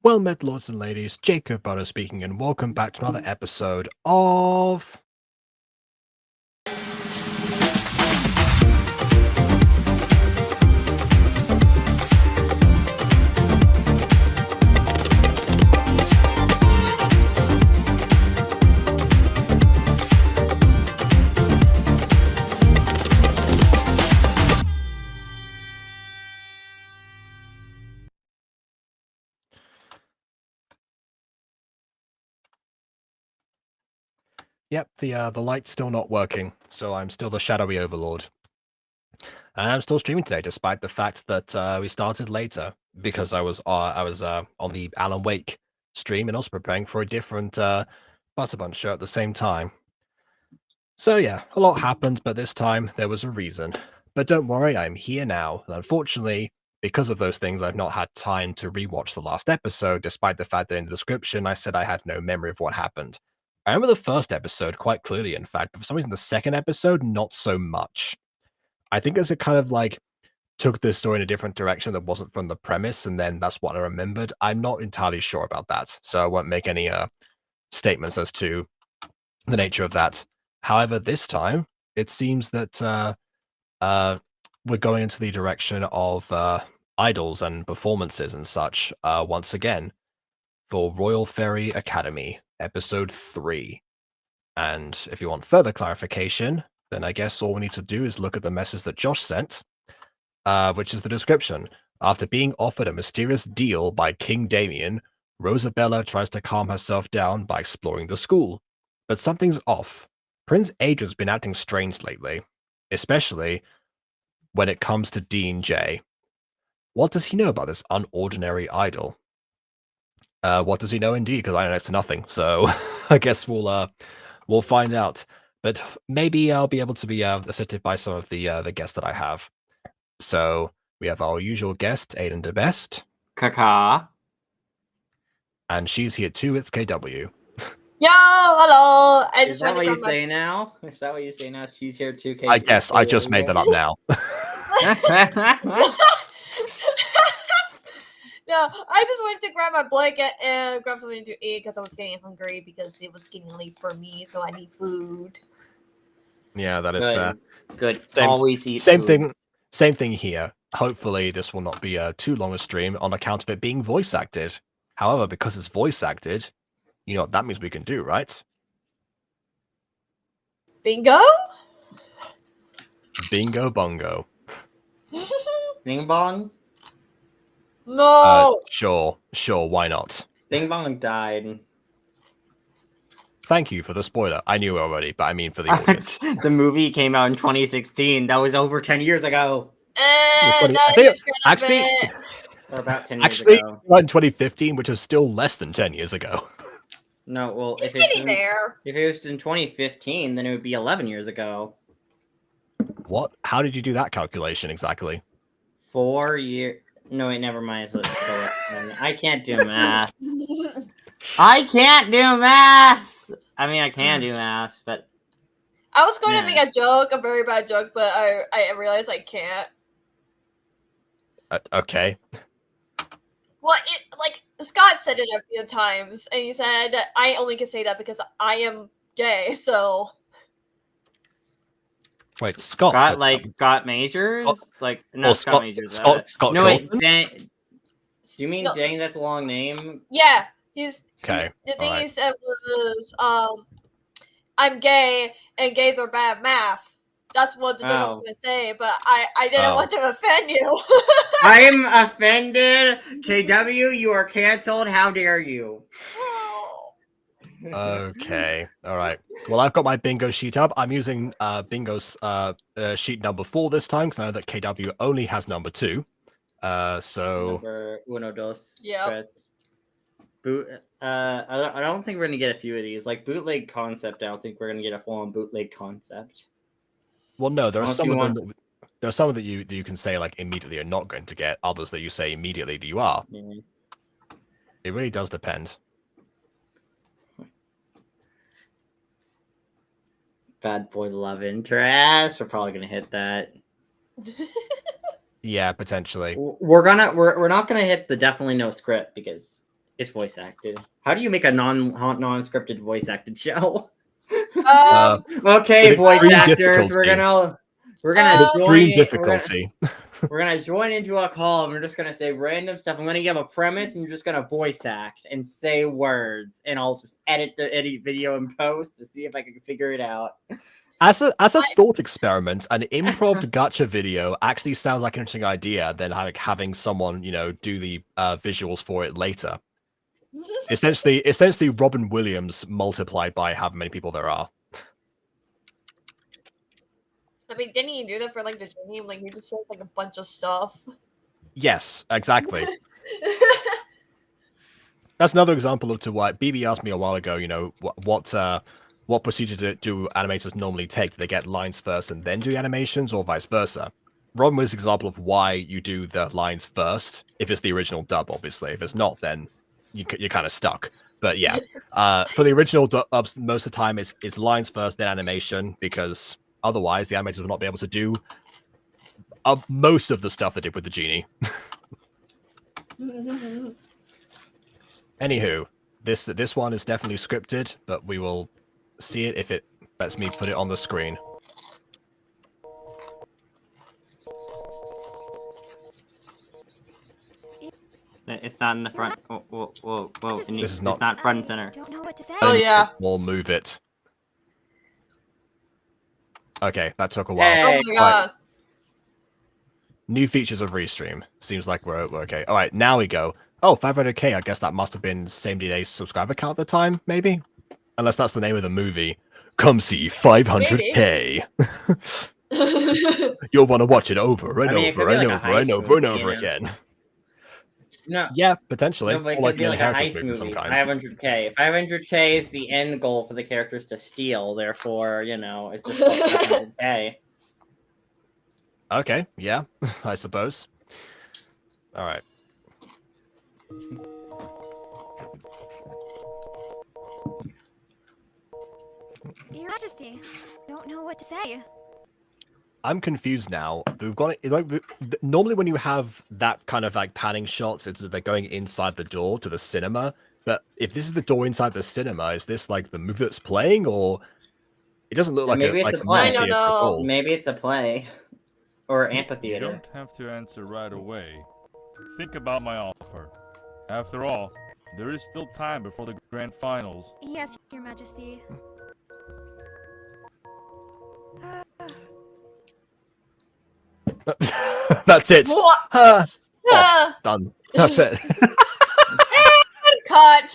Well met, lords and ladies. Jacob Butter speaking, and welcome back to another episode of. Yep, the light's still not working, so I'm still the shadowy overlord. And I'm still streaming today, despite the fact that we started later because I was on the Alan Wake stream and also preparing for a different Butterbunch show at the same time. So yeah, a lot happened, but this time there was a reason. But don't worry, I'm here now. And unfortunately, because of those things, I've not had time to rewatch the last episode, despite the fact that in the description I said I had no memory of what happened. I remember the first episode quite clearly, in fact, but for some reason the second episode, not so much. I think as it kind of like took this story in a different direction that wasn't from the premise, and then that's what I remembered. I'm not entirely sure about that, so I won't make any statements as to the nature of that. However, this time it seems that we're going into the direction of idols and performances and such once again for Royal Fairy Academy, Episode 3. And if you want further clarification, then I guess all we need to do is look at the message that Josh sent, which is the description. After being offered a mysterious deal by King Damien, Rosabella tries to calm herself down by exploring the school. But something's off. Prince Adrian's been acting strange lately, especially when it comes to Dean J. What does he know about this unordinary idol? What does he know indeed? Because I know it's nothing. So I guess we'll find out. But maybe I'll be able to be assisted by some of the guests that I have. So we have our usual guest, Aiden DeBest. Kaka. And she's here too. It's KW. Yo, hello. I Is just that wanted what to you say now? Is that what you say now? She's here too. I guess I just made that up now. No, I just went to grab my blanket and grab something to eat because I was getting hungry because it was getting late for me, so I need food. Yeah, that is fair. Good. Same, Always eat same food. thing. Same thing here. Hopefully, this will not be too long a stream on account of it being voice acted. However, because it's voice acted, you know what that means we can do, right? Bingo? Bingo bongo. Bing bong? No. Sure, why not? Bing bong died. Thank you for the spoiler. I knew already, but I mean for the audience. The movie came out in 2016. That was over 10 years ago. Actually, or about 10 years ago. In 2015, which is still less than 10 years ago. No, well, it's getting there. If it was in 2015, then it would be 11 years ago. What? How did you do that calculation exactly? 4 years. No, wait, never mind. I can't do math. I can't do math. I mean, I can do math, but I was going to make a joke, a very bad joke, but I realized I can't. Okay. Well, Scott said it a few times, and he said I only can say that because I am gay. So. Wait, Scott? Scott Majors? Scott Majors. Scott. No, wait. Do you mean Dang? That's a long name. Yeah, he's okay. The thing he said was, "I'm gay, and gays are bad math." That's what the joke was going to say, but I didn't want to offend you. I am offended. KW, you are canceled. How dare you? Okay. All right. Well, I've got my bingo sheet up. I'm using bingo's sheet number 4 this time because I know that KW only has number 2. So number uno, dos, yeah. Tres. I don't think we're gonna get a few of these. Like bootleg concept, I don't think we're gonna get a full-on bootleg concept. Well, no, there are some of them. There are some that you can say like immediately you're not going to get. Others that you say immediately that you are. Mm-hmm. It really does depend. Bad boy love interest. We're probably gonna hit that. Yeah, potentially. We're not gonna hit the definitely no script because It's voice acted. How do you make a non-scripted voice acted show? Okay, voice extreme actors, we're gonna Extreme join. difficulty. We're gonna join into a call and we're just gonna say random stuff. I'm gonna give a premise and you're just gonna voice act and say words, and I'll just edit the video and post to see if I can figure it out. As a thought experiment, an improv gacha video actually sounds like an interesting idea than like having someone, you know, do the visuals for it later. Essentially Robin Williams multiplied by however many people there are. I mean, didn't he do that for like the genie? Like he just said like a bunch of stuff. Yes, exactly. That's another example of to why BB asked me a while ago, you know, what procedure do animators normally take? Do they get lines first and then do the animations, or vice versa? Robin was an example of why you do the lines first, if it's the original dub, obviously. If it's not, then you're kind of stuck. But yeah, for the original dubs, most of the time it's lines first, then animation, because otherwise the animators will not be able to do most of the stuff they did with the genie. Anywho, this one is definitely scripted, but we will see it if it lets me put it on the screen. It's not in the front. Whoa. This is It's not front and center. Don't know what to say. Oh yeah. We'll move it. Okay, that took a while. Hey. Oh my god. New features of Restream. Seems like we're okay. All right, now we go. Oh, 500k. I guess that must have been same day subscriber count at the time, maybe? Unless that's the name of the movie. Come see 500k. You'll want to watch it over and over and over and over and over again. No. Yeah, potentially. No, but it Or could be like a inheritance heist movie of some movie. kind. 500k. 500k is the end goal for the characters to steal. Therefore, you know, it's just called 500k. Okay, yeah, I suppose. All right. Your Majesty, don't know what to say. I'm confused now. We've got it like normally when you have that kind of like panning shots, it's they're going inside the door to the cinema. But if this is the door inside the cinema, is this like the movie that's playing, or it doesn't look like Maybe it's a play. I don't know. Maybe it's a play or You amphitheater. don't have to answer right away. Think about my offer. After all, there is still time before the grand finals. Yes, Your Majesty. That's it. What? Off. Done. That's it. Cut.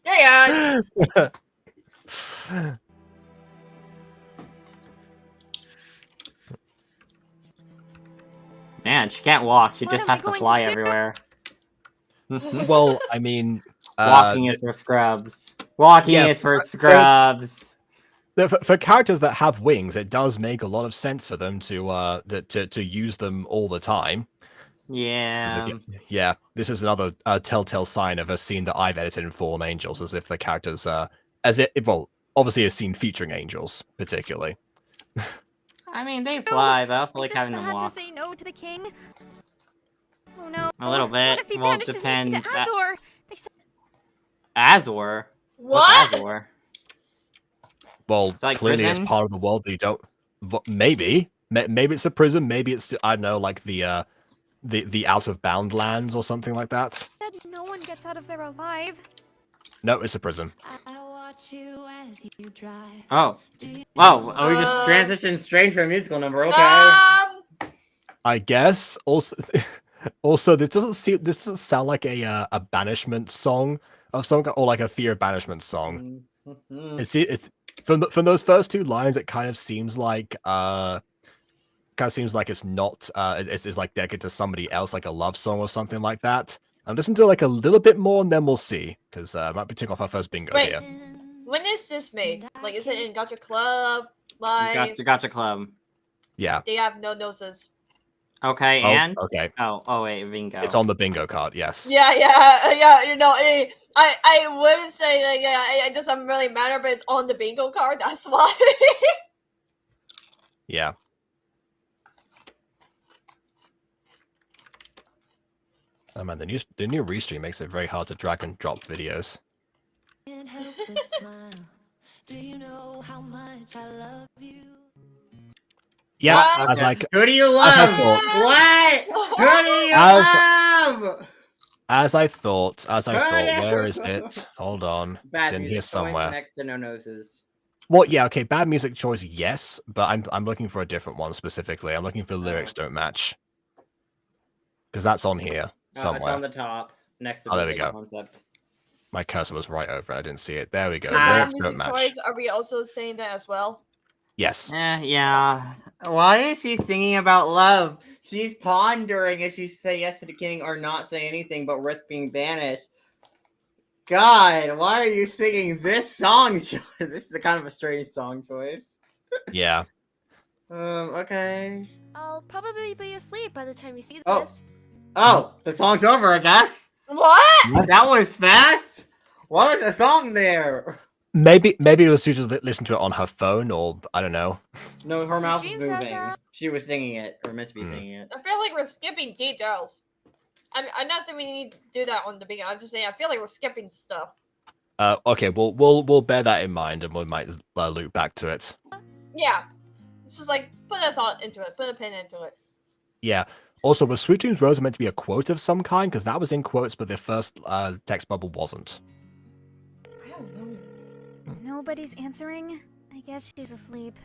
Yeah. Man, she can't walk. She What just are has we to going fly to do? everywhere. Well, I mean, Walking is for scrubs. Walking yeah, is for scrubs. for characters that have wings, it does make a lot of sense for them to use them all the time. Yeah. Yeah, this is another telltale sign of a scene that I've edited in Fallen Angels, as if the characters, well, obviously a scene featuring angels, particularly. I mean, they fly, but I also like Is it having them bad walk. to say no to the king? Oh no. A little bit. What if he Well, it banishes me depends. to Azor? They said Azor? What? What's Azor? Well, like clearly prison? it's part of the world that you don't. Maybe it's a prison. Maybe it's I don't know, like the out of bound lands or something like that. no one gets out of there alive. No, it's a prison. I watch you as you drive. Oh. Wow, we just transitioned straight to a musical number, okay. I guess also this doesn't sound like a banishment song of some kind, or like a fear of banishment song. It's from those first two lines, it kind of seems like it's not it's like dedicated to somebody else, like a love song or something like that. I'm listening to like a little bit more and then we'll see, because might be taking off our first bingo Wait. here. When is this made? Like, is it in Gacha Club? Like, Gacha Club. Yeah. they have no noses. Okay, Oh, and? okay. Oh wait, bingo. It's on the bingo card. Yes. Yeah. You know, I wouldn't say that. Yeah, it doesn't really matter, but it's on the bingo card. That's why. man, the new restream makes it very hard to drag and drop videos. Can't help but smile. Do you know how much I love you? Yeah, What? as Okay. like Who do you as I love? thought. What? Who do you love? As I thought, Who do- where is it? Hold on. Bad It's in music here choice somewhere. next to no noses. Well, yeah, okay, bad music choice, yes, but I'm looking for a different one specifically. I'm looking for lyrics don't match. Because that's on here It's somewhere. on the top next to Oh, there we the go. concept. My cursor was right over it. I didn't see it. There we go. The bad Lyrics don't music match. choice, are we also saying that as well? Yes. Yeah. Why is she singing about love? She's pondering if she say yes to the king or not say anything but risk being banished. God, why are you singing this song? This is a kind of a strange song choice. Yeah. Okay. I'll probably be asleep by the time you see Oh. this. Oh, the song's over, I guess. What? That was fast. What was the song there? Maybe it was due to listen to it on her phone, or I don't know. No, her Sweet mouth was dreams, moving. Zaza. She was singing it, or meant to be singing it. I feel like we're skipping details. I'm not saying we need to do that on the beginning. I'm just saying I feel like we're skipping stuff. Okay, we'll bear that in mind, and we might loop back to it. Yeah. It's just like, put a thought into it. Put a pin into it. Yeah. Also, was Sweet Dreams Rose meant to be a quote of some kind? Because that was in quotes, but the first text bubble wasn't. I don't know. Nobody's answering. I guess she's asleep.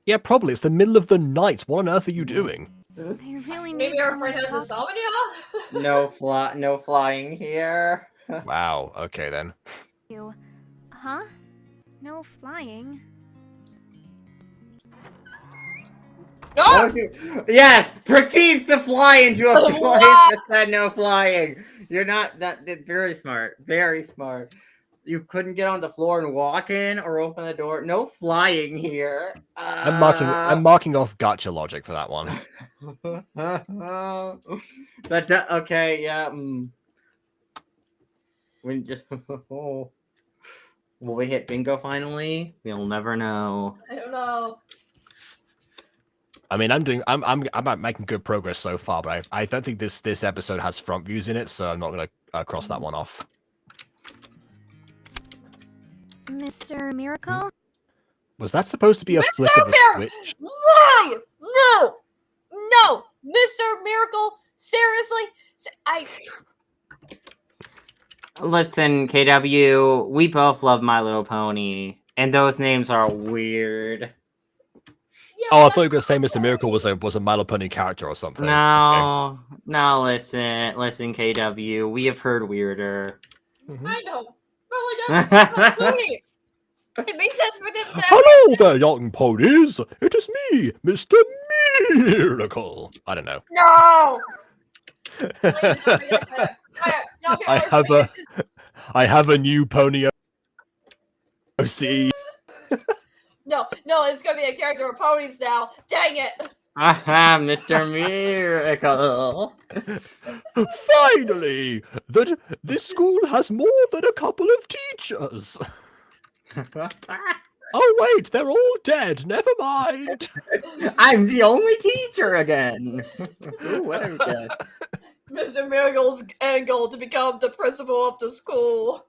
Yeah, probably. It's the middle of the night. What on earth are you doing? I really need Maybe our someone friend to has talk insomnia? No flying here. Wow. Okay then. to. Huh? No flying. No! Yes, proceeds to fly into a place What? that said no flying. You're not very smart. Very smart. You couldn't get on the floor and walk in or open the door. No flying here. I'm marking off gacha logic for that one. Okay, yeah. We just will we hit bingo finally? We'll never know. I don't know. I mean, I'm making good progress so far, but I don't think this episode has front views in it, so I'm not gonna cross that one off. Mr. Miracle? Was that supposed to be a flick of a switch? Why? No! No! Mr. Miracle? Seriously? Listen, KW, we both love My Little Pony, and those names are weird. Yeah, Oh, I but thought you were going to say Mr. Miracle was a My Little Pony character or something. No, no, listen, KW, we have heard weirder. I know. But like, that's not funny. It makes sense for them to Hello there, young ponies. It is me, Mr. Miracle. I don't know. No! I have a new pony. OC. No, it's gonna be a character of ponies now. Dang it! Aha, Mr. Miracle. Finally, this school has more than a couple of teachers. Oh wait, they're all dead. Never mind. I'm the only teacher again. Ooh, what a guess. Mr. Miracle's end goal to become the principal of the school.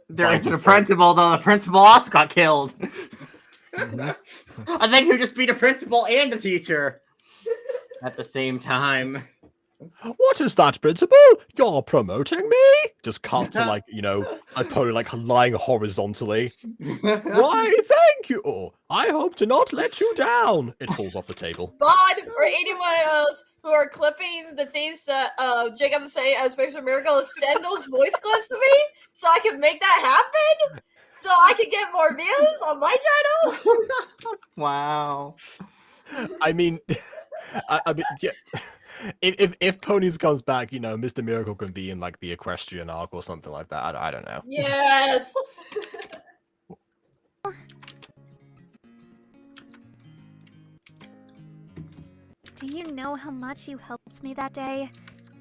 There isn't a principal, though. The principal also got killed. I think you just beat a principal and a teacher at the same time. What is that, principal? You're promoting me? Just cut to like, a pony like lying horizontally. Why, thank you. I hope to not let you down. It falls off the table. Bod or anyone else who are clipping the things that Jacob say as Mr. Miracle, send those voice clips to me so I can make that happen. So I can get more views on my channel. Wow. I mean, yeah. If Ponies comes back, Mr. Miracle can be in like the equestrian arc or something like that. I don't know. Yes. Do you know how much you helped me that day?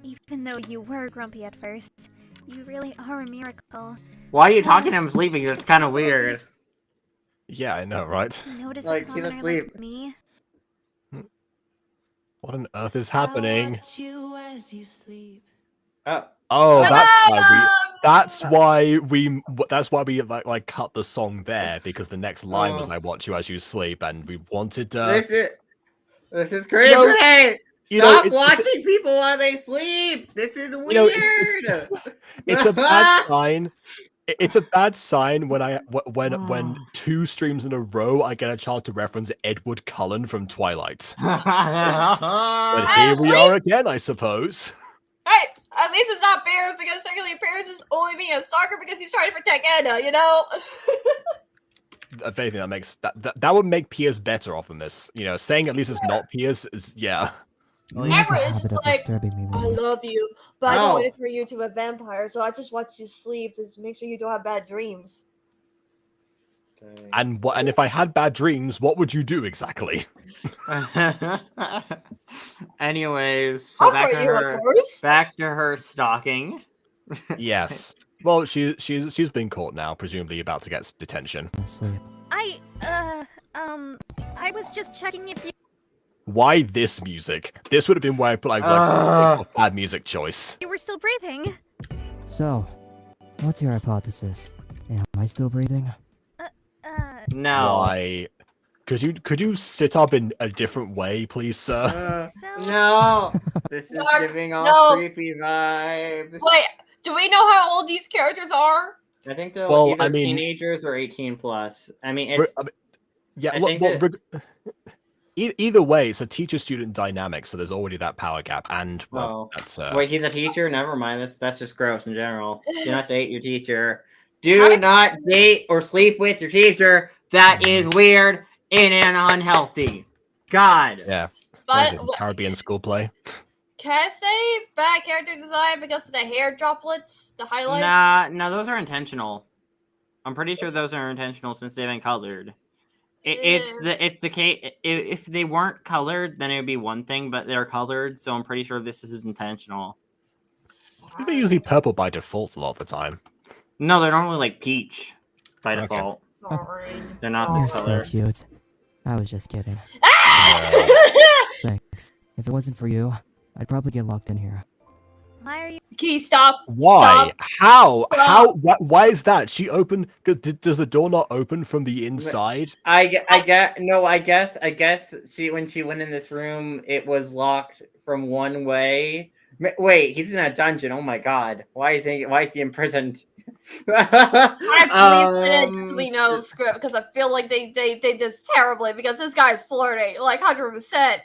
Even though you were grumpy at first, you really are a miracle. Why are you talking to him sleeping? That's kind of weird. Yeah, I know, right? Notice Like, a he's commoner asleep. like me? What on earth is happening? I'll watch you as you sleep. Oh. Oh, Venom! that's why we like cut the song there, because the next line was Oh. "I watch you as you sleep," and we wanted This is crazy. you know, Stop it's- watching people while they sleep. This is weird. you know, it's a bad sign. It's a bad sign when 2 streams in a row I get a chance to reference Edward Cullen from Twilight. But here we are again, I suppose. Hey, at least it's not Bears, because technically Bears is only being a stalker because he's trying to protect Anna, you know? If anything, that would make Piers better off than this. You know, saying at least it's not Piers is You have Amber a is habit just of like, disturbing me, I woman. love you, but I don't No. want to turn you into a vampire, so I just watch you sleep to make sure you don't have bad dreams. and if I had bad dreams, what would you do exactly? Anyways, so I'll for you, of course. back to her stalking. Yes. Well, she's been caught now, presumably about to get detention. Asleep. I was just checking if you. Why this music? This would have been where I put like bad music choice. You were still breathing. So, what's your hypothesis? Am I still breathing? No. Why? Could you sit up in a different way, please, sir? No. This is Mark, giving off no. creepy vibes. Wait, do we know how old these characters are? I think they're Well, either I mean- teenagers or 18 plus. I mean, it's Yeah. I Well, think either way, it's a teacher-student dynamic, so there's already that power gap, and well, Oh. that's wait, he's a teacher? Never mind. That's just gross in general. Do not date your teacher. Do not date or sleep with your teacher. That is weird and unhealthy. God. yeah. But Caribbean school play. can I say bad character design because of the hair droplets, the highlights? No, those are intentional. I'm pretty sure those are intentional since they've been colored. It's the case. If they weren't colored, then it would be one thing, but they're colored, so I'm pretty sure this is intentional. They're usually purple by default a lot of the time. No, they're normally like peach by Okay. default. Sorry. They're not You're this so color. cute. I was just kidding. Thanks. If it wasn't for you, I'd probably get locked in here. Why are you? Can you stop? Why? Stop. How? Stop. How? Why is that? She opened. Does the door not open from the inside? I guess when she went in this room, it was locked from one way. Wait, he's in a dungeon. Oh my god. Why is he imprisoned? I definitely know script because I feel like they did this terribly because this guy's flirting like 100%.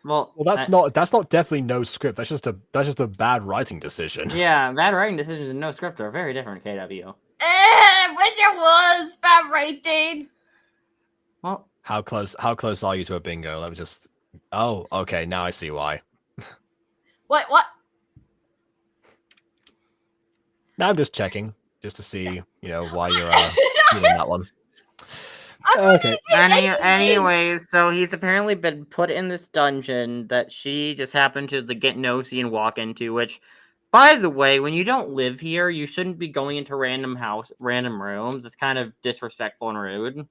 Well, Well, that's not definitely no script. That's just a bad writing decision. Yeah, bad writing decisions and no script are very different, KW. Wish it was bad rating. Well, How close are you to a bingo? Let me just. Oh, okay. Now I see why. What? Now I'm just checking, just to see, why you're doing that one. Okay. Anyways, so he's apparently been put in this dungeon that she just happened to get nosy and walk into, which, by the way, when you don't live here, you shouldn't be going into random rooms. It's kind of disrespectful and rude.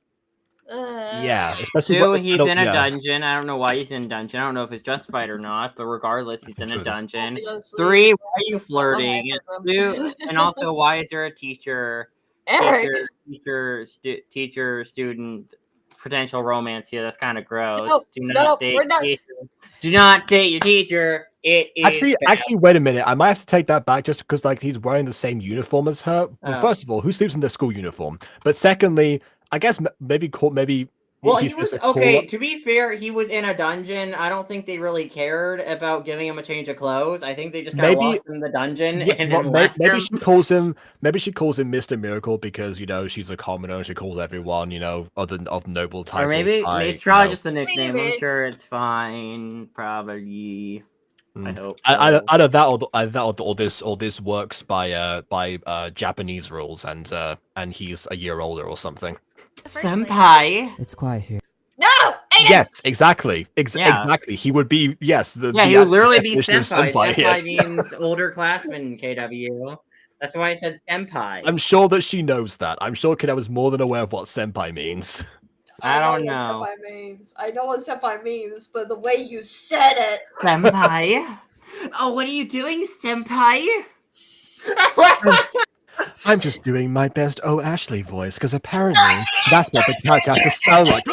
Yeah, especially Two, he's in a dungeon. I don't know why he's in a dungeon. I don't know if it's justified or not, but regardless, he's in a dungeon. 3, why are you flirting? 2, and also, why is there a teacher student potential romance here? That's kind of gross. Do not date your teacher. It is actually, wait a minute. I might have to take that back just because he's wearing the same uniform as her. Well, first of all, who sleeps in their school uniform? But secondly, I guess maybe. Well, he was okay. To be fair, he was in a dungeon. I don't think they really cared about giving him a change of clothes. I think they just kind of locked him in the dungeon and then left him. She calls him Mr. Miracle because she's a commoner and she calls everyone of noble titles. Or maybe it's probably just a nickname. I'm sure it's fine. Probably. I hope. So. Either that or this works by Japanese rules and he's a year older or something. Senpai. It's quiet here. No! Aiden! Yes, exactly. Exactly. He would be, yes. He would literally be senpai. Senpai Senpai means older classman, KW. That's why I said senpai. I'm sure that she knows that. I'm sure Kiddo is more than aware of what senpai means. I don't know. What senpai means. I know what senpai means, but the way you said it. Senpai? Oh, what are you doing, senpai? I'm just doing my best Oh Ashley voice because apparently that's what the characters sound like.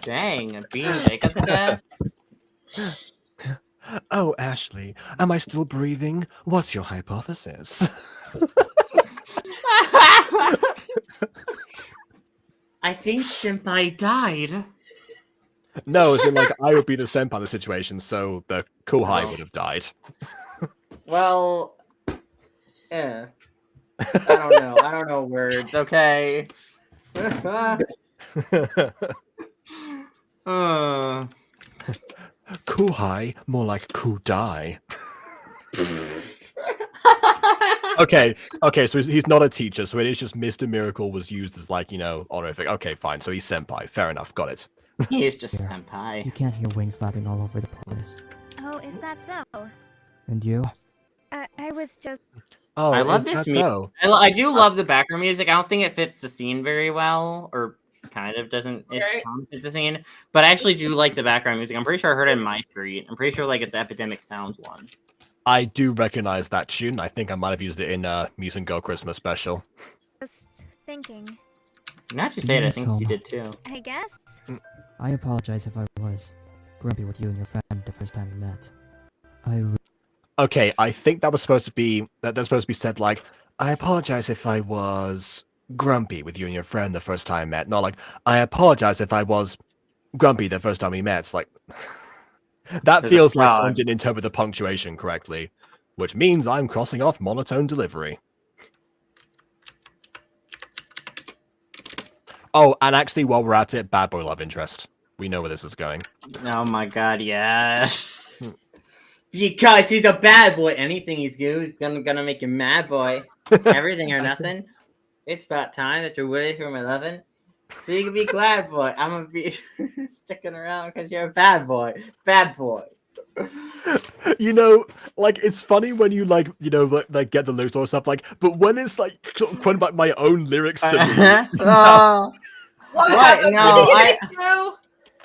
Dang, being Jacob to death. Oh Ashley, am I still breathing? What's your hypothesis? I think Senpai died. No, as in like I would be the senpai in the situation, so the Kuhai Oh. would have died. Well, I don't know. I don't know words. Okay. Kuhai, more like Kudai. Okay, so he's not a teacher, so it is just Mr. Miracle was used as like, honorific. Okay, fine, so he's senpai. Fair enough, got it. He is just Yeah. senpai. You can't hear wings flapping all over the place. Oh, is that so? And you? I was just. Oh, I love is this that music. so? I do love the background music. I don't think it fits the scene very well, or kind of doesn't. It Right. kind of fits the scene, but I actually do like the background music. I'm pretty sure I heard it in My Street. I'm pretty sure like it's Epidemic Sounds one. I do recognize that tune. I think I might have used it in Muse and Go Christmas special. Just thinking. Now that you Do say you it, I miss think home? you did too. I guess. I apologize if I was grumpy with you and your friend the first time we met. Okay, I think that was supposed to be that's supposed to be said like, I apologize if I was grumpy with you and your friend the first time we met. Not like, I apologize if I was grumpy the first time we met. It's like that There's a feels like someone frog. didn't interpret the punctuation correctly, which means I'm crossing off monotone delivery. Oh, and actually, while we're at it, bad boy love interest. We know where this is going. Oh my god, yes. Because he's a bad boy. Anything he's good, he's gonna make him mad boy. Everything or nothing. It's about time that you're ready for my lovin'. So you can be glad boy. I'm gonna be sticking around because you're a bad boy. Bad boy. Like it's funny when you like get the lyrics or stuff like, but when it's like quoted by my own lyrics to me. Oh, What What? happened? No, What did you I- guys do?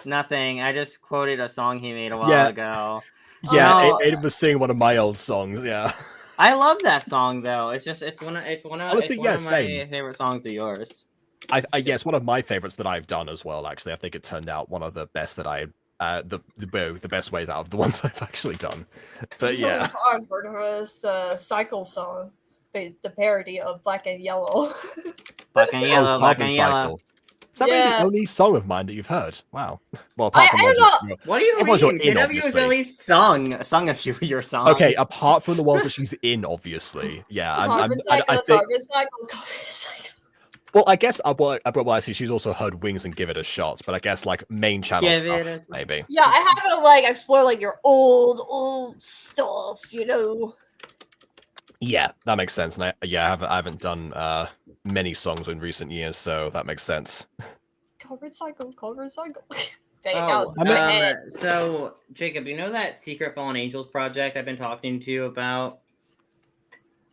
nothing. I just quoted a song he made a while Yeah. ago. Yeah, No. Aiden was singing one of my old songs. Yeah. I love that song though. It's one of Honestly, it's yeah, one of my same. favorite songs of yours. It's one of my favorites that I've done as well. Actually, I think it turned out one of the best that the best ways out of the ones I've actually done. But yeah, Song for this Cycle song, the parody of Black and Yellow. Black and yellow, black Carbon and yellow. Cycle. Is that really Yeah. the only song of mine that you've heard? Wow. Well, apart from I ones don't that- What do you It was your mean? in, KW has obviously. at least sung a few of your songs. Okay, apart from the ones that she's in, obviously. Yeah, Carbon I Cycle, think. Carbon Cycle, Carbon Cycle. Well, I guess I see she's also heard Wings and Give It a Shot, but I guess like main channel Give stuff, It a- maybe. Yeah, I haven't like explored like your old stuff, you know. Yeah, that makes sense. And I haven't done many songs in recent years, so that makes sense. Carbon Cycle, Carbon Cycle. Dang, that Oh, was in my head. so Jacob, you know that Secret Fallen Angels project I've been talking to you about?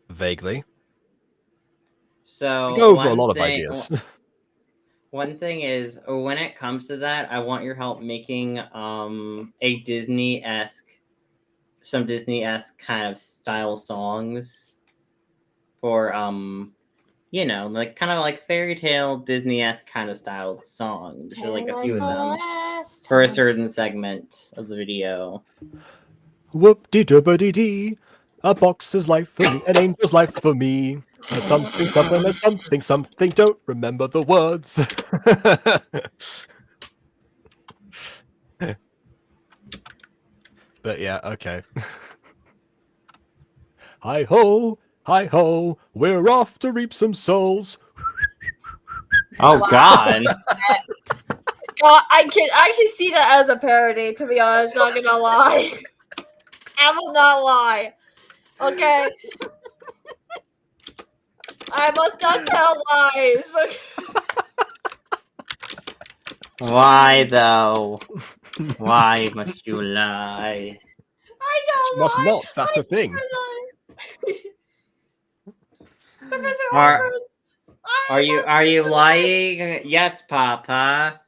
Vaguely. So Go over a one lot of thing- ideas. One thing is, when it comes to that, I want your help making a some Disney-esque kind of style songs for like kind of like fairy tale Disney-esque kind of style songs. There's like a few of them for a certain segment of the video. Whoop-de-dubba-dee-dee. A boxer's life for me, an angel's life for me. A something, don't remember the words. But yeah, okay. Hi ho, we're off to reap some souls. Oh Wow. God! God, I can actually see that as a parody, to be honest, not gonna lie. I will not lie. Okay. I must not tell lies. Why though? Why must you lie? I don't Must lie. not, that's the thing. Professor Are- Harvard. Are you lying? Yes, Papa.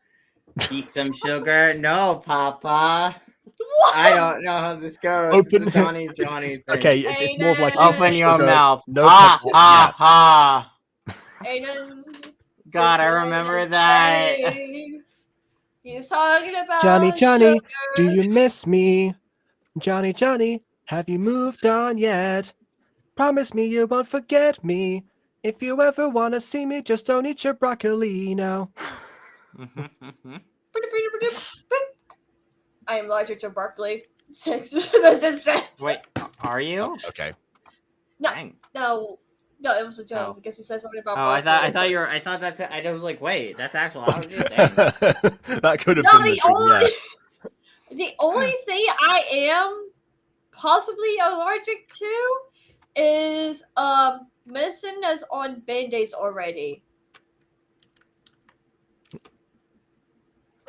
Eat some sugar? No, Papa. I don't know how this goes. Open It's a Johnny it's- thing. okay, it's more of like Aiden. Open your sugar, mouth. no Ha pebble- ha ha. Aiden. God, I just remember wanna that. say, he's talking about Johnny, Johnny, sugar. do you miss me? Johnny, Johnny, have you moved on yet? Promise me you won't forget me. If you ever want to see me, just don't eat your broccoli now. I am allergic to broccoli. Wait, are you? Okay. No. Dang. No, it was a joke Oh. because he said something about Oh, broccoli. I thought that's it. I was like, wait, that's actual allergy. Dang. That could have No, been the the truth, yeah. the only thing I am possibly allergic to is medicine that's on band-aids already.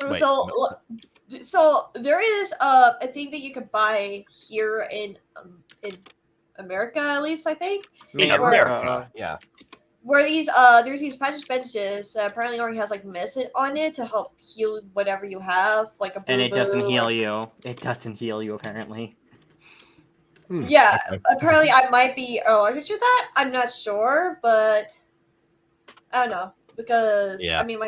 Wait, So there is a thing that you can buy here in America, at least I think, In America, yeah. where there's these patch benches that apparently already has like medicine on it to help heal whatever you have, like a And it doesn't boo-boo, heal or- you. It doesn't heal you, apparently. Yeah, Okay. apparently I might be allergic to that. I'm not sure, but I don't know because Yeah. I mean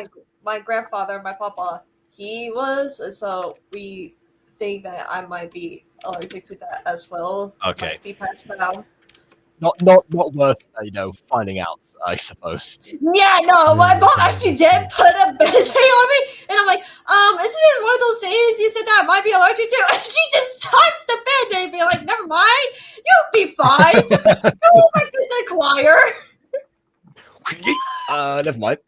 my grandfather, my papa, he was, so we think that I might be allergic to that as well. Okay. Might be passed down. Not worth finding out, I suppose. Yeah, no, my mom actually did put a band-aid on me, and I'm like, isn't it one of those things you said that I might be allergic to? And she just tossed the band-aid, being like, never mind, you'll be fine. Just go back to the choir. Never mind.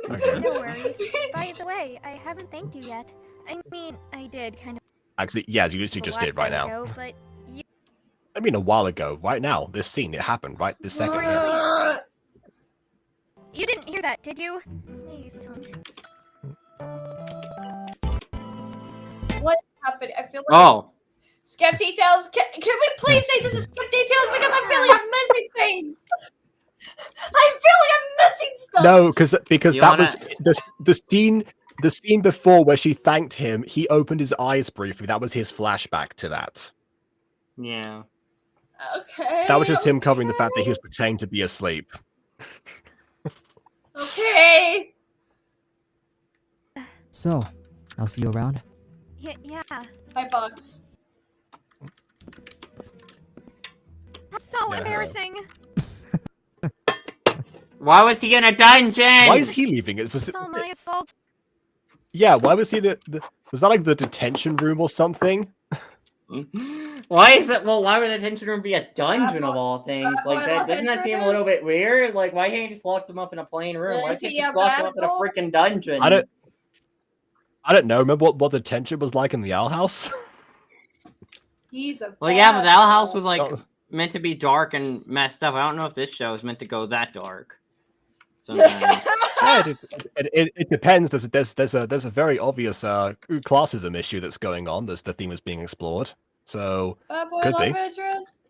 Okay. No worries. By the way, I haven't thanked you yet. I mean, I did kind of Actually, yeah, you literally a just while did right now. ago, but you I mean, a while ago, right now, this scene, it happened right this second. Yeah. didn't hear that, did you? Please don't. What happened? I feel like Oh, skip details. Can we please say this is skip details because I feel like I'm missing things. I feel like I'm missing stuff. No, because You that wanna- was the scene before where she thanked him. He opened his eyes briefly. That was his flashback to that. yeah. Okay. That was just him covering the fact that he was pretending to be asleep. Okay. So, I'll see you around. Yeah. Hi, Box. That's so Yeah. embarrassing. Why was he in a dungeon? Why is he leaving? It's all Maya's fault. Yeah, why was he in was that like the detention room or something? Why is it? Well, why would the detention room be a dungeon of all things? boy Like that love doesn't that seem a little entrances? bit weird? Like, why can't you just lock them up in a plain room? Why Is can't he you just a lock them bad up in a boy? freaking dungeon? I don't know. Remember what the detention was like in the Owl House? He's a. Well, yeah, but the Owl House bad was like Oh. meant to be dark and messed up. I don't know if this show is meant to go that dark. boy. Sometimes. Yeah, it depends. There's a very obvious classism issue that's going on. The theme is being explored. So Bad boy Could love be. interest.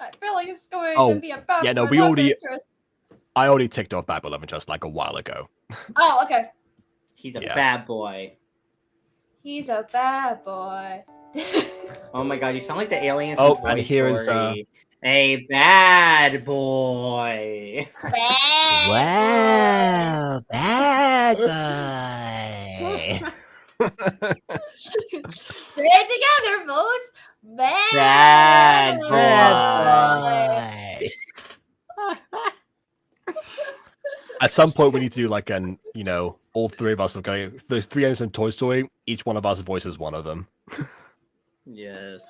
I feel like it's going Oh, to be a bad yeah, no, boy we love already- interest. I already ticked off Bad Boy Love Interest like a while ago. Oh, okay. He's a Yeah. bad boy. He's a bad boy. Oh my god, you sound like the aliens Oh, from Toy and here is, Story. A bad boy. Bad bad boy. Say it together, folks. Bad Bad At some point, we need to do like all three of us are going. There's three aliens in Toy Story. Each one of us voices one of them. Yes.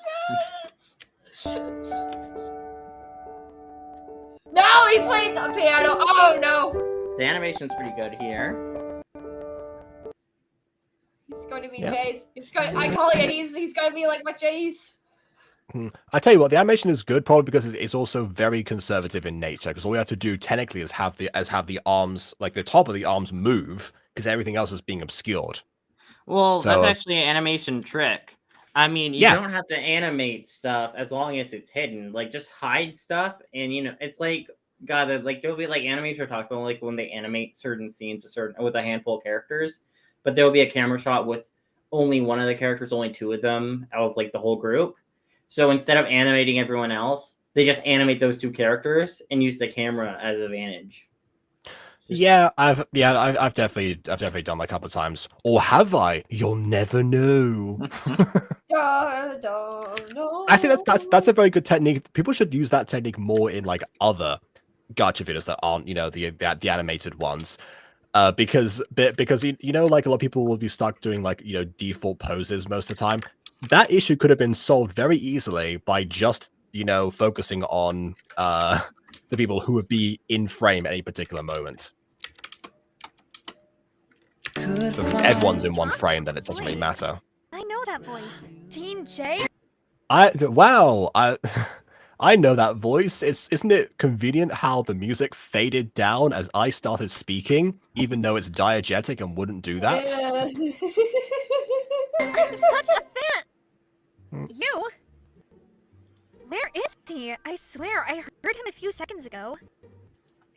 No, he's playing the piano. Oh no. The animation's pretty good here. He's going to be Yeah. Jace. I call it. He's going to be like my Jace. I tell you what, the animation is good, probably because it's also very conservative in nature. Because all we have to do technically is have the arms, like the top of the arms, move, because everything else is being obscured. Well, that's So- actually an animation trick. I mean, you Yeah. don't have to animate stuff as long as it's hidden. Like, just hide stuff, and it's like like there'll be like animators talk about like when they animate certain scenes with a handful of characters, but there'll be a camera shot with only one of the characters, only 2 of them out of like the whole group. So instead of animating everyone else, they just animate those 2 characters and use the camera as advantage. Yeah, I've definitely done that a couple of times. Or have I? You'll never know. Actually, that's a very good technique. People should use that technique more in like other gacha videos that aren't, the animated ones. Because like a lot of people will be stuck doing like default poses most of the time. That issue could have been solved very easily by just focusing on the people who would be in frame at any particular moment. Because everyone's in one frame, then it doesn't really matter. I know that voice. Teen J? I know that voice. Isn't it convenient how the music faded down as I started speaking, even though it's diegetic and wouldn't do that? I'm such a fan! You? Where is he? I swear, I heard him a few seconds ago.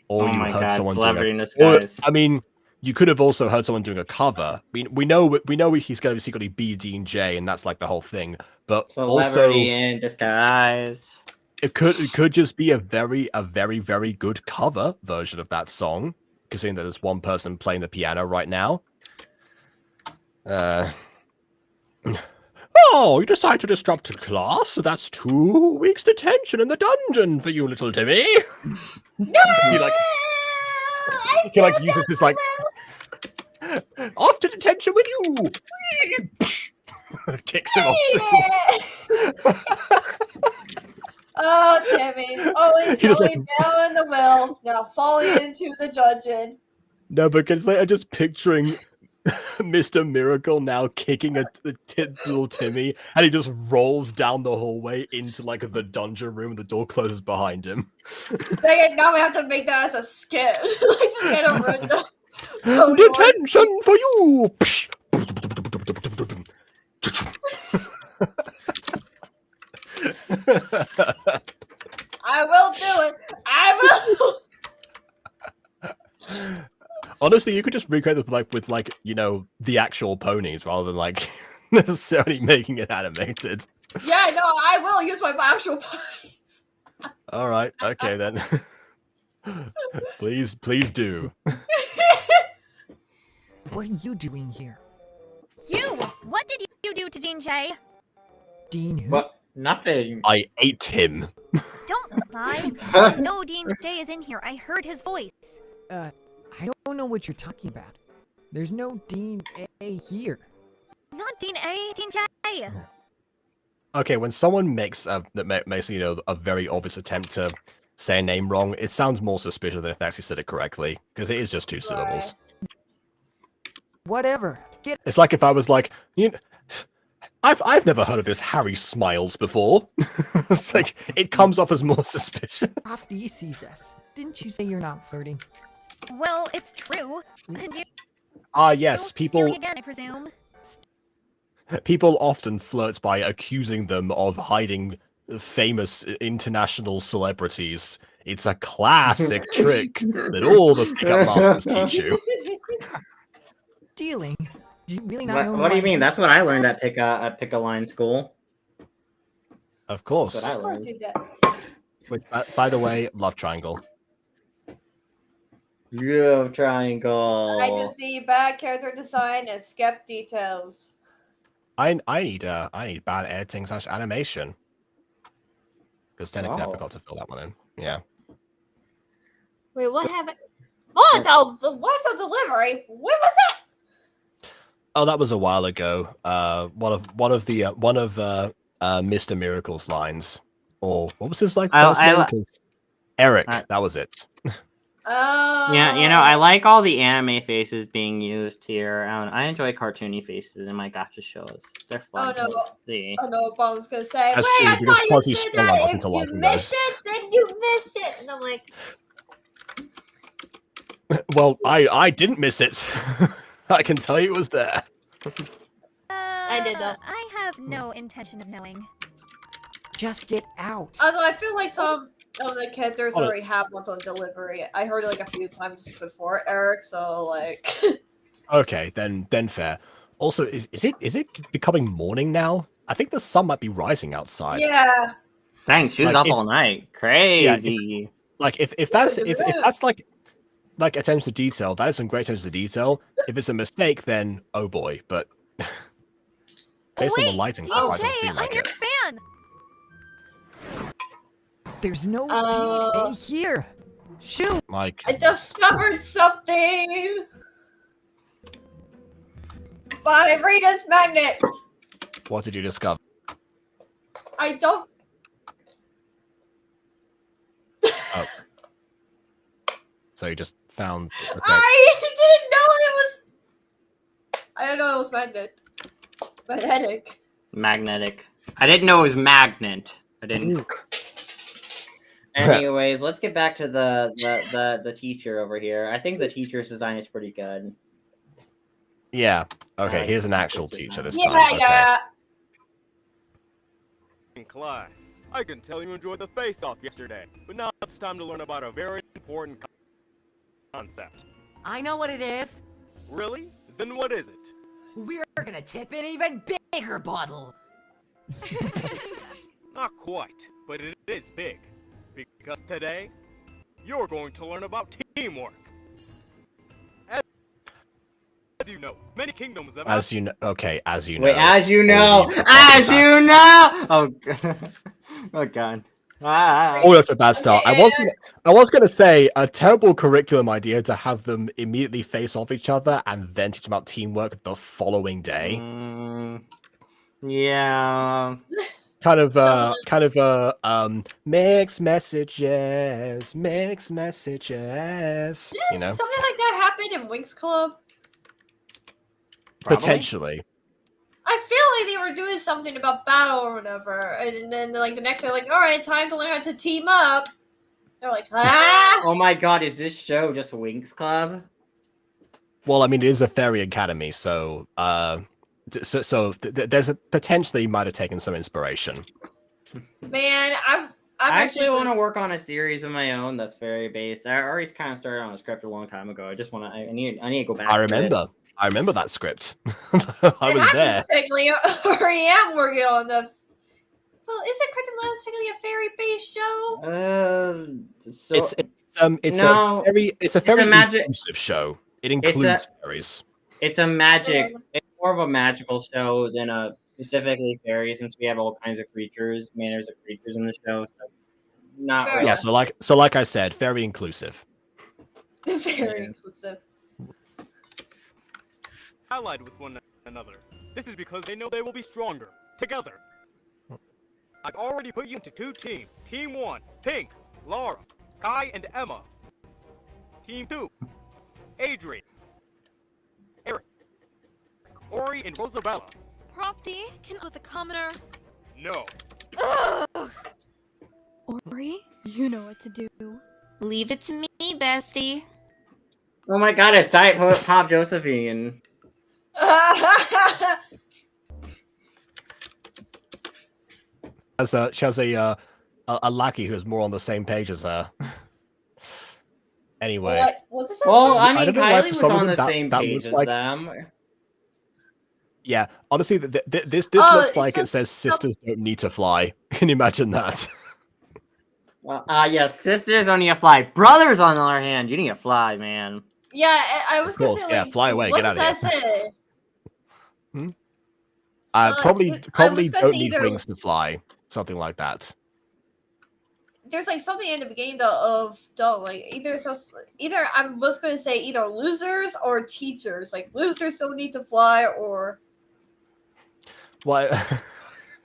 Or Oh you my heard god, someone celebrity doing in a, disguise. I mean, you could have also heard someone doing a cover. I mean, we know he's going to secretly be Dean J, and that's like the whole thing. But Celebrity also, in disguise. it could just be a very very good cover version of that song, considering that there's one person playing the piano right now. Oh, you decided to disrupt class? That's 2 weeks detention in the dungeon for you, little Timmy. He uses this like off to detention with you. Kicks him off. Oh, Timmy. Always He just, going down in the well, now falling into the dungeon. No, because I'm just picturing Mr. Miracle now kicking a little Timmy, and he just rolls down the hallway into like the dungeon room, and the door closes behind him. Dang it, now we have to make that as a skit. Just get a random. Detention for you! I will do it. I will. Honestly, you could just recreate this with the actual ponies rather than like necessarily making it animated. Yeah, no, I will use my actual ponies. All right, okay then. Please do. What are you doing here? You! What did you do to Dean J? Dean who? What? Nothing. I ate him. Don't lie. No, Dean J is in here. I heard his voice. I don't know what you're talking about. There's no Dean A here. Not Dean A, Dean J. Okay, when someone makes a very obvious attempt to say a name wrong, it sounds more suspicious than if they actually said it correctly, because it is just 2 syllables. Whatever. Get. It's like if I was like, I've never heard of this Harry Smiles before. It's like it comes off as more suspicious. He sees us. Didn't you say you're not flirting? Well, it's true. And you Yes, stealing again, I presume. people often flirt by accusing them of hiding famous international celebrities. It's a classic trick that all the pickup masters teach you. Stealing? Do you really not know? What do you mean? That's what I learned at Pick a Line School. Of course. That's what I Of course learned. you did. Which, by the way, love triangle. Love triangle. I just see bad character design and skip details. I need bad editing / animation. Because technically I Oh. forgot to fill that one in. Yeah. Wait, what happened? Volatile delivery? When was it? Oh, that was a while ago. One of Mr. Miracle's lines, or what was his like first name? 'Cause Eric, that was it. Yeah, I like all the anime faces being used here. I enjoy cartoony faces in my gacha shows. They're fun Oh, no. to see. I know what Bob was gonna say. That's Wait, true, I because thought you Party said Spell that wasn't if you liking miss those. it, then you miss it. And I'm like, Well, I didn't miss it. I can tell you it was there. I did that. I have no intention of knowing. Just get out. Also, I feel like some of the characters Oh. already have one on delivery. I heard it like a few times before, Eric, so like... Okay, then fair. Also, is it becoming morning now? I think the sun might be rising outside. Yeah. Dang, she was Like, up if- all night. Yeah, Crazy. Like if that's like attention to detail, that is some great attention to detail. If it's a mistake, then oh boy. But based on the Wait, lighting, it doesn't DJ, seem I'm like your it. fan. There's no Uh, DNA here. Shoot. Like I discovered something. By Rita's magnet. what did you discover? I don't. Oh, so you just found. Okay. I didn't know it was. I didn't know it was magnetic. Magnetic. I didn't know it was magnet. I didn't. Anyways, let's get back to the teacher over here. I think the teacher's design is pretty good. Yeah. Okay. Uh, Here's an actual this is teacher nice. this time. Yeah, Okay. yeah. In class, I can tell you enjoyed the face-off yesterday, but now it's time to learn about a very important concept. I know what it is. Really? Then what is it? We're gonna tip an even bigger bottle. Not quite, but it is big. Because today, you're going to learn about teamwork. As you know, many kingdoms have As you know. Okay. As you know. Wait, as you all know, these- as you know. Oh, oh god. Ah. Oh, that's a bad start. Okay, I was gonna say a terrible curriculum idea to have them immediately face off each other and then teach them about teamwork the following day. Yeah. Mixed messages, mixed messages. You know, Something like that happened in Winx Club. Probably. potentially. I feel like they were doing something about battle or whatever, and then like the next day, like, all right, time to learn how to team up. They're like, ah. Oh my god, is this show just Winx Club? Well, I mean, it is a fairy academy, so there's a potentially might have taken some inspiration. Man, I'm I actually want to work on a series of my own that's fairy based. I already kind of started on a script a long time ago. I just want to. I need to go back. I to it. remember that script. I was there. Technically, already am working on the. Well, isn't Krypton Land technically a fairy-based show? It's a very magic- inclusive show. It includes fairies. It's a magic. It's more of a magical show than a specifically fairy, since we have all kinds of creatures, manners of creatures in the show. So not Fair really. Yeah, so like I said, very inclusive. Very inclusive. Allied with one another. This is because they know they will be stronger together. I've already put you into 2 teams. Team 1, Pink, Laura, Kai, and Emma. Team 2, Adrian, Eric, Ori, and Rosabella. Prof D, can with the commoner. No. Ugh. Ori, you know what to do. Leave it to me, bestie. Oh my god, it's Diet Pop Josephine. She has a lackey who's more on the same page as her. Anyway. What does that Well, mean? I mean, don't know why Kylie for was some on reason the same that page looks as like- them. Yeah, honestly, this Oh, looks it like it says says sisters don't need to fly. Can you imagine that? Yeah, sisters only a fly. Brothers, on the other hand, you need to fly, man. Yeah, I was gonna course, say, yeah, like, fly away, what get does outta that say? Probably I was gonna don't say need either- wings to fly. Something like that. There's like something in the beginning of like either I was going to say either losers or teachers. Like losers don't need to fly, or Well,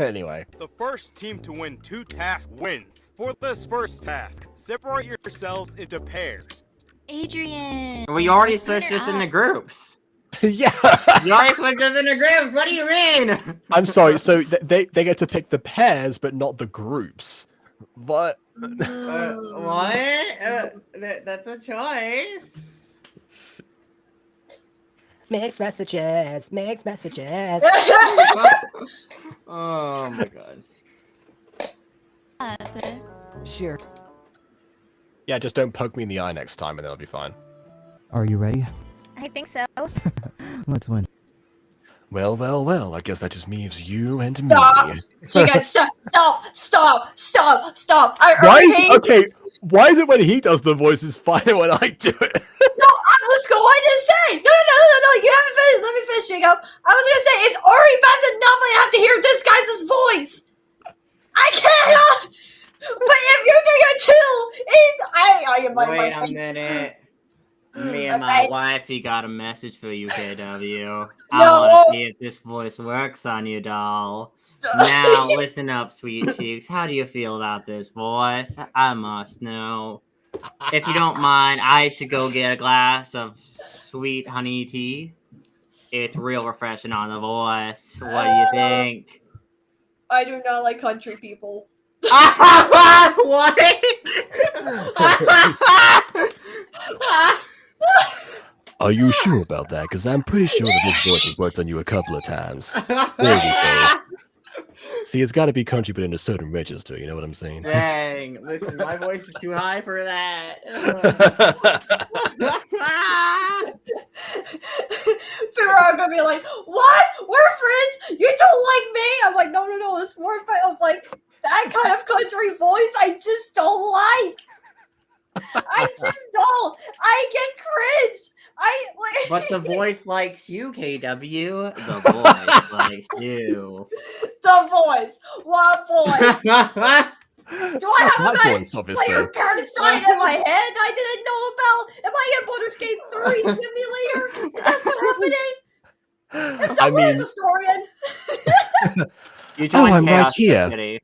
anyway. The first team to win 2 tasks wins. For this first task, separate yourselves into pairs. Adrian. We already let's clean switched her this into up. groups. Yeah. You already switched this into groups. What do you mean? I'm sorry. So they get to pick the pairs, but not the groups. What? What? That's a choice. Mixed messages, mixed messages. Oh my god. Sure. Yeah, just don't poke me in the eye next time, and then I'll be fine. Are you ready? I think so. Let's win. Well, I guess that just means you and Stop! me. Jacob, stop! I Why already is hate okay? Why is it when he does the voices fine and when I do it? No, I was going to say no. You haven't finished. Let me finish, Jacob. I was gonna say it's already bad enough that I have to hear this guy's voice. I cannot. But if you're doing it too, I am like Wait my a face. minute. Me and My my face. wifey got a message for you, KW. I No. want to see if this voice works on you, doll. Now, listen up, sweet cheeks. How do you feel about this voice? I must know. If you don't mind, I should go get a glass of sweet honey tea. It's real refreshing on the voice. What do you think? I do not like country people. What? Are you sure about that? Because I'm pretty sure that this voice has worked on you a couple of times. There we go. See, it's got to be country, but in a certain register. You know what I'm saying? Dang, listen, my voice is too high for that. People are gonna be like, "What? We're friends? You don't like me?" I'm like, "No. It's more of like that kind of country voice. I just don't like. I just don't. I get cringe. I like." But the voice likes you, KW. The voice likes you. The voice. What voice? Do I have That a voice, obviously. player parasite in my head I didn't know about? Am I in Baldur's Gate 3 simulator? Is that what's happening? If someone is a historian. You Oh, joined I'm right Chaos here. City.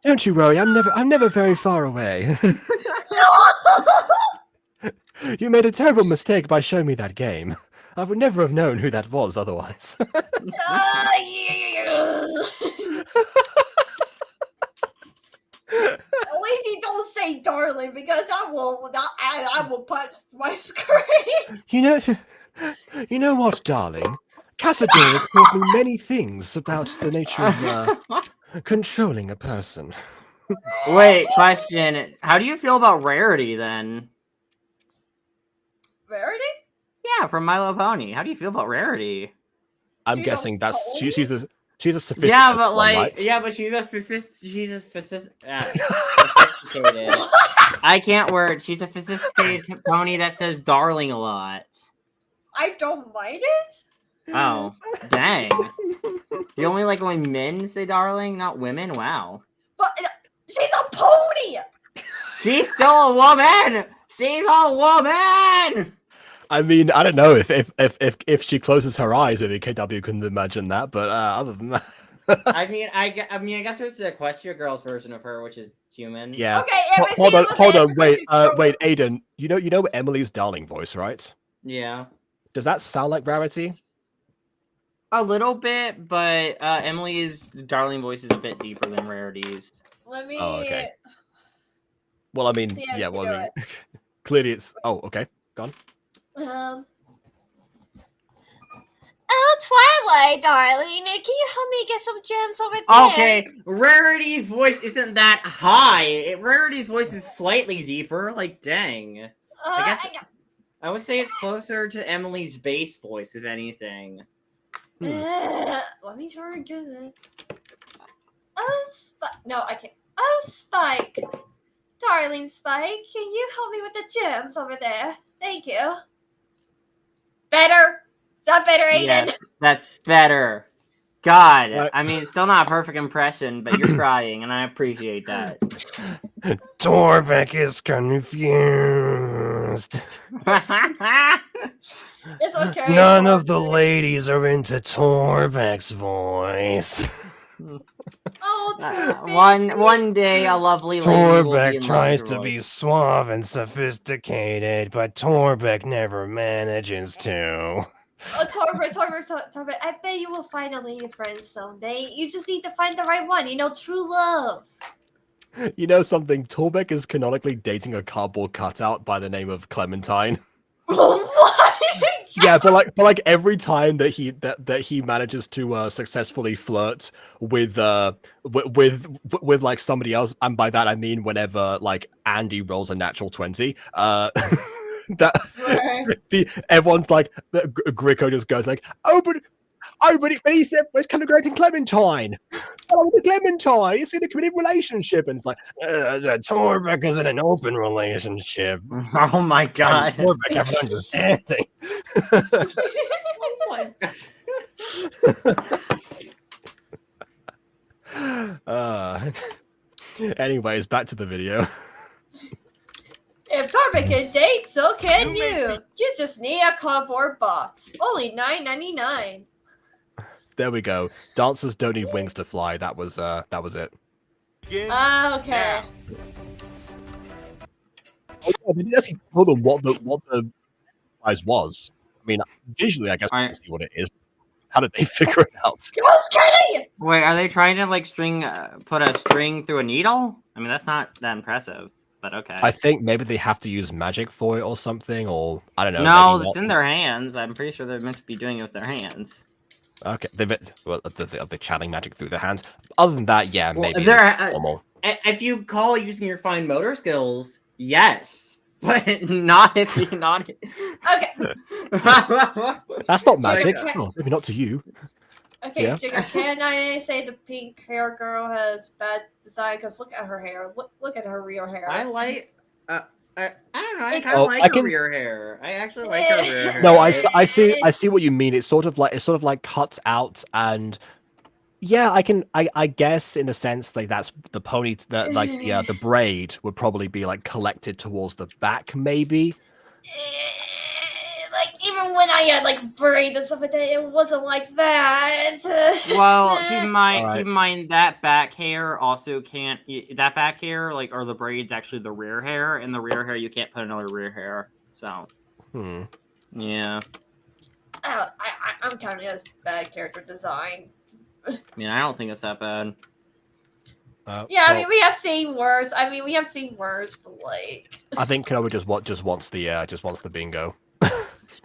Don't you worry, I'm never very far away. You made a terrible mistake by showing me that game. I would never have known who that was otherwise. At least you don't say darling because I will punch my screen. You know what, darling? Casador has taught me many things about the nature of controlling a person. Wait, question. How do you feel about Rarity then? Rarity? Yeah, from My Little Pony. How do you feel about Rarity? I'm guessing that's she's a sophisticated Yeah, but one, like, right? yeah, but she's a sophisticated. I can't word. She's a sophisticated pony that says "darling" a lot. I don't mind it. Oh, dang! You only like when men say "darling," not women. Wow. But she's a pony. She's still a woman. She's a woman. I mean, I don't know if she closes her eyes, maybe KW couldn't imagine that. But other than that, I mean, I guess there's the Equestria Girls version of her, which is human. yeah. Okay, Hold on, wait, Aiden. You know Emily's darling voice, right? Yeah. Does that sound like Rarity? A little bit, but Emily's darling voice is a bit deeper than Rarity's. Let me. Oh, okay. Well, I mean, See how yeah. to Well, do I mean, clearly it's. Oh, okay. Gone. Oh, Twilight, darling. Can you help me get some gems over there? Okay, Rarity's voice isn't that high. Rarity's voice is slightly deeper. Like, dang. I would say it's closer to Emily's bass voice, if anything. Let me try again. No, I can't. Oh, Spike. Darling Spike, can you help me with the gems over there? Thank you. Better? Is that better, Aiden? Yes, that's better. God, I mean, it's still not a perfect impression, but you're trying, and I appreciate that. Torbeck is confused. It's okay. None of the ladies are into Torbeck's voice. One day, a lovely lady will be Torbeck in tries love to with your be voice. suave and sophisticated, but Torbeck never manages to. Torbert, I bet you will find a lady friend someday. You just need to find the right one. You know, true love. You know something? Torbeck is canonically dating a cardboard cutout by the name of Clementine. What? Yeah, but like every time that he manages to successfully flirt with like somebody else, and by that I mean whenever like Andy rolls a natural 20, everyone's like Gricko just goes like, oh, but Oh, but he said it's kind of great in Clementine. Oh, the Clementine, it's in a committed relationship, and it's like Torbeck is in an open relationship. Oh my god. Torbeck have an understanding. Oh my god. Anyways, back to the video. If Torben can date, so can you. You just need a cardboard box. Only $9.99. There we go. Dancers don't need wings to fly. That was it. Okay. Oh, yeah, they didn't actually tell them what the prize was. I mean, visually, I guess I can see what it is. How did they figure it out? Just kidding! Wait, are they trying to like put a string through a needle? I mean, that's not that impressive, but okay. I think maybe they have to use magic for it or something, or I don't know. No, maybe it's in their hands. I'm pretty sure they're meant to be doing it with their hands. Okay, they're channeling magic through their hands. Other than that, yeah, Well, maybe they're, it's normal. If you call using your fine motor skills, yes, but not if you not. Okay. That's not magic. Okay. Oh, maybe not to you. Okay, Yeah. Jigger, can I say the pink hair girl has bad design? Because look at her hair. Look at her real hair. I like. I don't know. I It- kind Oh, of like I her can- rear hair. I actually like her rear hair. No, I see what you mean. It's sort of like cuts out, and yeah, I guess in a sense like that's the pony that like the braid would probably be like collected towards the back, maybe. Like, even when I had, like, braids and stuff like that, it wasn't like that. Well, keep in mind, Alright. keep in mind that back hair also can't. That back hair, like, are the braids actually the rear hair, and the rear hair you can't put another rear hair. So, yeah. I'm counting it as bad character design. I mean, I don't think it's that bad. Yeah, I mean, we have seen worse. But like, I think Kenobi just wants the bingo.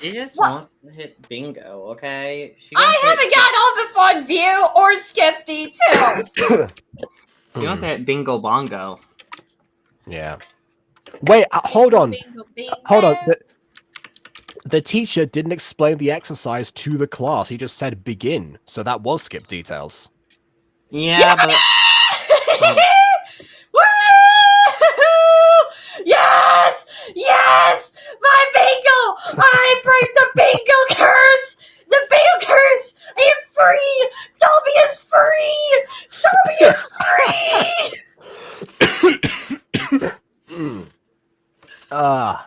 She just wants to hit bingo, okay? I haven't gotten off of Fun View or Skip Details. She wants to hit bingo bongo. Yeah. Wait, hold on. Hold on. The teacher didn't explain the exercise to the class. He just said begin. So that was skip details. Yeah, but Woo! Yes! Yes! My bingo! I break the bingo curse! The bingo curse! I am free! Toby is free! Toby is free!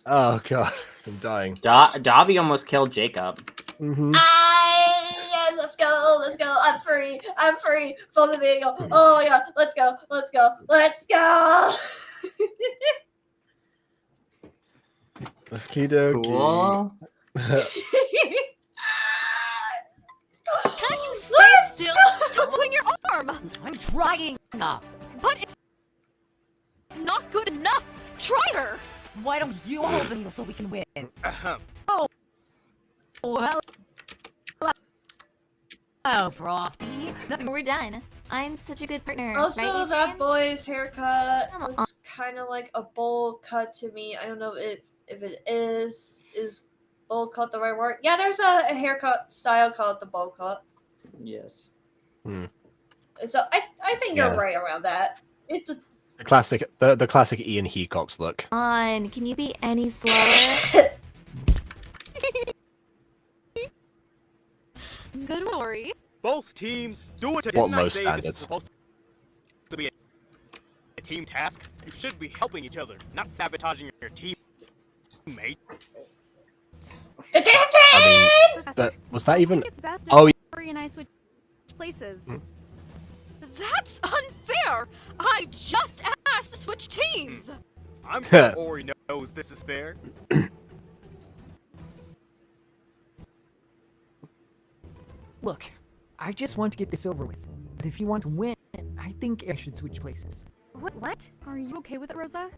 Oh god, I'm dying. Dobby almost killed Jacob. Yes, let's go! I'm free from the bingo. Oh my god, let's go! Okie dokie. Cool. Can you stay still? Stop moving your arm! I'm trying. But it's not good enough. Try her. Why don't you hold the needle so we can win? Ahem. Oh, well. Oh, Frosty. Nothing. We're done. I'm such a good partner. Also, right, that Adrian? boy's haircut Come on. looks kind of like a bowl cut to me. I don't know if it is bowl cut the right word? Yeah, there's a haircut style called the bowl cut. Yes. So I think you're Yeah. right around that. It's a, The classic Ian Heacox look. On, can you be any slower? Good worry. Both teams do it. What Didn't I low say this is standards? supposed to be a team task? You should be helping each other, not sabotaging your teammate. I mean, was that even? It's best if Oh, Ori and I switch places. That's unfair. I just asked to switch teams. I'm sure Ori knows this is fair. Look, I just want to get this over with. But if you want to win, I think I should switch places. What? Are you okay with it, Rosa?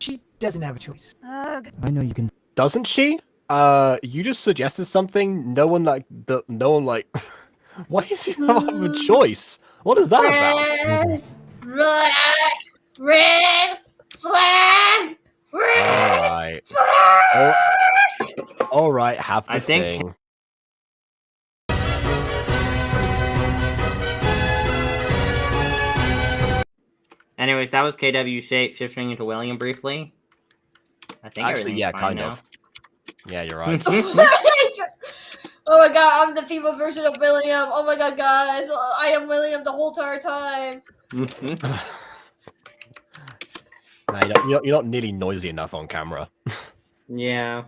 She doesn't have a choice. Ugh. I know you can. Doesn't she? You just suggested something. No one like. Why is he not have a choice? What is that about? red flag. All right. All right. Have the I think thing. Anyways, that was KW shifting into William briefly. I think Actually, yeah, fine kind now. of. Yeah, you're right. Oh my god, I'm the female version of William. Oh my god, guys. I am William the whole entire time. No, you're not nearly noisy enough on camera. Yeah.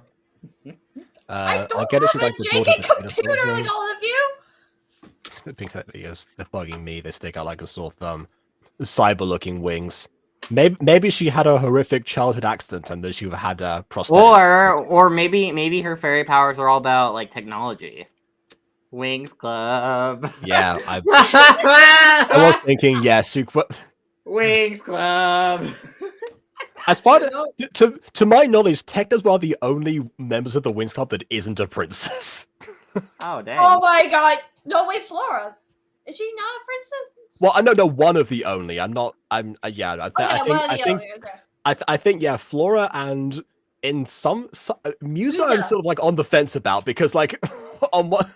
I don't get it. have She's a like the daughter janky of the computer like all of you. The pink videos, they're bugging me. They stick out like a sore thumb. Cyber-looking wings. Maybe she had a horrific childhood accident and then she had a prosthetic. Or maybe her fairy powers are all about like technology. Wings Club. Yeah, I was thinking, yeah, super. Wings Club. As far to my knowledge, Tecna's one of the only members of the Wings Club that isn't a princess. Oh dang. Oh my god. No, wait, Flora. Is she not a princess? Well, I know one of the only. I'm not. Yeah. I think yeah, Flora and in some Musa I'm sort of like on the fence about because like on what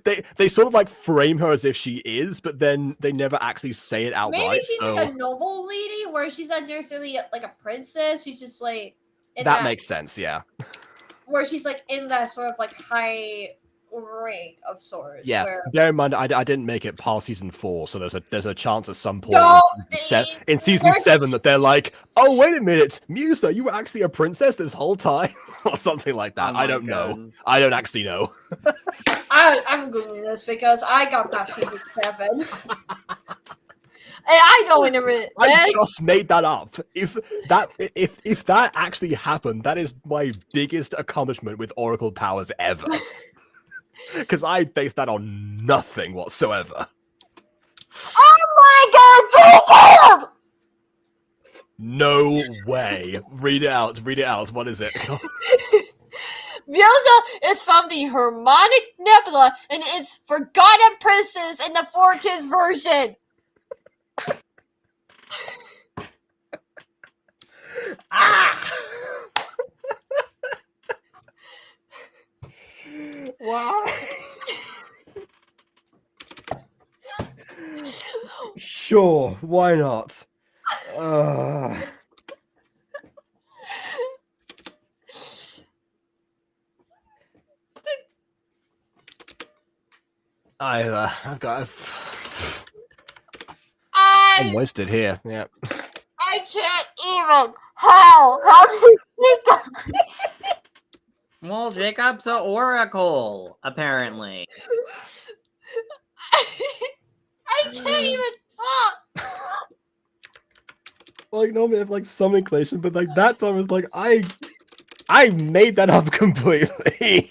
they sort of like frame her as if she is, but then they never actually say it outright. Maybe she's so like a noble lady where she's not necessarily like a princess. She's just like that makes sense. Yeah. Where she's like in that sort of like high rank of sorts. Yeah, where... bear in mind, I didn't make it past season 4, so there's a chance at some point in season 7 that they're like, oh wait a minute, Musa, you were actually a princess this whole time, or something like that. I don't know. I don't actually know. I'm googling this because I got past season 7. And I know when I just made that up. If that actually happened, that is my biggest accomplishment with Oracle powers ever. Because I based that on nothing whatsoever. Oh my god, Jacob! No way. Read it out. What is it? Musa is from the Harmonic Nebula and is Forgotten Princess in the 4Kids version. Wow. Sure, why not? I'm wasted here. Yeah. I can't even. How? How do you think that? Well, Jacob's an oracle, apparently. I can't even talk. Like normally I have like some inclination, but like that time was like I made that up completely.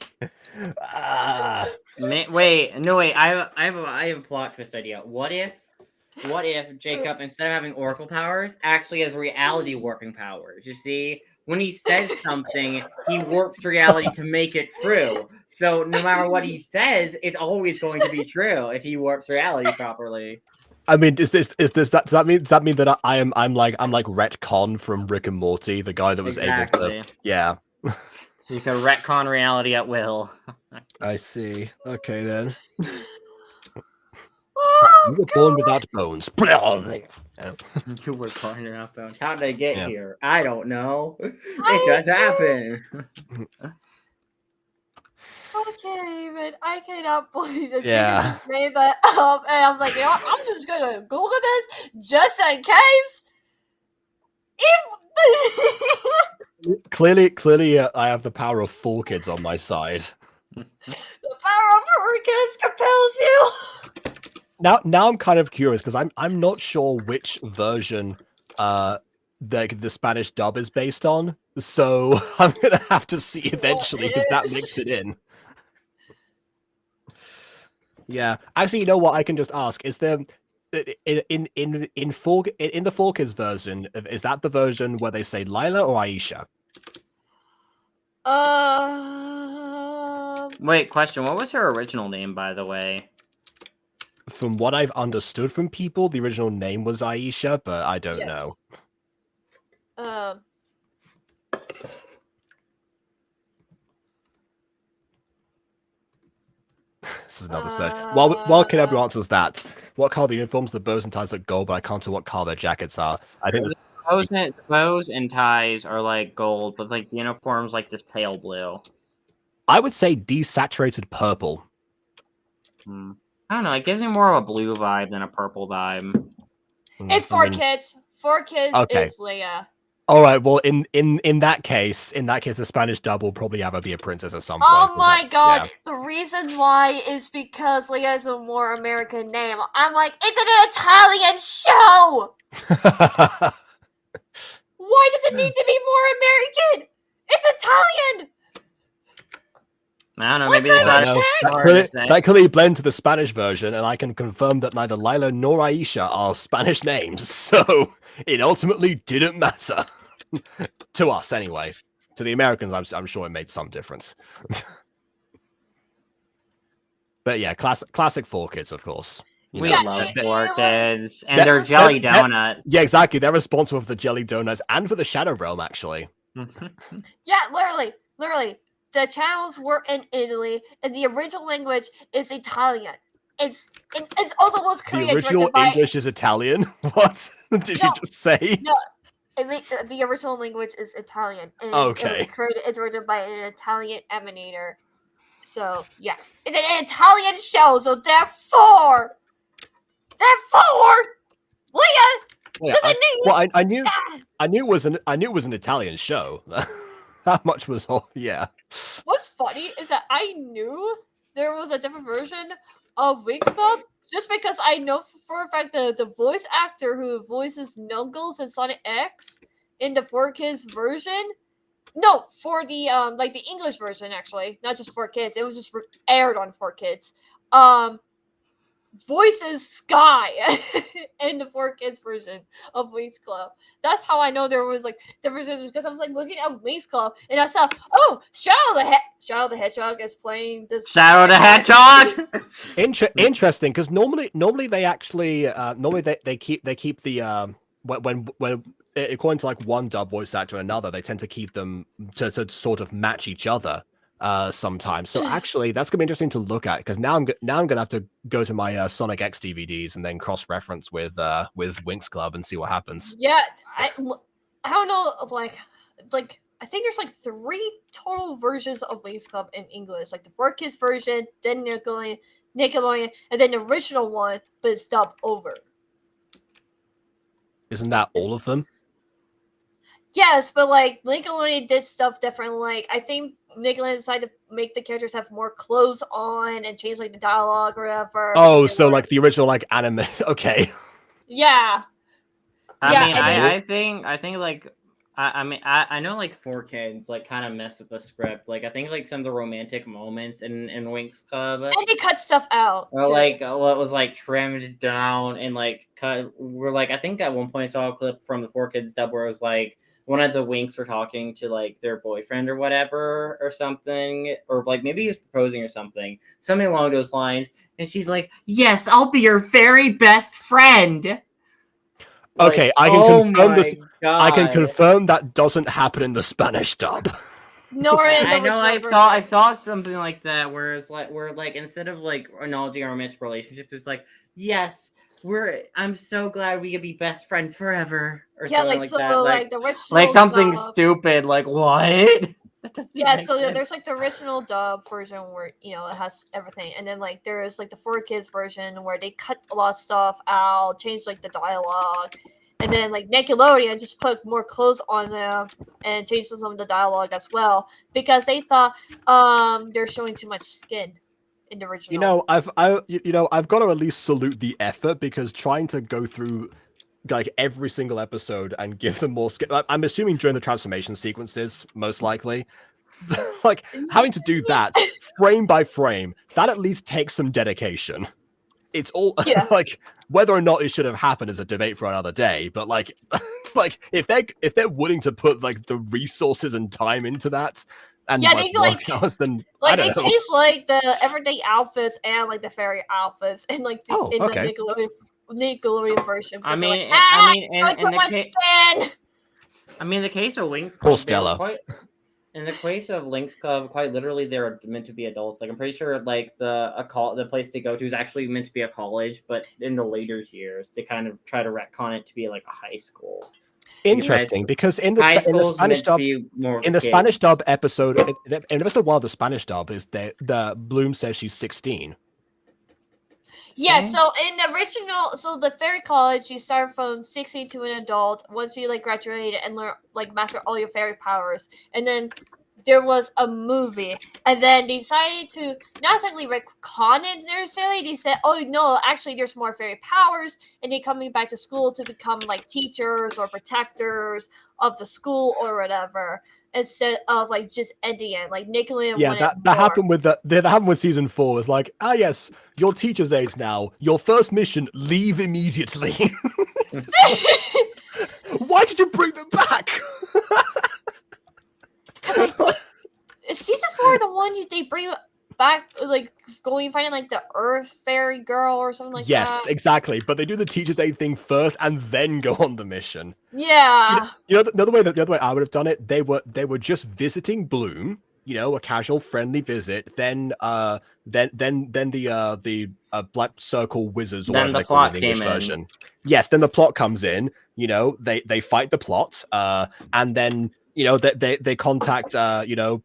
Wait, I have a plot twist idea. What if Jacob, instead of having oracle powers, actually has reality warping powers? You see, when he says something, he warps reality to make it true. So no matter what he says, it's always going to be true if he warps reality properly. I mean, does that mean that I'm like Retcon from Rick and Morty, the guy that was able to yeah. You can retcon reality at will. I see. Okay then. You were born without bones. You were born without bones. How did I get here? I don't know. It just happened. I cannot believe that you Yeah. just made that up. And I was like, you know what? I'm just gonna Google this just in case. Clearly, I have the power of 4 kids on my side. The power of her kids compels you. Now I'm kind of curious because I'm not sure which version the Spanish dub is based on. So I'm gonna have to see eventually if that makes it in. Yeah, actually, you know what? I can just ask: is there in the 4Kids version? Is that the version where they say Lila or Aisha? Wait, question. What was her original name, by the way? From what I've understood from people, the original name was Aisha, but I don't know. This is another search. While Kinabu answers that, the uniforms. The bows and ties look gold, but I can't tell what color their jackets are. I think Bows and ties are like gold, but like the uniforms like this pale blue. I would say desaturated purple. I don't know. It gives me more of a blue vibe than a purple vibe. It's 4Kids. 4Kids Okay. is Leia. All right. Well, in that case, the Spanish dub will probably have her be a princess at some point. Oh my god! Yeah. The reason why is because Leia is a more American name. I'm like, it's an Italian show. Why does it need to be more American? It's Italian. I don't know. What's Maybe they that thought That clearly blend to the Spanish version, and I can confirm that neither Lila nor Aisha are Spanish names, so it ultimately didn't matter to us anyway. To the Americans, I'm sure it made some difference. But yeah, classic 4Kids, of course. We love 4Kids and their jelly donuts. Yeah, exactly. They're responsible for the jelly donuts and for the Shadow Realm, actually. Yeah, literally. The channels were in Italy, and the original language is Italian. It's also was The created original English is Italian. What did you just say? No, the original language is Italian, and Okay. it's written by an Italian animator. So yeah, it's an Italian show. So therefore, Leia doesn't need. Well, I knew it was an Italian show. That much was all. Yeah. What's funny is that I knew there was a different version of Winx Club just because I know for a fact the voice actor who voices Knuckles in Sonic X in the 4Kids version. No, for the like the English version actually, not just 4Kids. It was just aired on 4Kids. Voices Sky in the 4Kids version of Winx Club. That's how I know there was like differences because I was like looking at Winx Club and I saw, oh, Shadow the Hedgehog is playing this. Shadow the Hedgehog. Interesting, because normally they actually they keep the when according to like one dub voice actor and another, they tend to keep them to sort of match each other. Sometimes. So actually, that's gonna be interesting to look at because now I'm gonna have to go to my Sonic X DVDs and then cross-reference with Winx Club and see what happens. Yeah, I don't know of like I think there's like 3 total versions of Winx Club in English, like the 4Kids version, then Nickelodeon, and then the original one, but it's dubbed over. Isn't that all of them? Yes, but like Nickelodeon did stuff different. Like I think Nickelodeon decided to make the characters have more clothes on and change like the dialogue or whatever. Oh, so like the original like anime. Okay. Yeah. I think like I know like 4Kids like kind of mess with the script. Like I think like some of the romantic moments in Winx Club and they cut stuff out. Or like what was like trimmed down and like cut. We're like I think at one point I saw a clip from the 4Kids dub where it was like one of the Winx were talking to like their boyfriend or whatever or something, or like maybe he was proposing or something along those lines, and she's like, "Yes, I'll be your very best friend." Okay, Like, I can confirm this. God. I can confirm that doesn't happen in the Spanish dub. Nor in I know I saw something like that where it's like where like instead of like acknowledging our romantic relationships, it's like, yes, I'm so glad we could be best friends forever. Or yeah, something like so that. like the original like something dub. Stupid, like what? Yeah, so there's like the original dub version where it has everything, and then like there's like the 4Kids version where they cut a lot of stuff out, changed like the dialogue, and then like Nickelodeon just put more clothes on them and changed some of the dialogue as well because they thought they're showing too much skin in the original. I've got to at least salute the effort because trying to go through like every single episode and give them more skin. I'm assuming during the transformation sequences, most likely. Like having to do that frame by frame, that at least takes some dedication. It's all like whether or not it should have happened is a debate for another day. But like if they're willing to put like the resources and time into that, and they like hours, then like I they don't know. changed like the everyday outfits and like the fairy outfits and like the okay. Nickelodeon version. I mean, too much skin. I mean, the case of Winx Club, Poor Stella. In the case of Link's Club, quite literally, they're meant to be adults. Like I'm pretty sure, like the place they go to is actually meant to be a college, but in the later years, they kind of try to retcon it to be like a high school. Interesting, because in the high in the school's Spanish meant to dub, be more in for the Spanish kids. dub episode, in episode 1 of the Spanish dub, is the Bloom says she's 16. Yeah, Okay. so in the original, so the fairy college, you start from 16 to an adult once you like graduate and learn like master all your fairy powers, and then there was a movie, and then they decided to not exactly retcon it necessarily. They said, "Oh no, actually, there's more fairy powers," and they coming back to school to become like teachers or protectors of the school or whatever, instead of like just ending it. Like Nickelodeon Yeah, wanted that more. happened with that happened with season 4. It's like, ah, yes, your teacher's aides now. Your first mission: leave immediately. Why did you bring them back? Is season 4 the one they bring back, like going finding like the Earth Fairy girl or something like Yes, that? exactly. But they do the teacher's aid thing first and then go on the mission. Yeah. You know the other way I would have done it. They were just visiting Bloom. You know, a casual, friendly visit. Then the Black Circle Wizards, or Then whatever the they call it in plot the English came in. version. Yes, then the plot comes in. You know, they fight the plot. And then they contact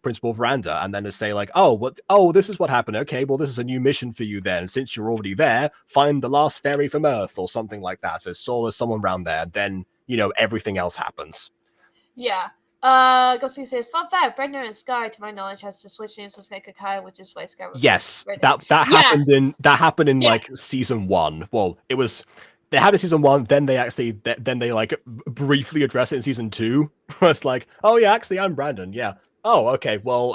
Principal Veranda, and then they say like, oh, this is what happened. Okay, well, this is a new mission for you then. Since you're already there, find the last fairy from Earth or something like that. So there's someone around there. Then everything else happens. Yeah. Ghosty says, fun fact, Brendan and Sky, to my knowledge, has to switch names to Sky Kakai, which is why Sky was Yes, Brendan. that happened in Yeah. like season 1. Well, it was they had it in season 1, then they like briefly address it in season 2. It's like, oh yeah, actually I'm Brandon. Yeah. Oh, okay. Well,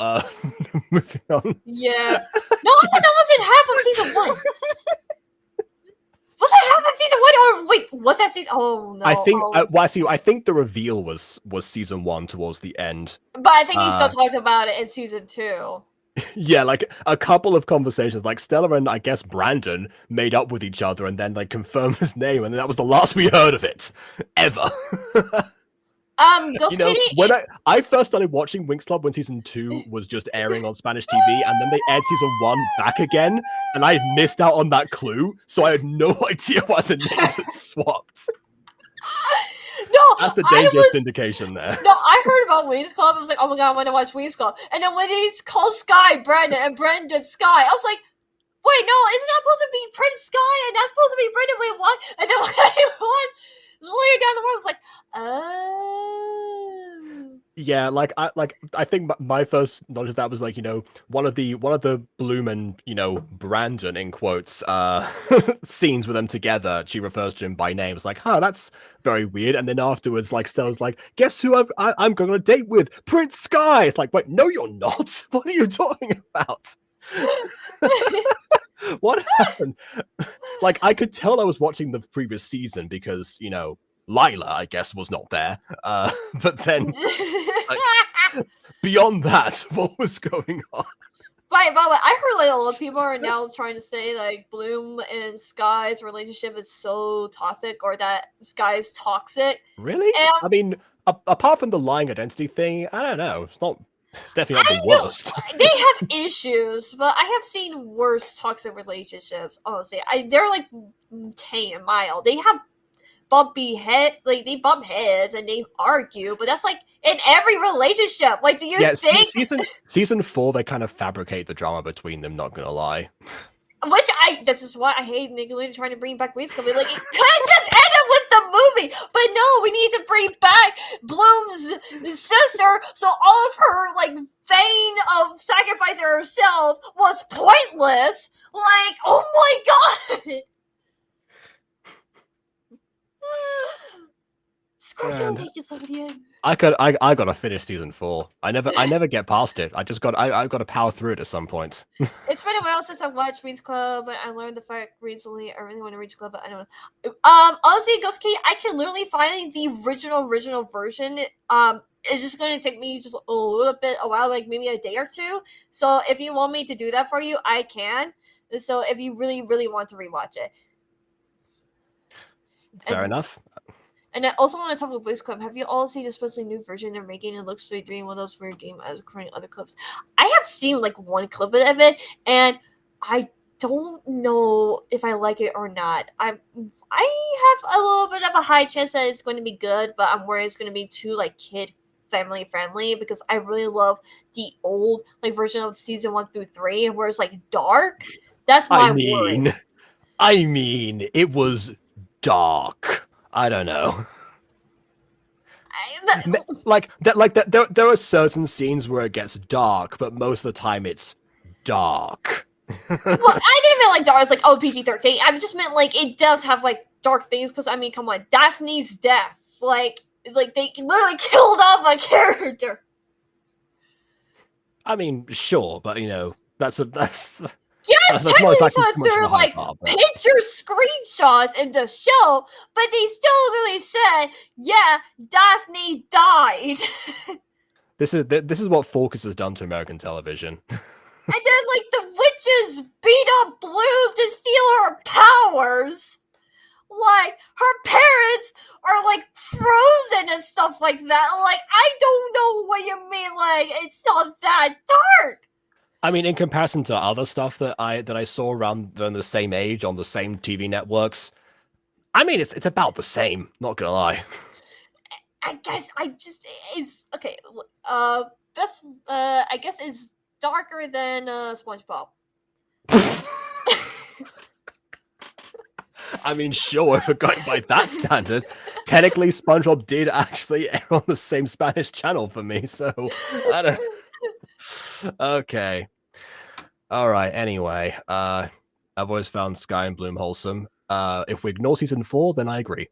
moving on. Yeah. No, that wasn't half of season 1. Was that half of season 1? Or wait, was that season? Oh no. I think oh. I think the reveal was season 1 towards the end. But I think he still talked about it in season 2. Yeah, like a couple of conversations, like Stella and I guess Brandon made up with each other and then like confirmed his name, and that was the last we heard of it ever. Ghost When Kitty, I first started watching Winx Club when season 2 was just airing on Spanish TV, and then they aired season 1 back again, and I had missed out on that clue, so I had no idea why the names had swapped. No, That's the dangerous indication there. No, I heard about Winx Club. I was like, oh my god, I want to watch Winx Club. And then when he's called Sky Brandon and Brandon Sky, I was like, wait, no, it's not supposed to be Prince Sky and that's supposed to be Brandon. Wait, what? And then when I went later down the road, I was like, oh. Yeah, I think my first knowledge of that was like, one of the Bloom and Brandon in quotes scenes with them together. She refers to him by name. It's like, that's very weird. And then afterwards, like Stella's like, guess who I'm going on a date with? Prince Sky. It's like, wait, no, you're not. What are you talking about? What happened? Like, I could tell I was watching the previous season because Lila, I guess, was not there. But then, like, beyond that, what was going on? By the way, I heard like a lot of people are now trying to say like Bloom and Sky's relationship is so toxic, or that Sky's toxic. Really? And I mean, apart from the lying identity thing, I don't know. It's definitely not the worst. They have issues, but I have seen worse toxic relationships. Honestly, they're like tame, mild. They have bumpy head, like they bump heads and they argue, but that's like in every relationship. Like, do you think season 4 they kind of fabricate the drama between them? Not gonna lie. This is why I hate Nickelodeon trying to bring back Winx Club. Like, it could just end up with the movie, but no, we need to bring back Bloom's sister, so all of her like vein of sacrificing herself was pointless. Like, oh my god. I gotta finish season 4. I never get past it. I've got to power through it at some point. It's been a while since I've watched Winx Club, but I learned the fact recently. I really want to reach Club, but I don't know. Honestly, Ghost Key, I can literally find the original version. It's just going to take me just a while, like maybe a day or two. So if you want me to do that for you, I can. So if you really, really want to rewatch it. Fair enough. And I also want to talk about voice clip. Have you all seen the supposedly new version they're making? It looks so dream one of those weird game as recording other clips. I have seen like one clip of it, and I don't know if I like it or not. I have a little bit of a high chance that it's going to be good, but I'm worried it's going to be too like kid family friendly because I really love the old like version of season 1 through 3 and where it's like dark. That's my worry. I mean, it was dark. I don't know. There are certain scenes where it gets dark, but most of the time it's dark. Well, I didn't mean like dark. It's like, oh, PG-13. I just meant like it does have like dark things because I mean, come on, Daphne's death, like they literally killed off a character. I mean, sure, but you know, that's yes, technically, so they're like picture screenshots in the show, but they still really said, yeah, Daphne died. This is what Focus has done to American television. And then, like, the witches beat up Blue to steal her powers. Like, her parents are, like, frozen and stuff like that. Like, I don't know what you mean, like, it's not that dark. I mean, in comparison to other stuff that I saw around the same age on the same TV networks, I mean, it's about the same, not gonna lie. I guess it's, okay, that's, I guess it's darker than SpongeBob. I mean, sure, if we're going by that standard, technically SpongeBob did actually air on the same Spanish channel for me, so I don't. Okay. All right. Anyway, I've always found Sky and Bloom wholesome. If we ignore season 4, then I agree.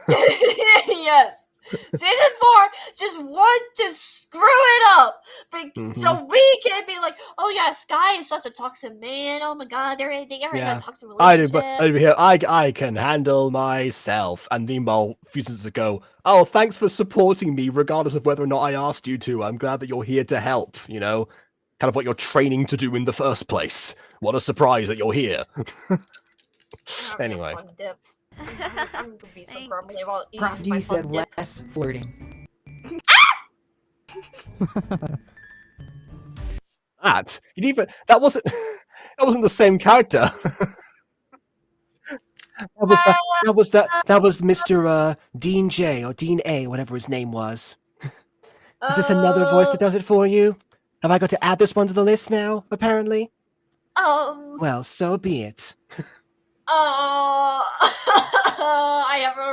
Yes. Season 4 just want to screw it up, so we can be like, oh yeah, Sky is such a toxic man. Oh my god, they're in a toxic relationship. I can handle myself. And meanwhile, a few seasons ago, oh, thanks for supporting me, regardless of whether or not I asked you to. I'm glad that you're here to help. You know, kind of what you're training to do in the first place. What a surprise that you're here. Anyway. I'm gonna be so grumpy about eating Prof my G said fun dip. less flirting. That wasn't the same character. that was Mr. Dean J or Dean A, whatever his name was. Is this another voice that does it for you? Have I got to add this one to the list now, apparently? Well, so be it. I have an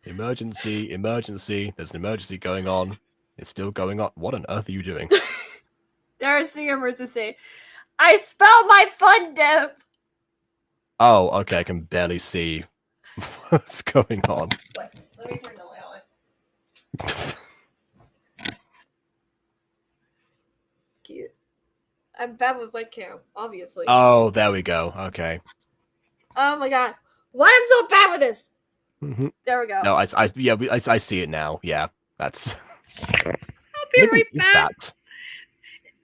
emergency. Emergency. There's an emergency going on. It's still going on. What on earth are you doing? There's the emergency. I spelled my fun dip. Oh, okay. I can barely see what's going on. Wait, let me turn the light on. Cute. I'm bad with webcam, obviously. Oh, there we go. Okay. Oh my god. Why am I so bad with this? Mm-hmm. There we go. No, I see it now. Yeah, that's. I'll be right back. That?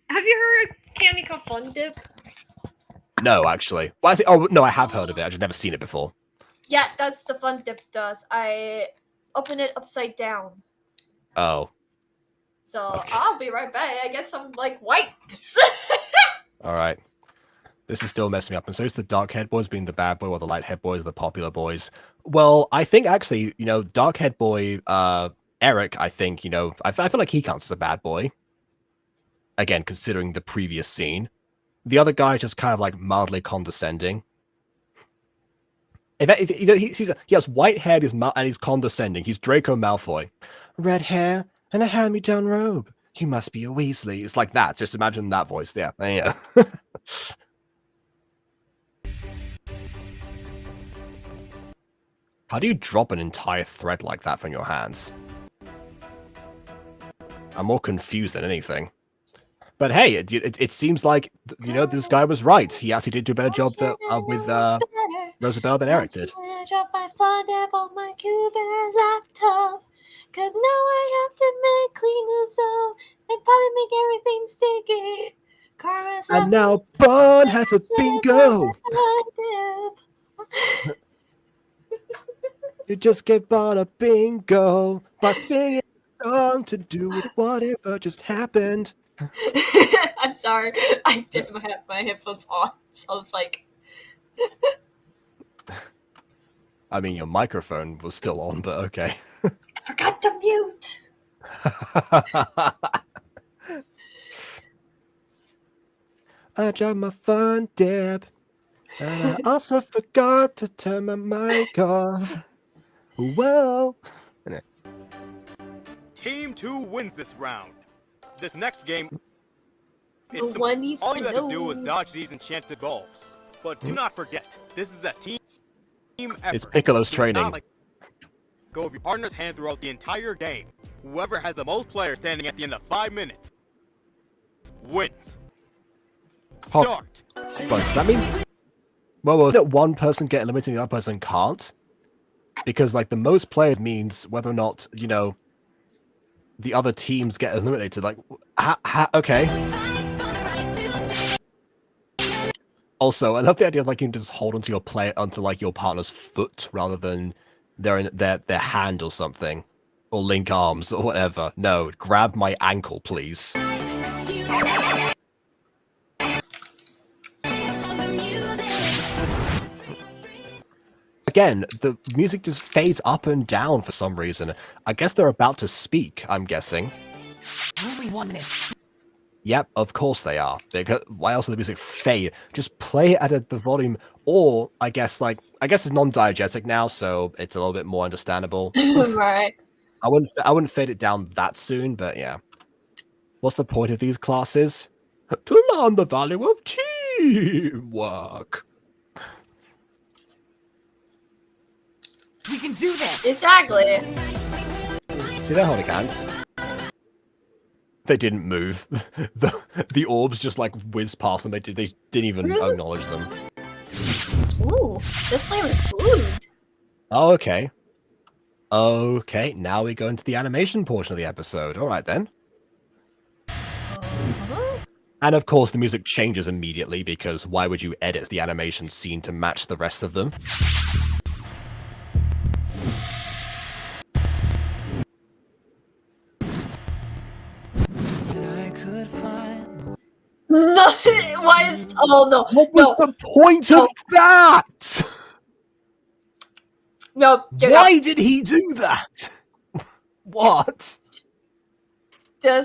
Have you heard of candy called Fun Dip? No, actually. Well, oh no, I have heard of it. I've just never seen it before. Yeah, that's the Fun Dip does. I open it upside down. Oh. So okay. I'll be right back. I guess some like wipes. All right. This is still messing me up. And so is the dark head boys being the bad boy, while the light head boys are the popular boys. Well, I think actually, you know, dark head boy Eric, I think, you know, I feel like he counts as a bad boy. Again, considering the previous scene. The other guy just kind of like mildly condescending. In fact, he has white hair and he's condescending. He's Draco Malfoy. Red hair and a hand-me-down robe. You must be a Weasley. It's like that. Just imagine that voice. Yeah. Yeah. How do you drop an entire thread like that from your hands? I'm more confused than anything. But hey, it seems like, you know, this guy was right. He actually did do a better job with Rosabelle than Eric did. I drop my fun dip on my Cuban laptop. Cause now I have to clean this up and probably make everything sticky. Carmen And now Bon has a bingo. You just gave Bon a bingo by singing a song to do with whatever just happened. I'm sorry. I didn't have my headphones on, so it's like. I mean, your microphone was still on, but okay. I forgot to mute. I dropped my phone, Deb, and I also forgot to turn my mic off. Well, Team 2 wins this round. This next game is No simple. one needs All to you have to do know. is dodge these enchanted balls. But do not forget, this is a team effort. It's Piccolo's So training. not like go of your partner's hand throughout the entire game. Whoever has the most players standing at the end of 5 minutes wins. Oh. Start. But does that mean that one person get eliminated and the other person can't? Because like the most players means whether or not, you know, the other teams get eliminated. Like, okay. Also, I love the idea of like you can just hold onto your player onto like your partner's foot rather than their hand or something, or link arms or whatever. No, grab my ankle, please. Again, the music just fades up and down for some reason. I guess they're about to speak, I'm guessing. Only 1 minute. Yep, of course they are. Why else would the music fade? Just play it at the volume, or I guess it's non-diegetic now, so it's a little bit more understandable. Right. I wouldn't fade it down that soon, but yeah. What's the point of these classes? To learn the value of teamwork. We can do this. Exactly. See, they're holding hands. They didn't move. The orbs just like whizzed past them. They didn't even acknowledge them. Ooh, this flavor's good. Oh, okay. Okay, now we go into the animation portion of the episode. All right, then. And of course, the music changes immediately, because why would you edit the animation scene to match the rest of them? Nothing. Why is? Oh no. What was the point of that? No. Why did he do that? What? They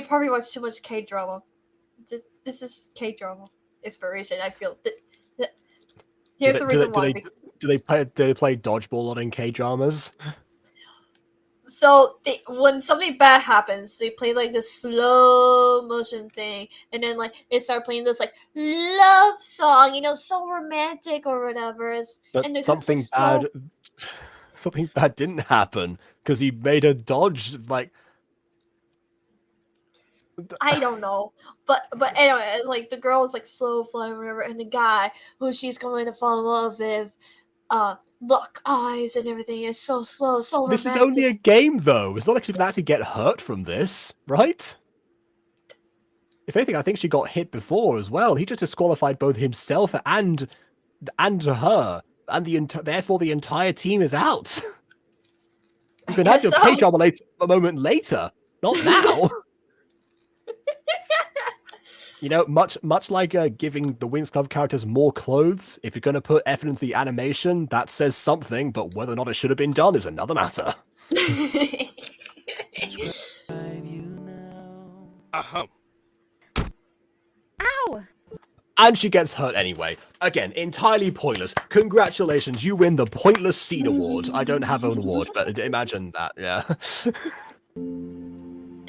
probably watch too much K-drama. This is K-drama inspiration. I feel. Here's the reason why. Do they play dodgeball a lot in K-dramas? So when something bad happens, they play like this slow motion thing, and then like they start playing this like love song, you know, so romantic or whatever. But and something bad didn't happen because he made a dodge. Like, I don't know, but anyway, it's like the girl is like slow flying or whatever, and the guy who she's going to fall in love with, look eyes and everything is so slow, so romantic. This is only a game, though. It's not like she can actually get hurt from this, right? If anything, I think she got hit before as well. He just disqualified both himself and her, and therefore the entire team is out. You can have your K-drama a moment later, not now. You know, much like giving the Wings Club characters more clothes, if you're going to put effort into the animation, that says something, but whether or not it should have been done is another matter. Ow! And she gets hurt anyway. Again, entirely pointless. Congratulations, you win the Pointless Seed Award. I don't have an award, but imagine that, yeah.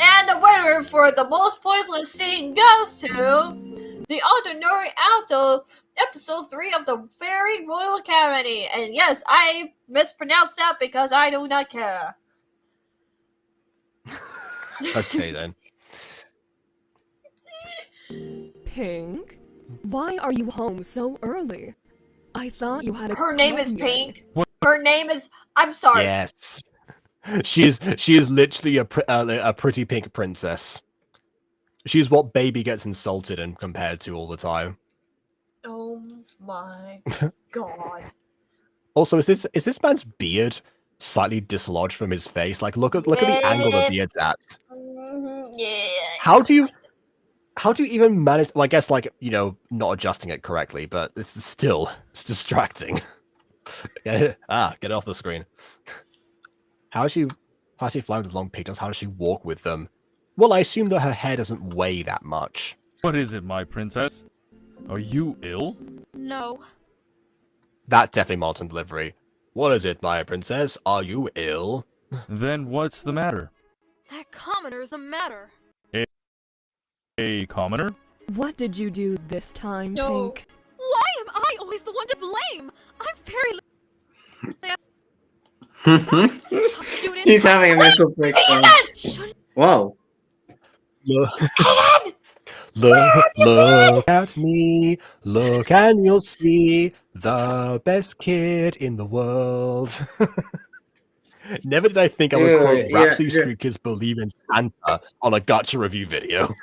And the winner for the most pointless scene goes to the Unordinary Alto, episode 3 of the Fairy Royal Academy. And yes, I mispronounced that because I do not care. Okay then. Pink, why are you home so early? I thought you had a Her name is companion. Pink. Her name is. I'm sorry. Yes. She is literally a pretty pink princess. She's what baby gets insulted and compared to all the time. Oh my god. Also, is this man's beard slightly dislodged from his face? Like, look at the angle the beard's at. Yeah. How do you even manage? Well, I guess like not adjusting it correctly, but it's distracting. Get it off the screen. How is she flying with long pigtails? How does she walk with them? Well, I assume that her hair doesn't weigh that much. What is it, my princess? Are you ill? No. That definitely modern delivery. What is it, my princess? Are you ill? Then what's the matter? That commoner's the matter. A commoner? What did you do this time, No. Pink? Why am I always the one to blame? I'm very... He's having a mental breakdown. Whoa. Look at me. Look and you'll see the best kid in the world. Never did I think I would quote Rhapsody Street Kids Believe in Santa on a Gacha review video.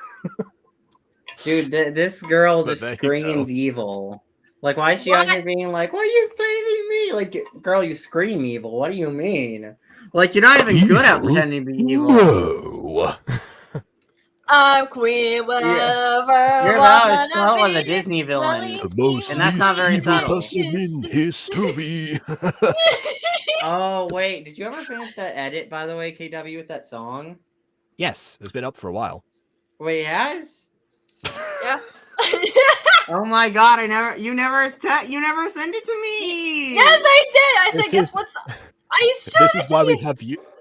Dude, this girl just screams evil. Like, why is she out here being like, why are you blaming me? Like, girl, you scream evil. What do you mean? Like, you're not even good at pretending to be evil. Whoa. I'm queen, whatever. You're about as well as a Disney villain. The most and that's not very evil subtle. person in history. Oh, wait. Did you ever finish that edit, by the way, KW, with that song? Yes, it's been up for a while. Wait, it has? Yeah. Oh my god, you never sent it to me! Yes, I did! I said, guess what's... I showed This it is to why you! we have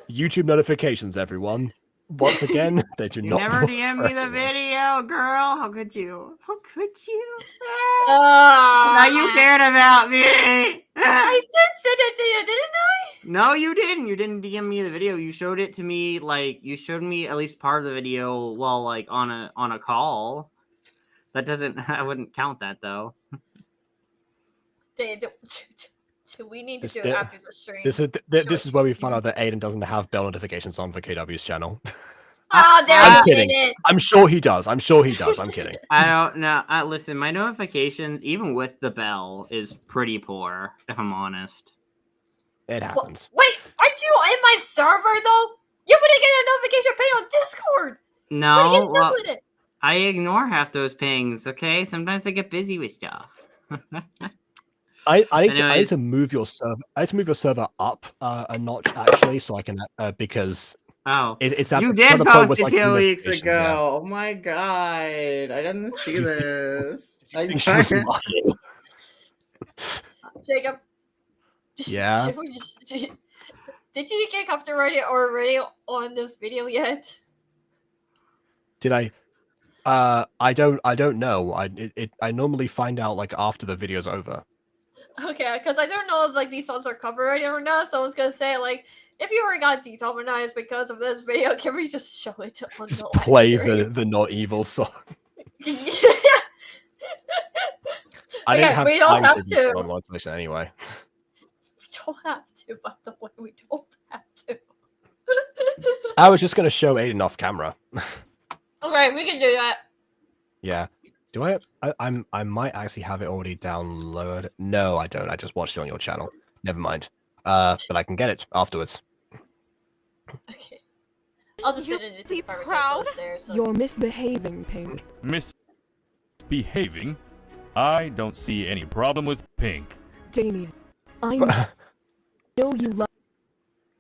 YouTube notifications, everyone. Once again, they do You not never work DM'd for me the everyone. video, girl! How could you? How could you? Now Now you cared about me! I did send it to you, didn't I? No, you didn't. You didn't DM me the video. You showed it to me, like, you showed me at least part of the video while, like, on a call. That doesn't... I wouldn't count that, though. We need to do it after the stream. This is where we find out that Aiden doesn't have bell notifications on for KW's channel. Oh, there I'm you kidding. did it. I'm sure he does. I'm kidding. I don't know. Listen, my notifications, even with the bell, is pretty poor, if I'm honest. It happens. Wait, aren't you in my server, though? You wouldn't get a notification ping on Discord! No, well, with it? I ignore half those pings, okay? Sometimes I get busy with stuff. I need to move your server. I need to move your server up a notch actually, so I can because it's at you it's at did the point post where it it's like 2 weeks notifications, ago. yeah. Oh my god, I didn't see this. I think she was lying? Jacob. Yeah. Did you get copyrighted already on this video yet? Did I? I don't know. I normally find out like after the video's over. Okay, because I don't know if like these songs are copyrighted or not, so I was gonna say like if you were got demonetized because of this video, can we just show it on Just the play live stream? the not evil song. Okay, I didn't have we don't time have to do to. it on one PlayStation anyway. We don't have to, by the way, we don't have to. I was just gonna show Aiden off camera. Okay, we can do that. Yeah. Do I might actually have it already downloaded. No, I don't. I just watched it on your channel. Never mind. But I can get it afterwards. Okay. I'll just sit in the department downstairs. So. You're misbehaving, Pink. Misbehaving? I don't see any problem with Pink. Damien, I know you love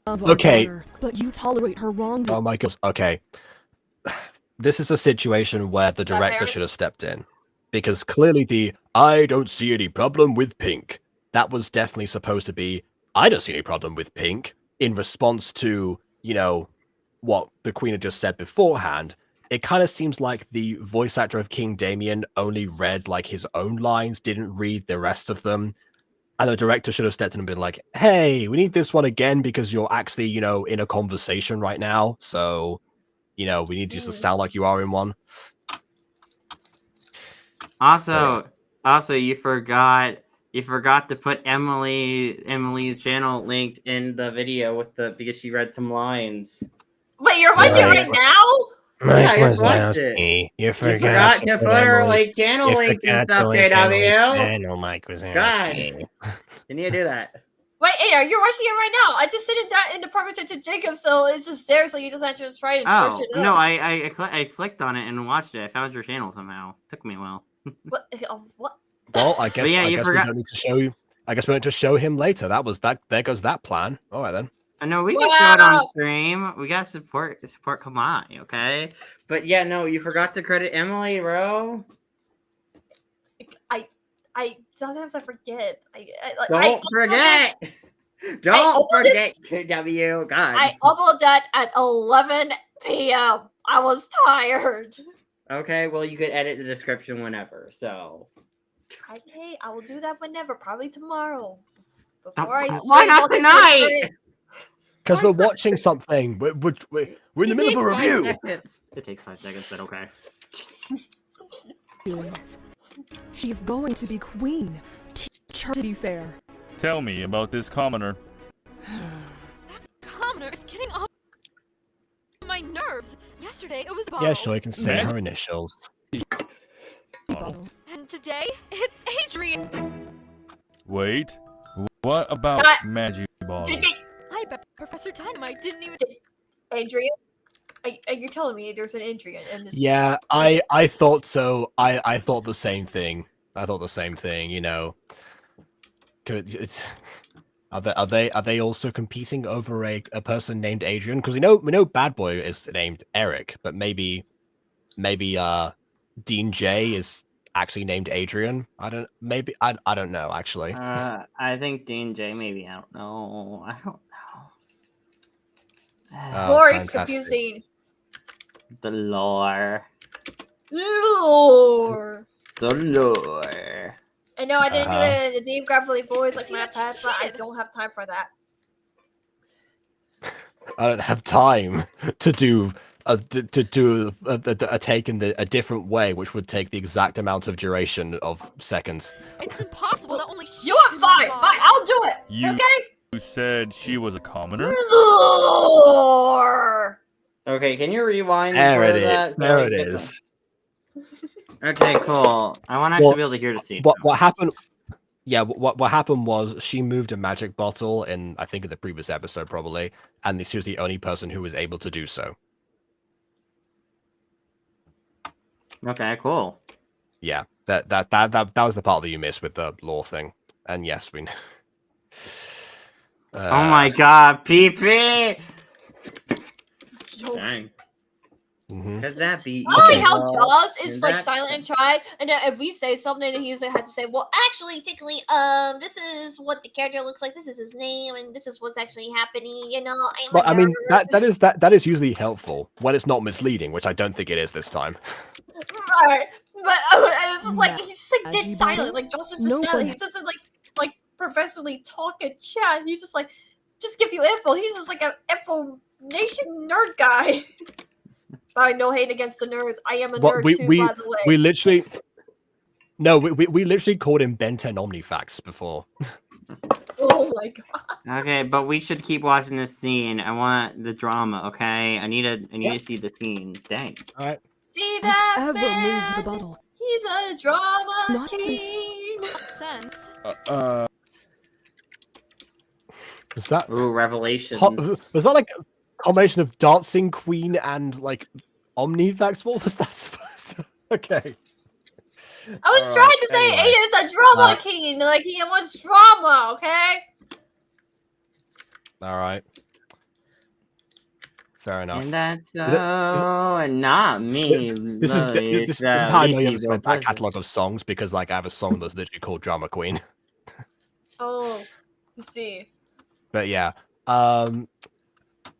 our Okay. daughter, but you tolerate her wrongdoing. Oh my gosh. Okay. This is a situation where the director parents? should have stepped in. Because clearly I don't see any problem with Pink. That was definitely supposed to be, I don't see any problem with Pink, in response to, what the Queen had just said beforehand. It kind of seems like the voice actor of King Damien only read like his own lines, didn't read the rest of them. And the director should have stepped in and been like, hey, we need this one again because you're actually, in a conversation right now. So, we need you to sound like you are in one. Also, you forgot to put Emily's channel linked in the video because she read some lines. Wait, you're watching Right. right now? Yeah, I Mike just watched it. Wazowski, you You forgot forgot to put her Emily. like channel You link and forgot to stuff, link Emily's JW. channel, Mike Wazowski. God, you need to do that. Wait, hey, you're watching it right now. I just sent that in the private chat to Jacob, so it's just there, so you just have to try and search it up. No, I clicked on it and watched it. I found your channel somehow. Took me a while. What? What? Well, I guess yeah, I you guess forgot- we don't need to show you. I guess we don't need to show him later. That was that. There goes that plan. All right then. No, we can show it on stream. We got support Kamai, okay? But yeah, no, you forgot to credit Emily, bro. I sometimes I forget. Don't forget. Don't forget, KW. God. I uploaded that at 11 p.m. I was tired. Okay, well, you could edit the description whenever, so. Okay, I will do that whenever, probably tomorrow. Why not tonight? Because we're watching something. We're in the middle of a review. It takes 5 seconds, but okay. She's going to be queen. Teach her to be fair. Tell me about this commoner. Commoner is getting off my nerves. Yesterday it was Bottle. Yeah, sure, you can say her initials. And today it's Adrian. Wait, what about That- Magic Ball? I bet Professor Dynamite didn't even. Adrian? You're telling me there's an Adrian in this? Yeah, I thought so. I thought the same thing. I thought the same thing. You know, it's are they also competing over a person named Adrian? Because we know Bad Boy is named Eric, but maybe Dean J is actually named Adrian. I don't know actually. I think Dean J maybe. I don't know. Lore is confusing. The lore. Lore. The lore. I know I didn't do it in a deep gravelly voice like my past, but I don't have time for that. I don't have time to do a take in a different way, which would take the exact amount of duration of seconds. It's impossible that only she. You want fine? Fine, I'll do it. Okay. You said she was a commoner? Lore. Okay, can you rewind? There it that? is. There it is. Okay, cool. I want to actually be able to hear the scene. What happened? Yeah, what happened was she moved a magic bottle in, I think, in the previous episode probably, and she was the only person who was able to do so. Okay, cool. Yeah, that was the part that you missed with the lore thing, and yes, we. Oh my God, PP! Dang. Cause that be I like how evil. Jaws is And like that- silent and tried, and then if we say something, then he's had to say, "Well, actually, technically, this is what the character looks like. This is his name, and this is what's actually happening." You know, Well, I mean, that is usually helpful when it's not misleading, which I don't think it is this time. Right, but it's just like he's just like dead silent. Like Jaws is just silent. He doesn't like professionally talk and chat. He's just like just give you info. He's just like an info nation nerd guy. No hate against the nerds. I am a nerd too, by the way. We literally called him Ben 10 Omnifacts before. Oh my god. Okay, but we should keep watching this scene. I want the drama. Okay, I need to see the scenes. Dang. All right. See that Ever man? moved the bottle? He's a drama Not king. Sense. Was that Ooh, revelations. was that like a combination of Dancing Queen and like Omnifacts? What was that supposed to? Okay. I was trying to say anyway. Aiden's a drama king. Like he wants drama, okay? All right. Fair enough. And that's and not me. This is how I know you have a back catalog of songs, because like I have a song that's literally called Drama Queen. Oh, let's see. But yeah.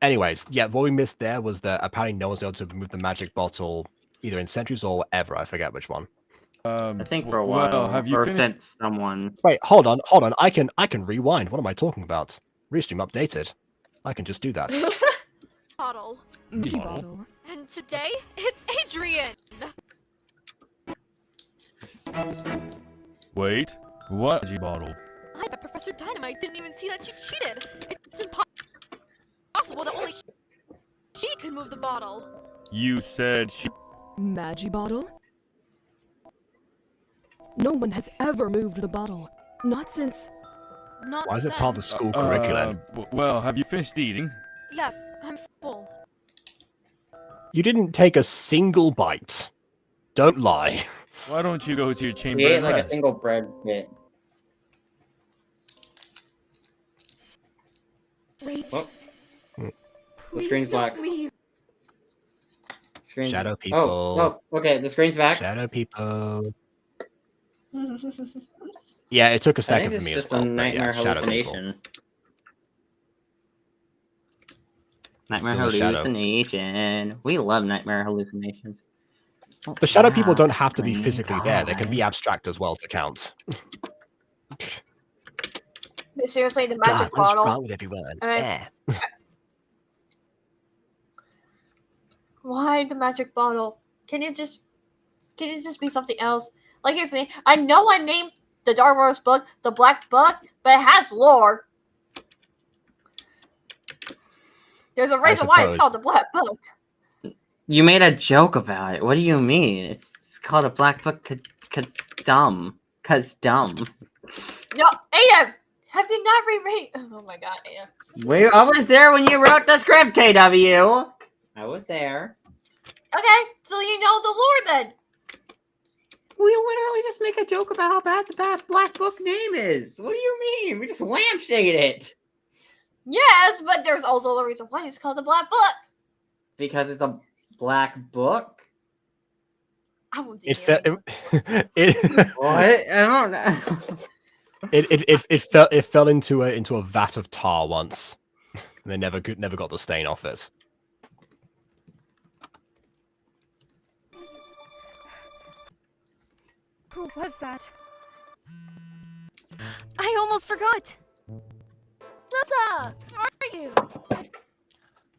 Anyways, yeah, what we missed there was that apparently no one's able to move the magic bottle either in Centuries or ever. I forget which one. I think for a while. Well, have you or finished? since someone. Wait, hold on. I can rewind. What am I talking about? Restream updated. I can just do that. Bottle. Bottle. And today it's Adrian. Wait, what Magic Bottle? I bet Professor Dynamite didn't even see that she cheated. It's impossible that only she could move the bottle. You said she. Magi bottle? No one has ever moved the bottle. Not since. Not Why is it part of the school Uh, curriculum? Well, have you finished eating? Yes, I'm full. You didn't take a single bite. Don't lie. Why don't you go to your chamber He ate and like a rest? single bread bit. Wait. Oh, the Please screen's don't black. leave. Screen's... Shadow people. Oh, okay, the screen's back. Shadow people. Yeah, it took a I second think for me it's as just well. a but nightmare yeah, shadow people. hallucination. Nightmare So the shadow. hallucination. We love nightmare hallucinations. Oh, The shadow people wow, don't have to be clean physically there. They can be God. abstract as well to count. But seriously, the magic bottle. with everyone? Why the magic bottle? Can it just be something else? Like here's the thing. I know I named the Dark Wars book the Black Book, but it has lore. There's a reason why it's suppose. called the Black Book. You made a joke about it. What do you mean? It's called a black book cause dumb. Cause dumb. No, Ada, have you not reread? Oh my God, Ada. Wait, I was there when you wrote the script, KW. I was there. Okay, so you know the lore then. We literally just make a joke about how bad the black book name is. What do you mean? We just lampshade it. Yes, but there's also the reason why it's called the Black Book. Because it's a black book? I won't do It felt. What? I don't know. It fell into a vat of tar once. And they never got the stain off it. Who was that? I almost forgot! Rosa! Where are you?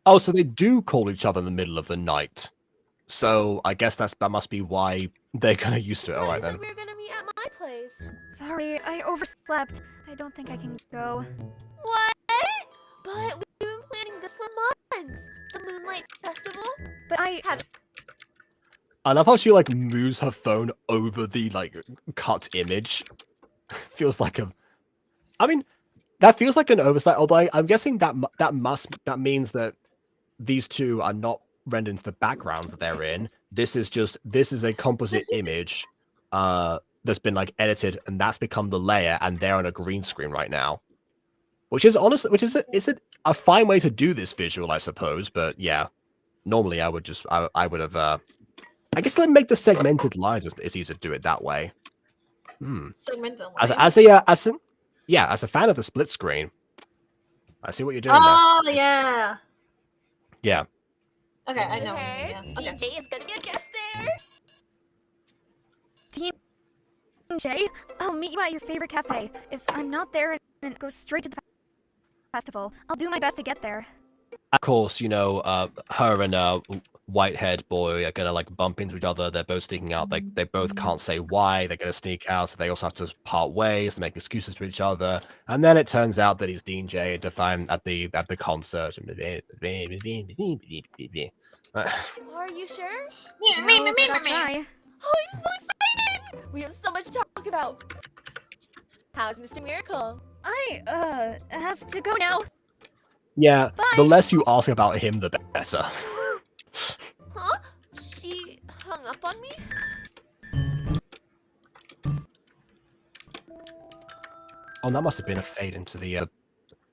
Oh, so they do call each other in the middle of the night. So I guess that must be why they're kind of used to it. All right then. We were gonna meet at my place. Sorry, I overslept. I don't think I can go. What? But we've been planning this for months. The Moonlight Festival. But I haven't. I love how she like moves her phone over the like cut image. Feels like a. I mean, that feels like an oversight. Although I'm guessing that means that these two are not rendered into the background that they're in. This is a composite image that's been like edited, and that's become the layer, and they're on a green screen right now. Which is a fine way to do this visual, I suppose. But yeah, normally I would have. I guess let me make the segmented lines. It's easier to do it that way. Segmented As lines. a fan of the split screen, I see what you're doing there. Oh yeah. Yeah. Okay, I know. Okay. Yeah. Okay. DJ is gonna be a guest there. DJ, I'll meet you at your favorite cafe. If I'm not there and go straight to the festival, I'll do my best to get there. Of course, you know, her and white-haired boy are gonna like bump into each other. They're both sneaking out. They both can't say why. They're gonna sneak out, so they also have to part ways and make excuses to each other. And then it turns out that he's DJ at the concert. Are you sure? Me. I'll try. Oh, I'm so excited! We have so much to talk about. How's Mr. Miracle? I have to go now. Yeah, Bye. the less you ask about him, the better. Huh? She hung up on me? Oh, that must have been a fade into the.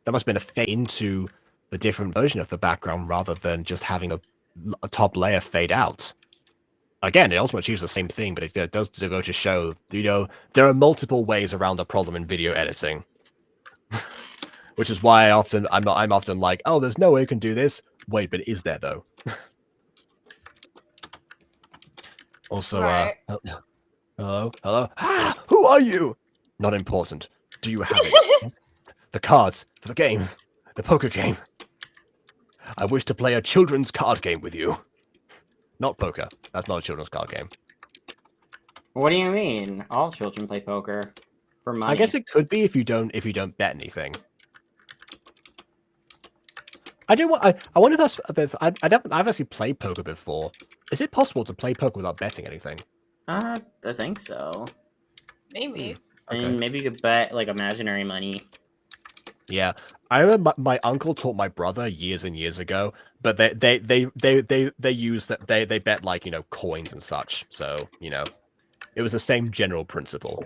That must have been a fade into the different version of the background rather than just having a top layer fade out. Again, it ultimately achieves the same thing, but it does go to show, you know, there are multiple ways around the problem in video editing. Which is why I'm often like, oh, there's no way you can do this. Wait, but is there though? Also, Right. hello? Ah, who are you? Not important. Do you have it? The cards for the game. The poker game. I wish to play a children's card game with you. Not poker. That's not a children's card game. What do you mean? All children play poker for money. I guess it could be if you don't bet anything. I do. I wonder if there's. I've actually played poker before. Is it possible to play poker without betting anything? I think so. Maybe. I mean, maybe you could bet like imaginary money. Yeah, I remember my uncle taught my brother years and years ago, but they use that they bet like coins and such. So it was the same general principle.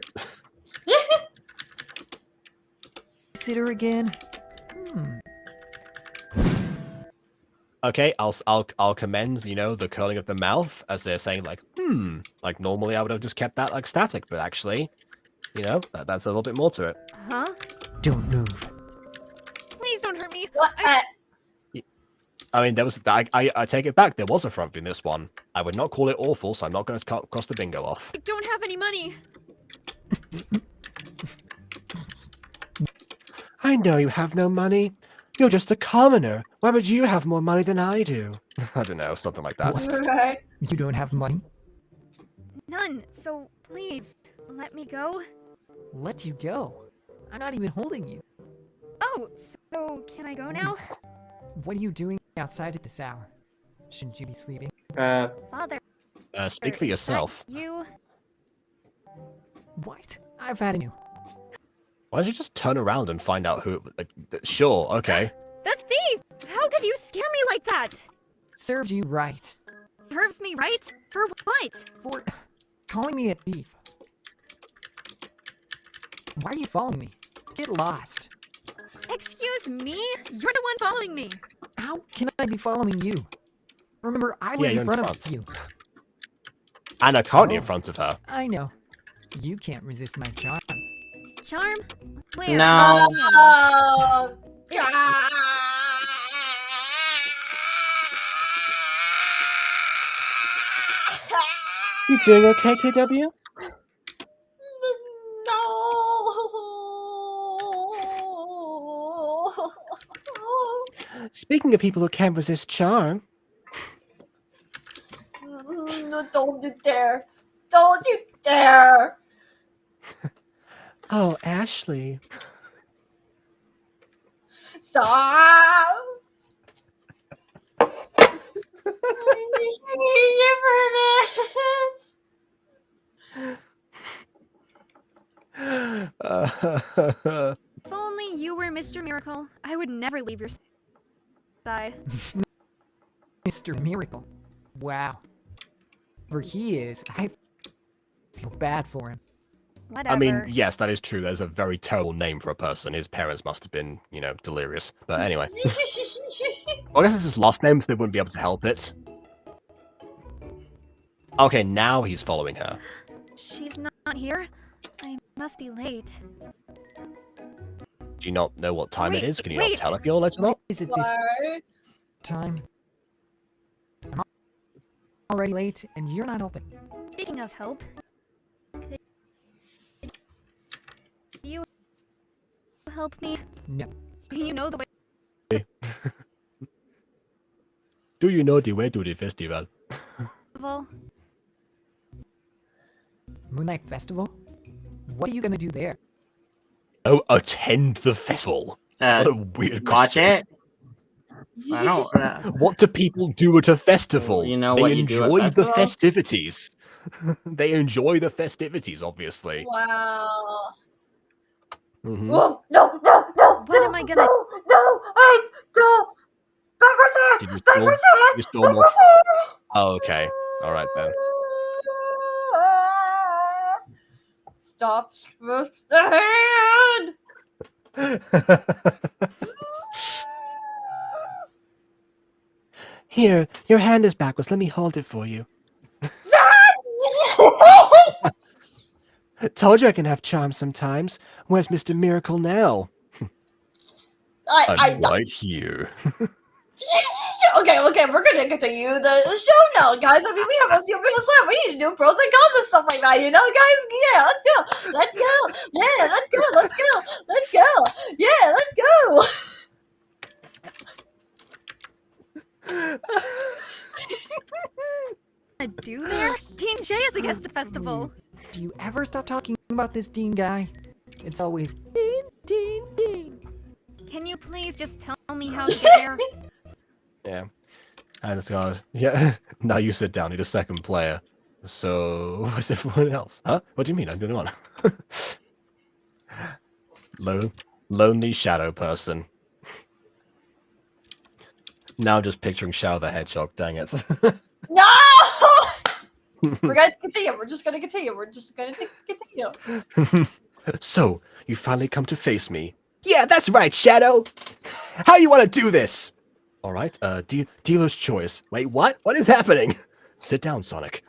Consider again. Okay, I'll commend the curling of the mouth as they're saying like like normally I would have just kept that like static, but actually that's a little bit more to it. Huh? Don't move. Please don't hurt me. What? I mean, there was I take it back. There was a front in this one. I would not call it awful, so I'm not going to cross the bingo off. I don't have any money. I know you have no money. You're just a commoner. Why would you have more money than I do? I don't know, something like that. Right. You don't have money? None. So please let me go. Let you go? I'm not even holding you. Oh, so can I go now? What are you doing outside at this hour? Shouldn't you be sleeping? Father. Speak for yourself. You. What? I've had you. Why don't you just turn around and find out who? Sure, okay. The thief! How could you scare me like that? Served you right. Serves me right? For what? For calling me a thief. Why are you following me? Get lost. Excuse me? You're the one following me. How can I be following you? Remember, I was Yeah, in you're front in of front. you. And I'm currently in front of her. I know. You can't resist my charm. Charm? Where? No. Oh, You doing okay, KW? No. Speaking of people who can't resist charm. No, don't you dare. Don't you dare. Oh, Ashley. Stop. I'm here for this. If only you were Mr. Miracle, I would never leave your side. Mr. Miracle. Wow. Where he is, I feel bad for him. Whatever. I mean, yes, that is true. There's a very terrible name for a person. His parents must have been, delirious. But anyway. Well, I guess it's his last name, so they wouldn't be able to help it. Okay, now he's following her. She's not here? I must be late. Do you not know what time it is? Can you not wait. tell if you're late or not? Is it this What? time? I'm already late, and you're not helping. Speaking of help, could you help me? No. Do you know the way? Do you know the way to the festival? Moonlight Festival? What are you gonna do there? Oh, attend the festival. What a weird Watch question. it. I don't. What do people do at a festival? You know they what you do at enjoy the festivals? festivities. They enjoy the festivities, obviously. Wow. Mhm. Oh, no, no, no. What am I gonna? No, no. Backwards hand. Did you Backwards storm, hand. you storm off? Oh, okay. All right then. Stop with the hand. Here, your hand is backwards. Let me hold it for you. Told you I can have charm sometimes. Where's Mr. Miracle now? I'm right here. Okay, we're gonna continue the show now, guys. I mean, we have a few minutes left. We need to do pros and cons and stuff like that, guys? Yeah, let's go. Let's go. Yeah, let's go. Let's go. Let's go. Yeah, let's go. Do there? Dean J is a guest at festival. Do you ever stop talking about this Dean guy? It's always Dean, Dean, Dean. Can you please just tell me how to get there? Yeah. And it's gone. Yeah. Now you sit down. Need a second player. So what's everyone else? Huh? What do you mean? I'm the only one. Lonely shadow person. Now just picturing Shao the Hedgehog. Dang it. No! We're going to continue. We're just going to continue. We're just going to continue. So you finally come to face me. Yeah, that's right, Shadow. How you want to do this? All right. Dealer's choice. Wait, what? What is happening? Sit down, Sonic.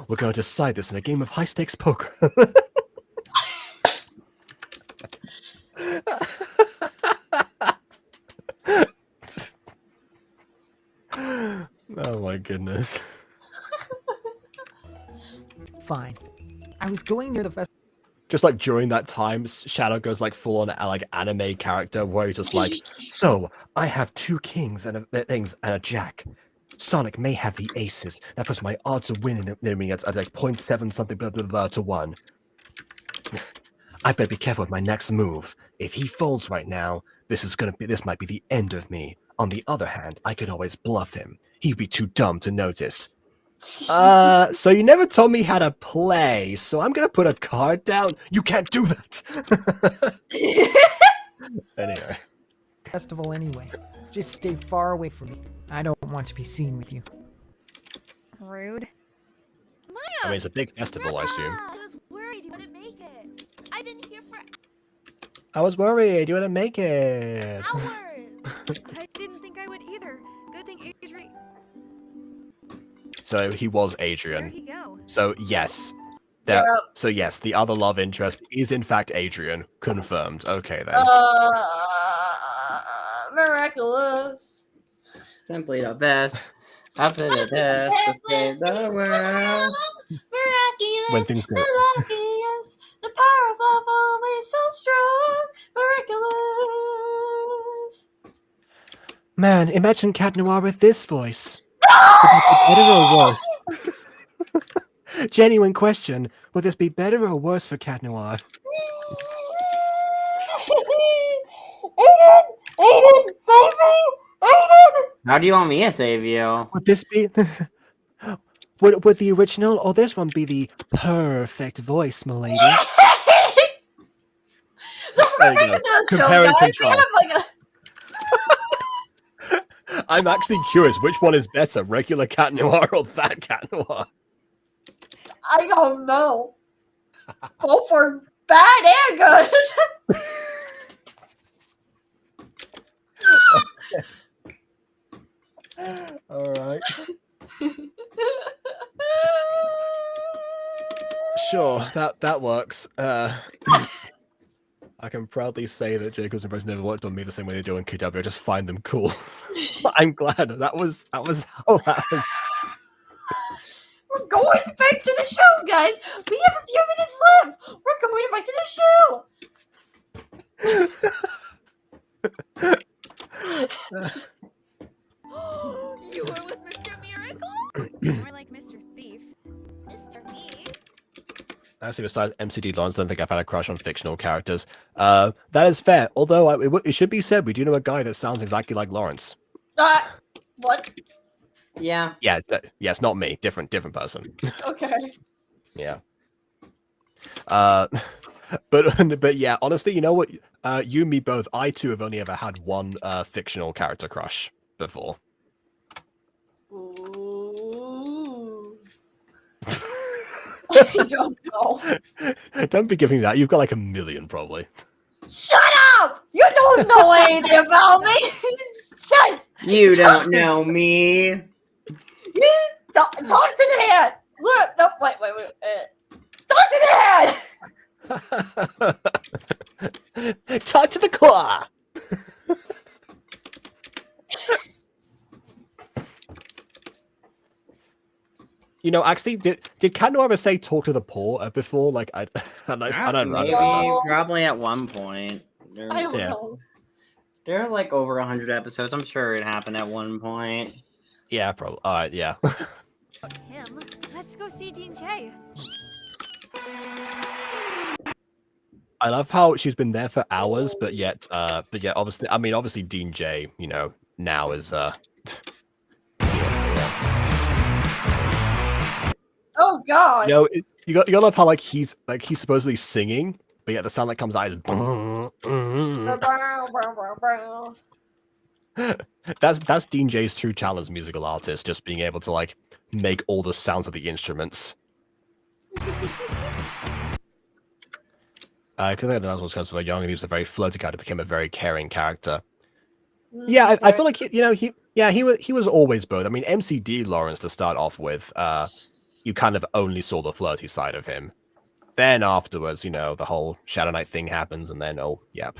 We're going to decide this in a game of high-stakes poker. Oh my goodness. Fine. I was going near the festival. Just like during that time, Shadow goes like full on like anime character where he's just like, so I have 2 kings and a jack. Sonic may have the aces. That puts my odds of winning at like 0.7 something blah, blah, blah, to 1. I better be careful with my next move. If he folds right now, this might be the end of me. On the other hand, I could always bluff him. He'd be too dumb to notice. So you never told me how to play, so I'm gonna put a card down. You can't do that. Anyway. Festival anyway. Just stay far away from me. I don't want to be seen with you. Rude. I mean, it's a big festival, I assume. I was worried you wouldn't make it. I've been here for I was worried you wouldn't make it. hours. I didn't think I would either. Good thing Adrian. So he was Where'd Adrian. he go? So yes. So yes, the other love interest is in fact Adrian. Confirmed. Okay then. Miraculous. Simply the best. After the best to save the world. Miraculous. When things go. The luckiest. The power of love always so strong. Miraculous. Man, imagine Cat Noir with this voice. Would it be better or worse? Genuine question. Would this be better or worse for Cat Noir? Aiden, save me! Aiden! How do you want me to save you? Would this be... would the original or this one be the perfect voice, milady? So we're back to the show, Compare and guys. We contrast. have like a... I'm actually curious, which one is better, regular Cat Noir or that Cat Noir? I don't know. Both are bad and good. Alright. Sure, that works. I can proudly say that Jacob's impression never worked on me the same way they do on KW. I just find them cool. I'm glad that was how that was. We're going back to the show, guys. We have a few minutes left. We're going back to the show. You were with Mr. Miracle? More like Mr. Thief. Mr. Thief? Actually, besides MCD Lawrence, I don't think I've had a crush on fictional characters. That is fair. Although it should be said, we do know a guy that sounds exactly like Lawrence. What? Yeah. Yeah, yes, not me. Different person. Okay. Yeah. But yeah, honestly, you know what? You and me both. I too have only ever had one fictional character crush before. Ooh. I don't know. Don't be giving that. You've got like 1 million probably. Shut up! You don't know anything about me. Shut. You don't know me. Talk to the hand. Look, no, wait. Talk to the hand. Talk to the claw. You know, actually, did Cat Noir ever say "talk to the poor" before? Like, I don't Maybe, know. probably at one point. I don't know. There are like over 100 episodes. I'm sure it happened at one point. Yeah, probably. Yeah. Him? Let's go see Dean J. I love how she's been there for hours, but yet, obviously, I mean, obviously, Dean J, you know, now is Oh God. you know, you got love how like he's supposedly singing, but yet the sound that comes out is. That's Dean J's true talent as a musical artist, just being able to like make all the sounds of the instruments. Because I know because of young, and he was a very flirty guy, to become a very caring character. Yeah, I feel like he was always both. I mean, MCD Lawrence to start off with, you kind of only saw the flirty side of him. Then afterwards, you know, the whole Shadow Knight thing happens, and then yep.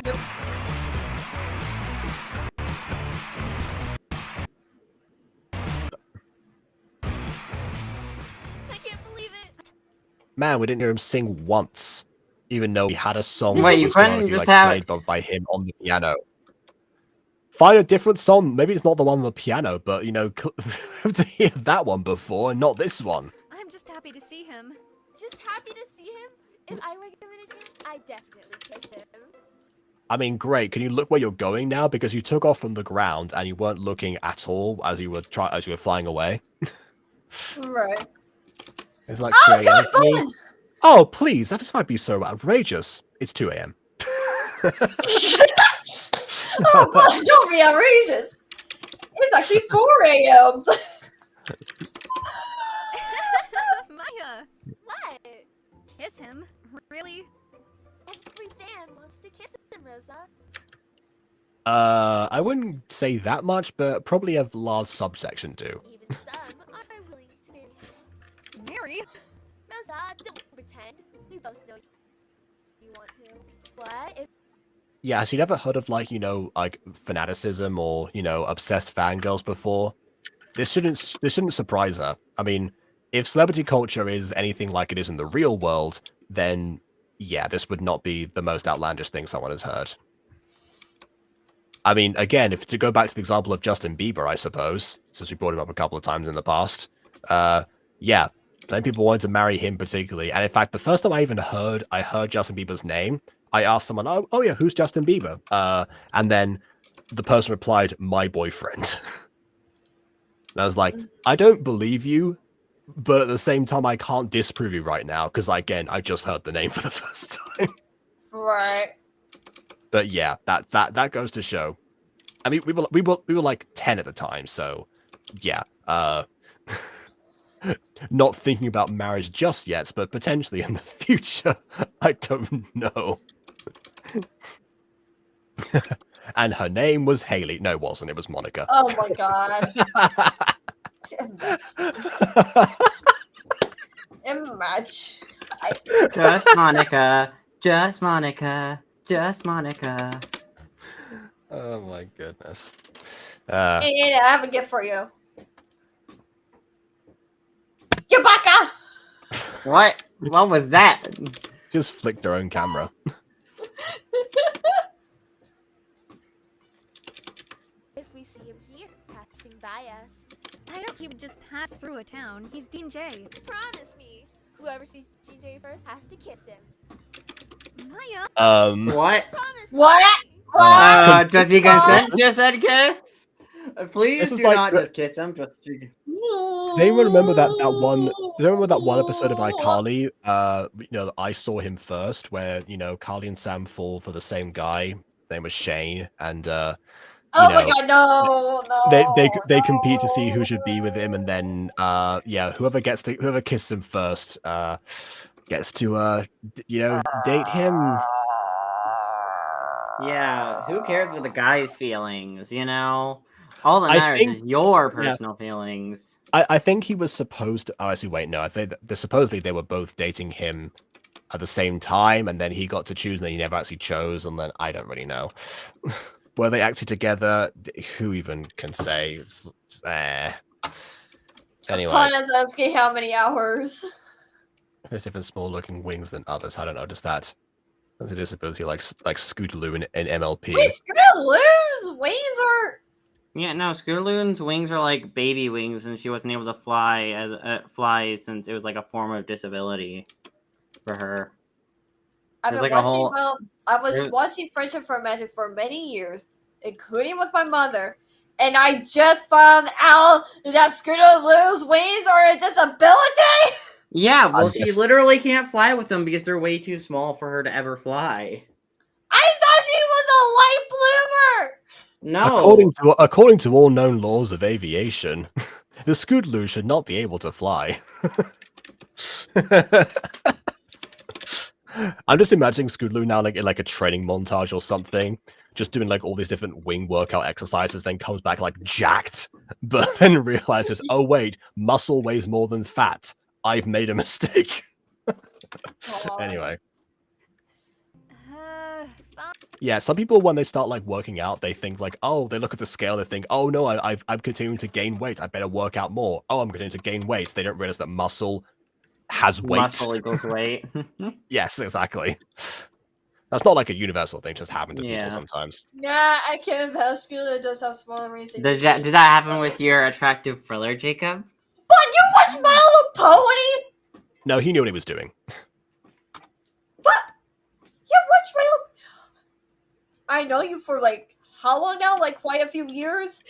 Yep. I can't believe it. Man, we didn't hear him sing once, even though he had a song Wait, that you was couldn't canonically, just like, have- played by him on the piano. Find a different song. Maybe it's not the one on the piano, but, you know, to hear that one before and not this one. I'm just happy to see him. Just happy to see him? If I were given a chance, I'd definitely kiss him. I mean, great. Can you look where you're going now? Because you took off from the ground and you weren't looking at all as you were flying away. Right. It's like Oh 3 God, a.m. Glenn! Oh, please, that might be so outrageous. It's 2 a.m. Oh God, don't be outrageous. It's actually 4 a.m. Maya, what? Kiss him? Really? Every fan wants to kiss him, Rosa. I wouldn't say that much, but probably a large subsection do. Even some are willing to marry him. Mary? Rosa, don't pretend. We both know you want to. What? If Yeah, has you never heard of like, you know, like fanaticism or, you know, obsessed fangirls before? This shouldn't surprise her. I mean, if celebrity culture is anything like it is in the real world, then yeah, this would not be the most outlandish thing someone has heard. I mean, again, if to go back to the example of Justin Bieber, I suppose, since we brought him up a couple of times in the past, yeah, many people wanted to marry him particularly. And in fact, the first time I heard Justin Bieber's name, I asked someone, oh yeah, who's Justin Bieber? And then the person replied, my boyfriend. And I was like, I don't believe you, but at the same time, I can't disprove you right now, because again, I just heard the name for the first time. Right. But yeah, that goes to show. I mean, we were like 10 at the time, so yeah. Not thinking about marriage just yet, but potentially in the future. I don't know. And her name was Haley. No, it wasn't. It was Monica. Oh my God. Imagine. Just Monica. Just Monica. Just Monica. Oh my goodness. I have a gift for you. You baka! What? What was that? Just flicked her own camera. if we see him here, passing by us. I don't think he would just pass through a town. He's Dean J. Promise me, whoever sees DJ first has to kiss him. Maya? What? Promise What? me. What? Does he consent to said kiss? Please This is do like not the- just kiss him. Just Does anyone remember that one? Does anyone remember that one episode of iCarly? You know, I saw him first, where you know Carly and Sam fall for the same guy. His name was Shane, and Oh my God, no, they compete to see who should be with him, and then yeah, whoever kisses him first gets to you know, date him. Yeah, who cares what the guy's feelings, you know? All that I matters think- is your yeah. personal feelings. I think he was supposed to. Oh, actually, wait, no. I think supposedly they were both dating him at the same time, and then he got to choose, and then he never actually chose, and then I don't really know. Were they actually together? Who even can say? Anyway, Planet's asking how many hours. there's different small-looking wings than others. I don't notice that. As it is supposedly like Scootaloo in MLP. Wait, Scootaloo's wings are. Yeah, no, Scootaloo's wings are like baby wings, and she wasn't able to fly since it was like a form of disability for her. I've There's been like a watching. whole. Well, I was there's- watching Friendship for Magic for many years, including with my mother, and I just found out that Scootaloo's wings are a disability. Yeah, well, I she guess- literally can't fly with them because they're way too small for her to ever fly. I thought she was a late bloomer. No. According to all known laws of aviation, the Scootaloo should not be able to fly. I'm just imagining Scootaloo now like in like a training montage or something, just doing like all these different wing workout exercises, then comes back like jacked, but then realizes, oh wait, muscle weighs more than fat. I've made a mistake. Anyway. Yeah, some people when they start like working out, they think like, oh, they look at the scale, they think, oh no, I'm continuing to gain weight. I better work out more. Oh, I'm continuing to gain weight. They don't realize that muscle has weight. Muscle equals weight. Yes, exactly. That's not like a universal thing; just happen to people sometimes. Nah, I can't tell. Scootaloo does have smaller wings. Did that happen with your attractive thriller, Jacob? But you watch My Little Pony? No, he knew what he was doing. You watch My Little. I know you for like how long now? Like quite a few years.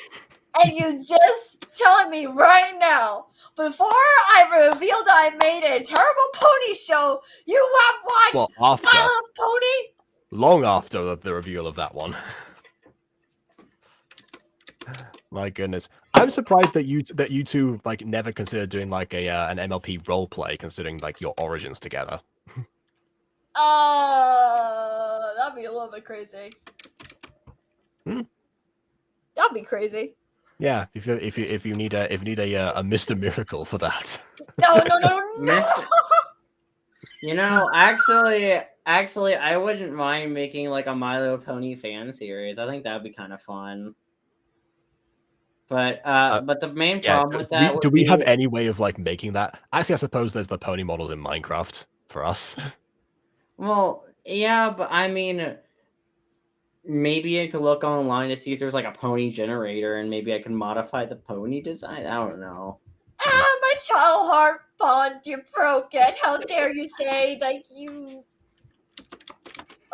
And you just telling me right now, before I revealed I made a terrible pony show, you have watched Well, after, My Little Pony? long after the reveal of that one. My goodness, I'm surprised that you two like never considered doing like a an MLP role play, considering like your origins together. That'd be a little bit crazy. That'd be crazy. Yeah, if you need a Mr. Miracle for that. No. You know, actually, I wouldn't mind making like a My Little Pony fan series. I think that'd be kind of fun. But the main problem with that do we have any way of like making that? Actually, I suppose there's the pony models in Minecraft for us. Well, yeah, but I mean, maybe I could look online to see if there's like a pony generator, and maybe I can modify the pony design. I don't know. My child heart bond, you broke it. How dare you say that you...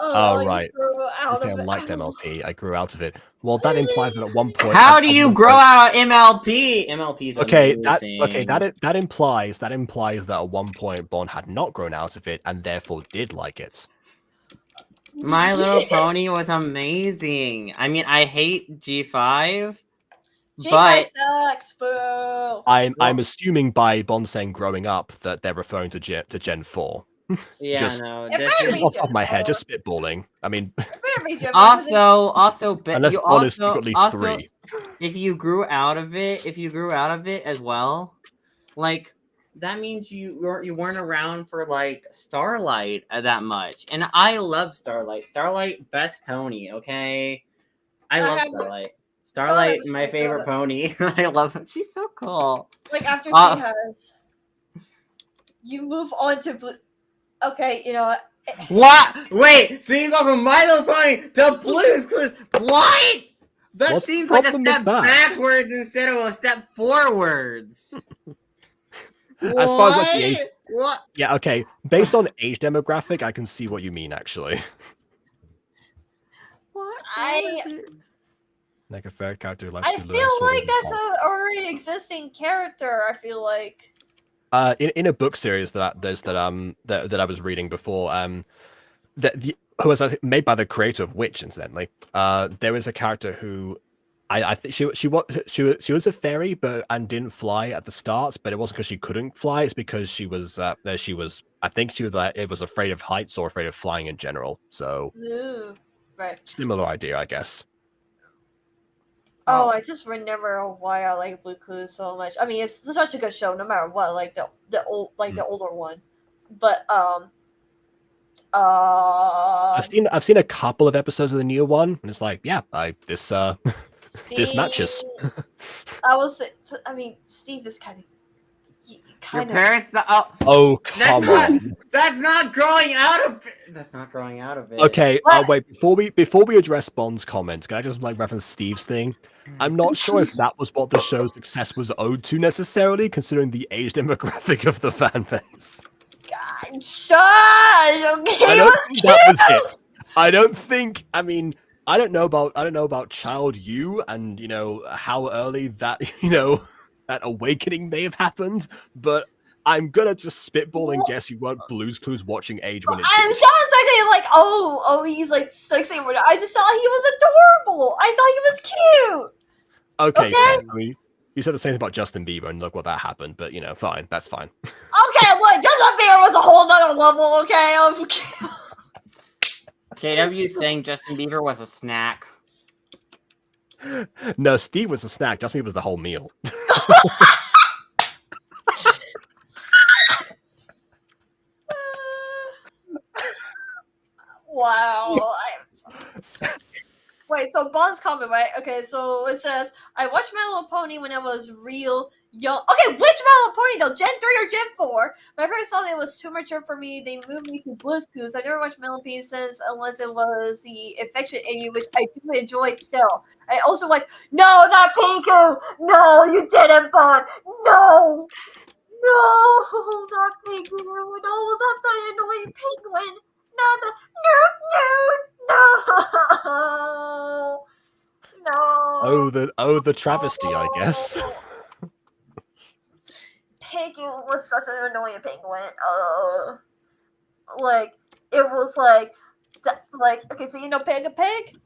Oh, right. You grew out I of it. liked MLP. I grew out of it. Well, that implies that at one point. How do you grow out of MLP? MLP's amazing. That implies that at one point Bond had not grown out of it and therefore did like it. My Little Pony was amazing. I mean, I hate G5. G5 sucks, boo. I'm assuming by Bond saying growing up that they're referring to Gen 4. Yeah, just, no. Just off the top of my head, just spitballing. I mean, also, unless Bond is secretly 3. If you grew out of it as well, like that means you weren't around for like Starlight that much, and I love Starlight. Starlight, best pony. Okay, I love Starlight. Starlight, my favorite pony. I love her. She's so cool. Like after she has, you move on to blue. Okay, you know what? What? Wait, so you go from My Little Pony to Blue's Clues? What? That seems like a step backwards instead of a step forwards. As far as like the age, what? Yeah, okay. Based on age demographic, I can see what you mean. Actually, what? Like a fair character. I feel like that's an already existing character. I feel like. In a book series that I was reading before, who was made by the creator of Witch, incidentally. There was a character who I think she was a fairy, and didn't fly at the start, but it wasn't because she couldn't fly. It's because she was I think she was afraid of heights or afraid of flying in general. So right. Similar idea, I guess. Oh, I just remember why I like Blue Clues so much. I mean, it's such a good show, no matter what. Like the older one, but I've seen a couple of episodes of the newer one, and it's like, yeah, this matches. I mean, Steve is kind of Your kind of. parents. Oh, come on. That's not growing out of. That's not growing out of it. Okay, What? wait. Before we address Bond's comment, can I just like reference Steve's thing? I'm not sure if that was what the show's success was owed to necessarily, considering the age demographic of the fan base. God, shush. Okay, I it don't was think cute. that was it. I don't think. I mean, I don't know about Child You and how early that that awakening may have happened, but I'm gonna just spitball and guess you weren't Blue's Clues watching age when it I'm did. so excited, like, oh, he's like sexy. I just thought he was adorable. I thought he was cute. Okay, Okay. fair. I mean, you said the same thing about Justin Bieber, and look what that happened. But fine, that's fine. Okay, look, Justin Bieber was a whole nother level. Okay. KW saying Justin Bieber was a snack. No, Steve was a snack. Justin Bieber was the whole meal. Wow. Wait, so Bond's comment, right? Okay, so it says, I watched My Little Pony when I was real young. Okay, which My Little Pony though? Gen 3 or Gen 4? My parents thought it was too mature for me. They moved me to Blue's Clues. I never watched My Little Pony since, unless it was the Affection AU, which I do enjoy still. I also like, no, not Pingu! No, you didn't, Bond! No! No, not Pingu! No, not the annoying penguin! Not the no. Oh, the travesty, I guess. Pingu was such an annoying penguin. Like it was like okay, so Peppa Pig?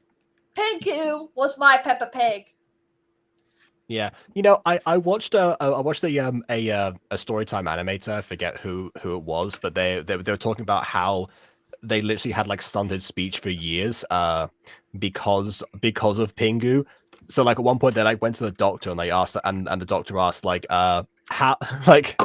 Pingu was my Peppa Pig. Yeah, I watched a Storytime animator. I forget who it was, but they were talking about how they literally had like stunted speech for years, because of Pingu. So like at one point they like went to the doctor and they asked, and the doctor asked like, how like,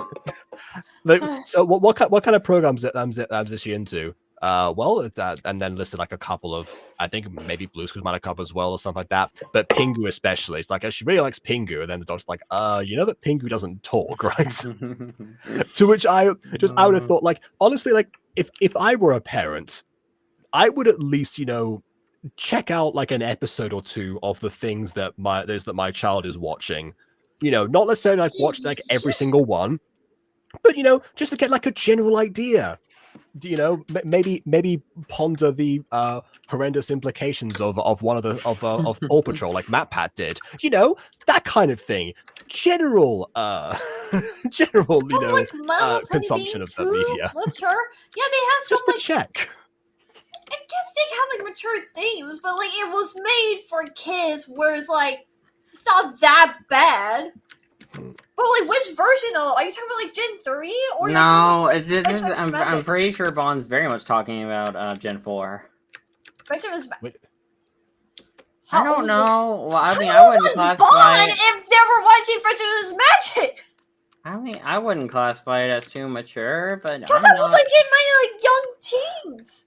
so what kind of programs is she into? Well, and then listed like a couple of, I think maybe Blue's Clues might have couple as well or something like that. But Pingu especially, it's like she really likes Pingu, and then the doctor's like, that Pingu doesn't talk, right? To which I would have thought, like, honestly, like if I were a parent, I would at least check out like an episode or two of the things that my child is watching. Not necessarily like watch like every single one, but just to get like a general idea. Maybe ponder the horrendous implications of one of the of Paw Patrol, like MatPat did. That kind of thing. General, consumption of the media. Mature? Yeah, they have some Just a check. I guess they have like mature themes, but like it was made for kids, whereas like it's not that bad. But like, which version though? Are you talking about like Gen 3 or? No, I'm pretty sure Bond's very much talking about Gen 4. I don't know. Well, I mean, I wouldn't classify Bond it. if they were watching Friendship is Magic. I mean, I wouldn't classify it as too mature, but Because I was like in my like young teens.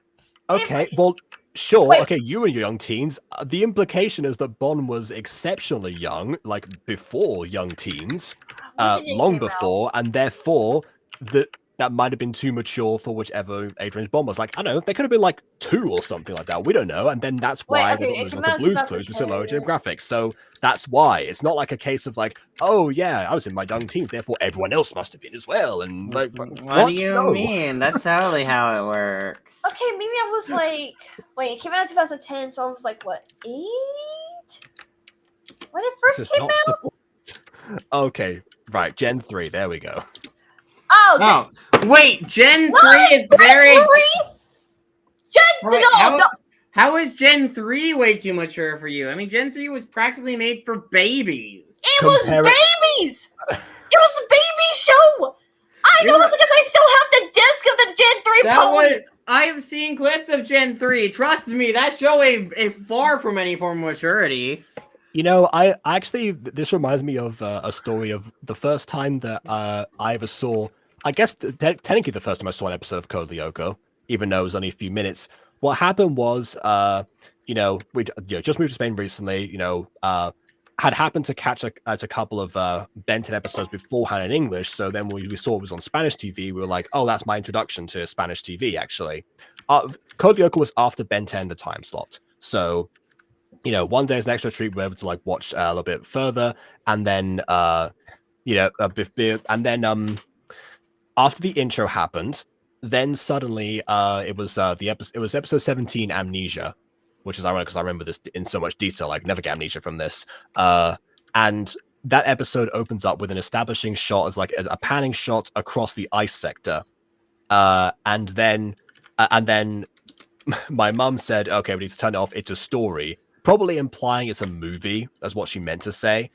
Okay, well, sure. Wait. Okay, you and your young teens. The implication is that Bond was exceptionally young, like before young teens, long before, and therefore that might have been too mature for whichever age range Bond was. Like, I don't know, they could have been like 2 or something like that. We don't know, and then that's why they got moved on to Blue's Clues, which is lower demographics. So that's why it's not like a case of like, oh yeah, I was in my young teens, therefore everyone else must have been as well. And like, what do you mean? That's totally how it works. Okay, maybe I was like, wait, it came out in 2010, so I was like, what, 8? When it first came out? Okay, right, Gen 3. There we go. Oh, wait, Gen 3 is Gen very. 3? No. How is Gen 3 way too mature for you? I mean, Gen 3 was practically made for babies. It was babies! It was a baby show! I know this because I still have the disc of the Gen 3 ponies! I've seen clips of Gen 3. Trust me, that show is far from any form of maturity. I actually, this reminds me of a story of the first time that I ever saw, I guess technically the first time I saw an episode of Code Lyoko, even though it was only a few minutes. What happened was, we just moved to Spain recently, had happened to catch a couple of Ben 10 episodes beforehand in English. So then when we saw it was on Spanish TV, we were like, oh, that's my introduction to Spanish TV, actually. Code Lyoko was after Ben 10, the time slot. So, you know, one day is an extra treat. We were able to like watch a little bit further. And then, you know, and then after the intro happened, then suddenly it was episode 17, Amnesia, which is ironic because I remember this in so much detail. Like, never get amnesia from this. And that episode opens up with an establishing shot as like a panning shot across the ice sector. And then my mum said, okay, we need to turn it off. It's a story, probably implying it's a movie. That's what she meant to say,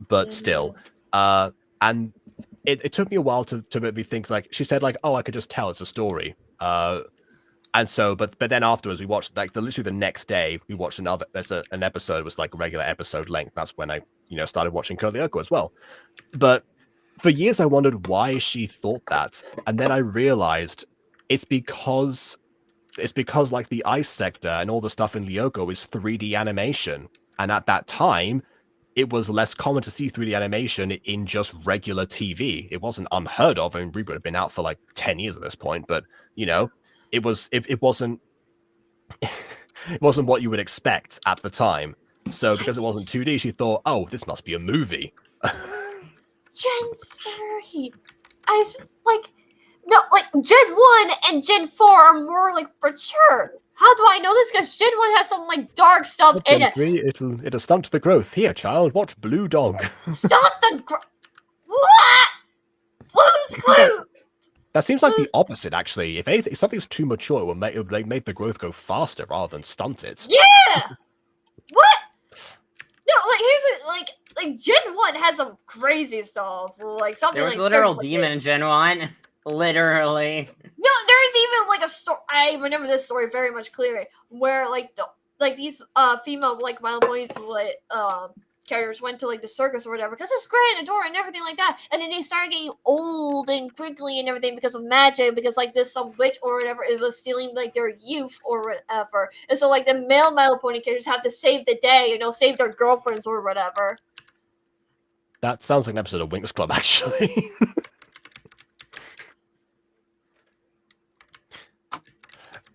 but still. And it took me a while to maybe think, like, she said, like, oh, I could just tell it's a story. And so, but then afterwards, we watched, like, literally the next day, we watched an episode was like a regular episode length. That's when I, you know, started watching Code Lyoko as well. But for years, I wondered why she thought that. And then I realized it's because like the ice sector and all the stuff in Lyoko is 3D animation. And at that time, it was less common to see 3D animation in just regular TV. It wasn't unheard of. I mean, Reboot had been out for like 10 years at this point, but you know, it wasn't it wasn't what you would expect at the time. So because it wasn't 2D, she thought, oh, this must be a movie. Gen 3. I just, like, no, like, Gen 1 and Gen 4 are more, like, mature. How do I know this? Because Gen 1 has some, like, dark stuff in Gen it. 3, it'll stunt the growth. Here, child, watch Blue Dog. Stunt the what? Blue's Clue! That seems like the opposite, actually. If anything, if something's too mature, it will make the growth go faster rather than stunt it. Yeah! What? No, like, here's it, like Gen 1 has some crazy stuff. Like, something There was like a literal Sturm demon in Focus. Gen 1. Literally. No, there is even like a story. I remember this story very much clearly, where like these female like My Little Ponies characters went to like the circus or whatever because it's grand and adorable and everything like that, and then they started getting old and crinkly and everything because of magic, because like this some witch or whatever it was stealing like their youth or whatever, and so like the male My Little Pony characters have to save the day, you know, save their girlfriends or whatever. That sounds like an episode of Winx Club, actually.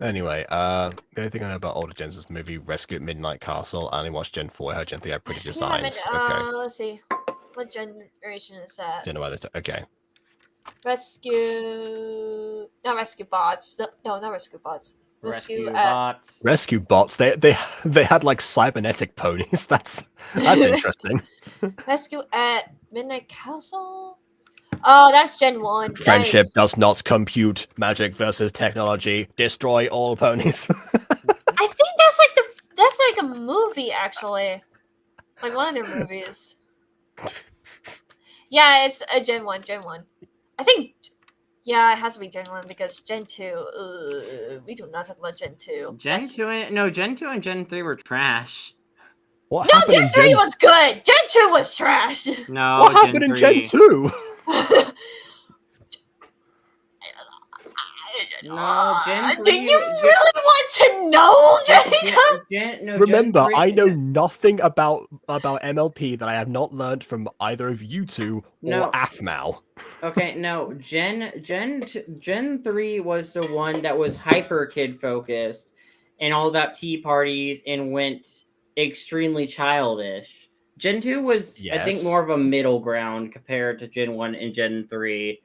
Anyway, the only thing I know about older gens is the movie Rescue at Midnight Castle. I only watched Gen 4. I heard Gen 3 had pretty designs. Okay. Let's see. What generation is that? Don't know why okay. Rescue... Not Rescue Bots. No, not Rescue Bots. Rescue Bots. Rescue Bots. They had like cybernetic ponies. That's interesting. Rescue at Midnight Castle? Oh, that's Gen 1. Friendship does not compute. Magic versus technology. Destroy all ponies. I think that's like a movie, actually. Like one of their movies. Yeah, it's a Gen 1. I think, yeah, it has to be Gen 1 because Gen 2, we do not talk about Gen 2. Gen 2 and Gen 3 were trash. What no, Gen 3 was good! Gen 2 was trash! No, what happened in Gen 2? No, Gen 3... Do you really want to know, Jacob? Remember, I know nothing about MLP that I have not learned from either of you two or AFMAL. Okay, no, Gen 3 was the one that was hyper kid focused and all about tea parties and went extremely childish. Gen 2 was, I think, more of a middle ground compared to Gen 1 and Gen 3.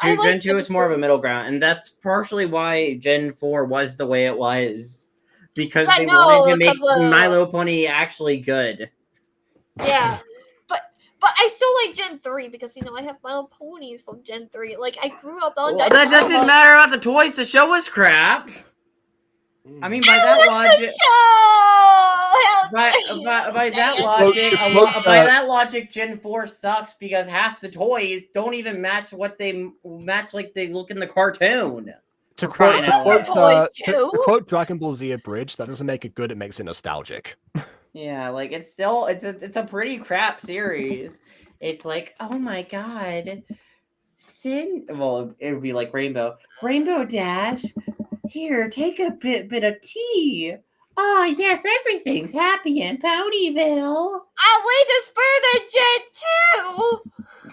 Gen 2 is more of a middle ground, and that's partially why Gen 4 was the way it was. Because they wanted to make My Little Pony actually good. Yeah. But I still like Gen 3 because, you know, I have My Little Ponies from Gen 3. Like, I grew up on that. That doesn't matter about the toys. The show was crap. I mean, by that logic... By that logic, Gen 4 sucks because half the toys don't even match what they like they look in the cartoon. To quote Dragon Ball Z Abridged, that doesn't make it good, it makes it nostalgic. Yeah, like it's a pretty crap series. It's like, oh my god. Well, it would be like Rainbow Dash. Here, take a bit of tea. Oh, yes, everything's happy in Ponyville. At least it's better than Gen 2!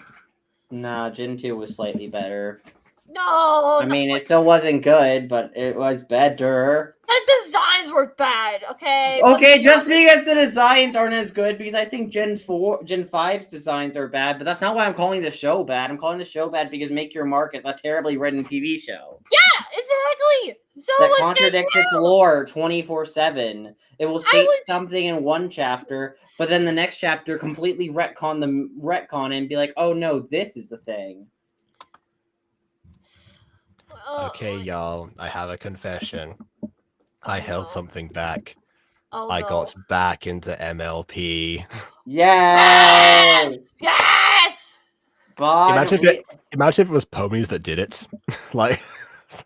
No, Gen 2 was slightly better. No, I mean, it still wasn't good, but it was better. the designs were bad, okay? Okay, Let's just be honest. because the designs aren't as good, because I think Gen 5's designs are bad, but that's not why I'm calling the show bad. I'm calling the show bad because Make Your Mark is a terribly written TV show. Yeah, exactly! So That was Gen contradicts its 2! lore 24/7. It will I state was- something in one chapter, but then the next chapter completely retcon and be like, oh no, this is the thing. Okay, y'all, I have a confession. I held something back. Oh, I no. got back into MLP. Yes! Yes! Imagine if it was ponies that did it. Like,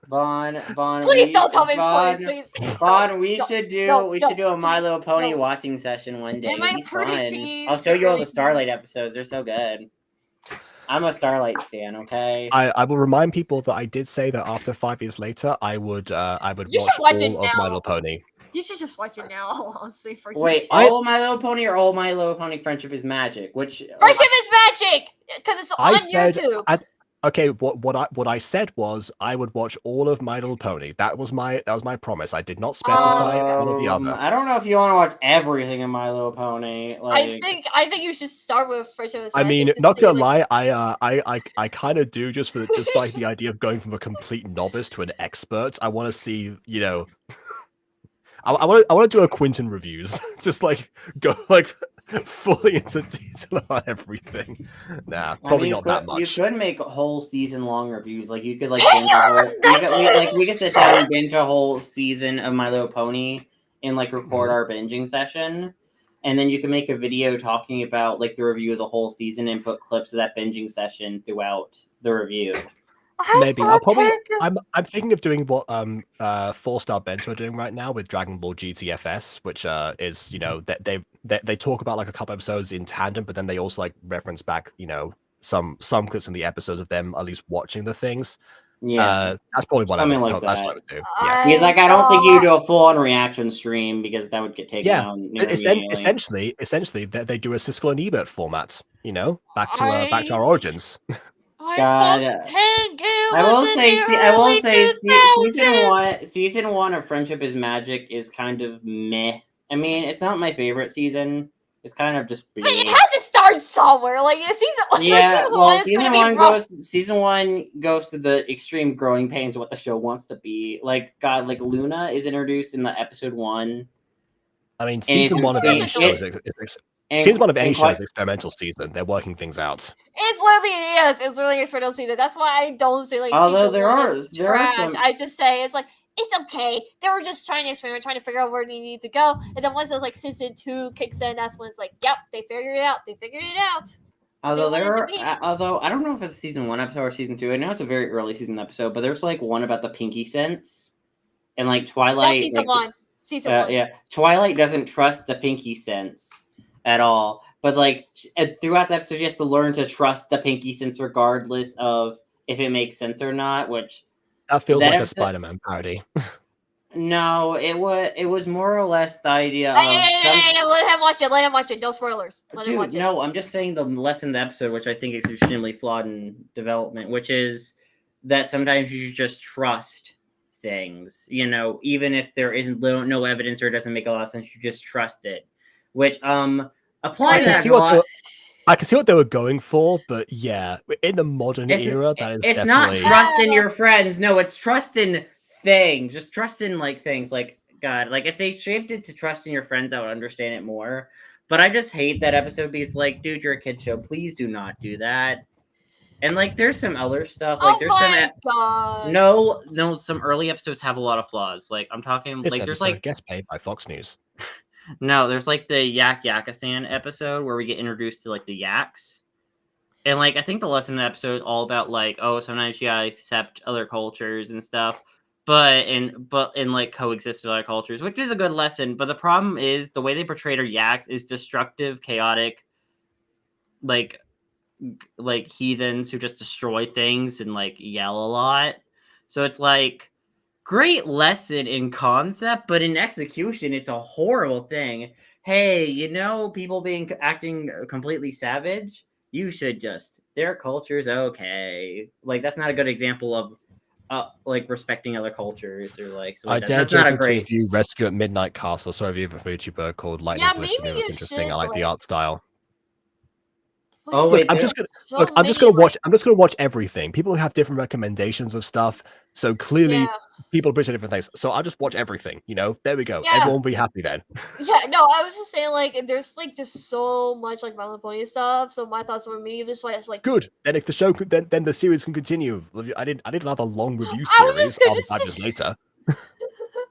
Bon, Please don't tell me it's ponies, please. Bon, we No, should do no, we no, should do a My Little Pony no. watching session one day. Am I It'd be pretty fun. teased I'll show you all really the Starlight episodes. They're so good. I'm a Starlight stan, okay? I will remind people that I did say that after 5 years later, I would You watch should watch it all of My now. Little Pony. You should just watch it now, honestly, for Wait, you. all My Little Pony or all My Little Pony Friendship is Magic? Which Friendship is magic! Because it's I on said, YouTube. okay, what I said was I would watch all of My Little Pony. That was my promise. I did not specify one or the other. I don't know if you want to watch everything in My Little Pony. Like, I think you should start with Friendship is I magic. mean, to not see, gonna like, lie, I kind of do just like the idea of going from a complete novice to an expert. I want to see, you know, I want to do a Quentin reviews, just like go like fully into detail on everything. Nah, probably not that much. You could make whole season long reviews. Like you could like binge a whole. We could sit down and binge a whole season of My Little Pony and like record our binging session, and then you can make a video talking about like the review of the whole season and put clips of that binging session throughout the review. Maybe I'll probably. I'm thinking of doing what 4-Star Bento are doing right now with Dragon Ball GTFS, which is, you know, they talk about like a couple episodes in tandem, but then they also like reference back, you know, some clips in the episodes of them at least watching the things. Yeah, that's probably what something I would. like That's that. what I would do. Yes. Because like I don't think you do a full on reaction stream because that would get taken down. Essentially, they do a Siskel and Ebert format. You know, back to our origins. God, I will say, season one of Friendship is Magic is kind of meh. I mean, it's not my favorite season. It's kind of just. But it has to start somewhere. Like season one goes to the extreme growing pains of what the show wants to be. Like God, like Luna is introduced in the episode 1. I mean, season one of any show season one of any show is experimental season. They're working things out. It's literally experimental season. That's why I don't say like. Although there are some. I just say it's like it's okay. They were just trying to experiment, trying to figure out where they need to go. And then once it's like season 2 kicks in, that's when it's like, yep, they figured it out. Although I don't know if it's season 1 episode or season 2. I know it's a very early season episode, but there's like one about the pinky sense, and like Twilight. That's season 1. Season 1. Yeah, Twilight doesn't trust the pinky sense at all. But like throughout the episode, she has to learn to trust the pinky sense regardless of if it makes sense or not. Which that feels like a Spider-Man parody. No, it was more or less the idea of. Let him watch it. Let him watch it. No spoilers. Let him watch it. No, I'm just saying the lesson in the episode, which I think is extremely flawed in development, which is that sometimes you should just trust things. You know, even if there isn't no evidence or it doesn't make a lot of sense, you just trust it. Which apply to that a lot. I can see what they were going for, but yeah, in the modern era, that is it's definitely not trust in your friends. No, it's trust in things. Just trust in like things. Like God, like if they shifted to trust in your friends, I would understand it more. But I just hate that episode because, like, dude, you're a kid show. Please do not do that. And like, there's some other stuff. Like, no, some early episodes have a lot of flaws. Like, I'm talking like there's like gets paid by Fox News. No, there's like the Yakistan episode where we get introduced to like the yaks. And like I think the lesson in the episode is all about like, oh, sometimes you gotta accept other cultures and stuff, but like coexist with other cultures, which is a good lesson. But the problem is the way they portrayed our yaks is destructive, chaotic, like heathens who just destroy things and like yell a lot. So it's like great lesson in concept, but in execution, it's a horrible thing. Hey, people acting completely savage, you should just, their culture's okay. Like, that's not a good example of like respecting other cultures or like so I like dare that's not a joking to great. review Rescue at Midnight Castle. Sorry, if you have a YouTuber called Lightning Yeah, Blister. maybe It looks you interesting. should, I like the like- art style. Oh, Look, wait, I'm there- just gonna so look. I'm just many, gonna watch. like- I'm just gonna watch everything. People have different recommendations of stuff, so clearly Yeah. people appreciate different things. So I'll just watch everything. There we go. Yeah. Everyone will be happy then. Yeah, no, I was just saying, like, there's like just so much like My Little Pony stuff. So my thoughts were maybe this way. It's like, Good. Then if the show could, then the series can continue. I didn't have a long review I was series. just gonna I'll decide just say- later.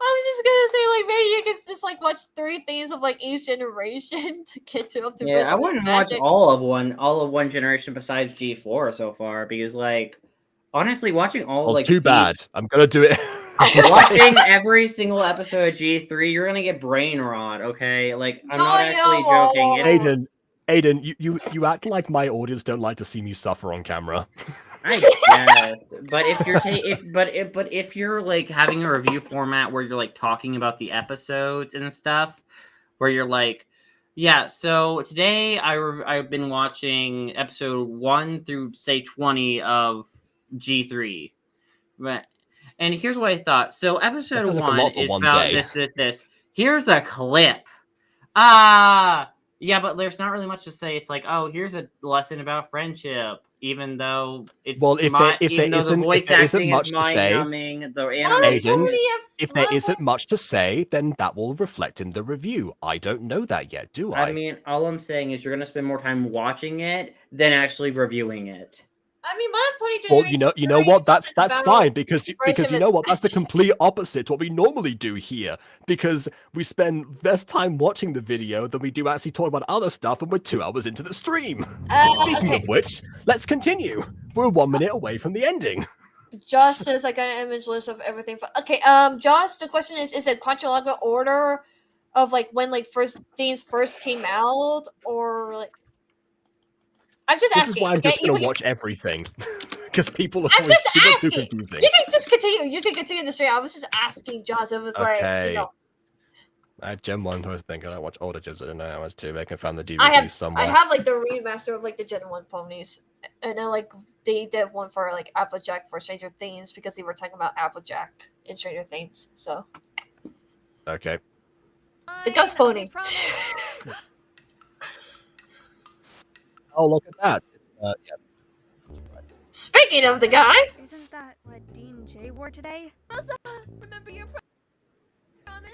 I was just gonna say, like, maybe you could just like watch 3 things of like each generation to get to up to. Yeah, I Christmas wouldn't watch Magic. all of one generation besides G4 so far because like honestly watching all Well, like too bad. I'm gonna do it. watching every single episode of G3, you're gonna get brain rot, okay? Like I'm No, not you actually joking. won't. Aiden, you act like my audience don't like to see me suffer on camera. I guess, but if you're if you're like having a review format where you're like talking about the episodes and stuff, where you're like, yeah. So today I've been watching episode 1 through say 20 of G3, but and here's what I thought. So episode feels like a 1 lot for is one about day. this. Here's a clip. Yeah, but there's not really much to say. It's like, oh, here's a lesson about friendship. Even though it's Well, if there isn't much to say, mind-numbing, the Aiden, Aiden, if there isn't much to say, then that will reflect in the review. I don't know that yet, do I? I mean, all I'm saying is you're gonna spend more time watching it than actually reviewing it. I mean, My Pony Well, Generation. you know what? That's about fine because you friendship know is what? That's the complete opposite to what we normally do here. Because we spend less time watching the video than we do actually talking about other stuff, and we're 2 hours into the stream. Speaking okay. of which, let's continue. We're 1 minute away from the ending. Josh says I got an image list of everything. Okay, Josh, the question is it chronological order of like when like things first came out, or like? I'm just This asking. is why I'm okay? just going to watch everything. Because people are I'm just too asking. confusing. You can just continue. You can continue the stream. I was just asking Josh. It was like, Okay. I had Gen 1 to think I don't watch older Gens, I don't know how much 2. I can find the DVD I somewhere. have like the remaster of like the Gen 1 ponies, and then like they did one for like Applejack for Stranger Things because they were talking about Applejack in Stranger Things. So Okay. the Ghost Pony. Oh, look at that. It's, yeah. Speaking of the guy, Isn't that what Dean J wore today? Also, remember your promise?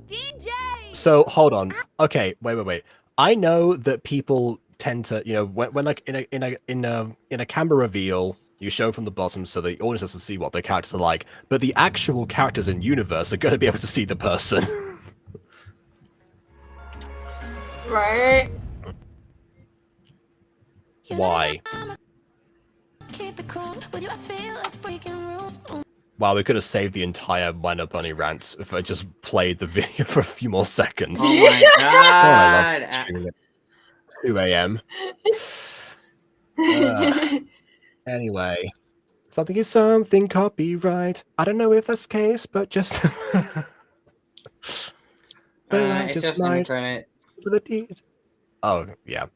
DJ! So, hold on. Okay, wait. I know that people tend to, when like in a camera reveal, you show from the bottom so the audience doesn't see what their characters are like, but the actual characters in universe are going to be able to see the person. right? Why? Wow, we could have saved the entire Minor Bunny rant if I just played the video for a few more seconds. Oh my I love god! streaming at 2 a.m. Anyway, something copyright. I don't know if that's the case, but just It's just in the credits. for the deed. Oh yeah.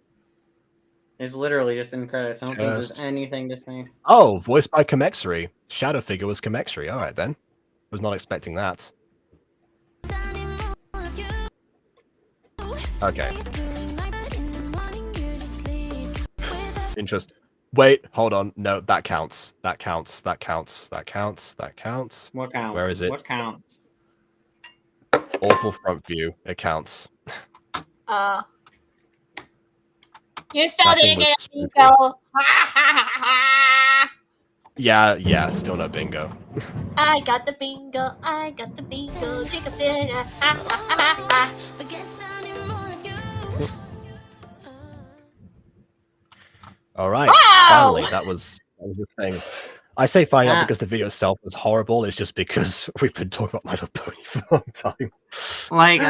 It's literally just in credits. I don't think there's Just- anything to say. Oh, voiced by Kamexri. Shadow figure was Kamexri. All right then. Was not expecting that. Okay. Interest. Wait, hold on. No, that counts. That counts. That counts. That counts. That counts. What counts? Where is it? What counts? Awful front view. It counts. You still That thing didn't get was a bingo. Yeah. Still no bingo. I got the bingo. I got the bingo. Jacob did it. All right. Wow! Finally, that was the thing. I say fine not Yeah. because the video itself was horrible. It's just because we've been talking about My Little Pony for a long time. Like,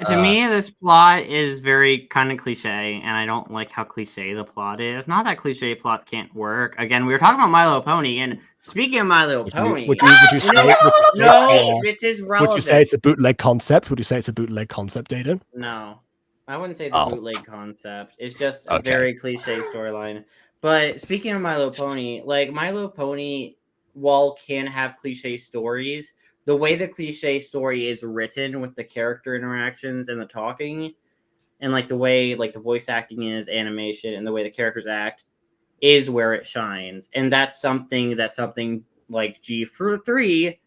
to me, this plot is very kind of cliche, and I don't like how cliche the plot is. Not that cliche plots can't work. Again, we were talking about My Little Pony, and speaking of My Little Pony, Would you say, no, this is relevant. would you say it's a bootleg concept? Would you say it's a bootleg concept, Aiden? No, I wouldn't say the Oh. bootleg concept. It's just a Okay. very cliche storyline. But speaking of My Little Pony, like My Little Pony, while can have cliche stories, the way the cliche story is written with the character interactions and the talking, and like the way like the voice acting is, animation, and the way the characters act, is where it shines. And that's something like G3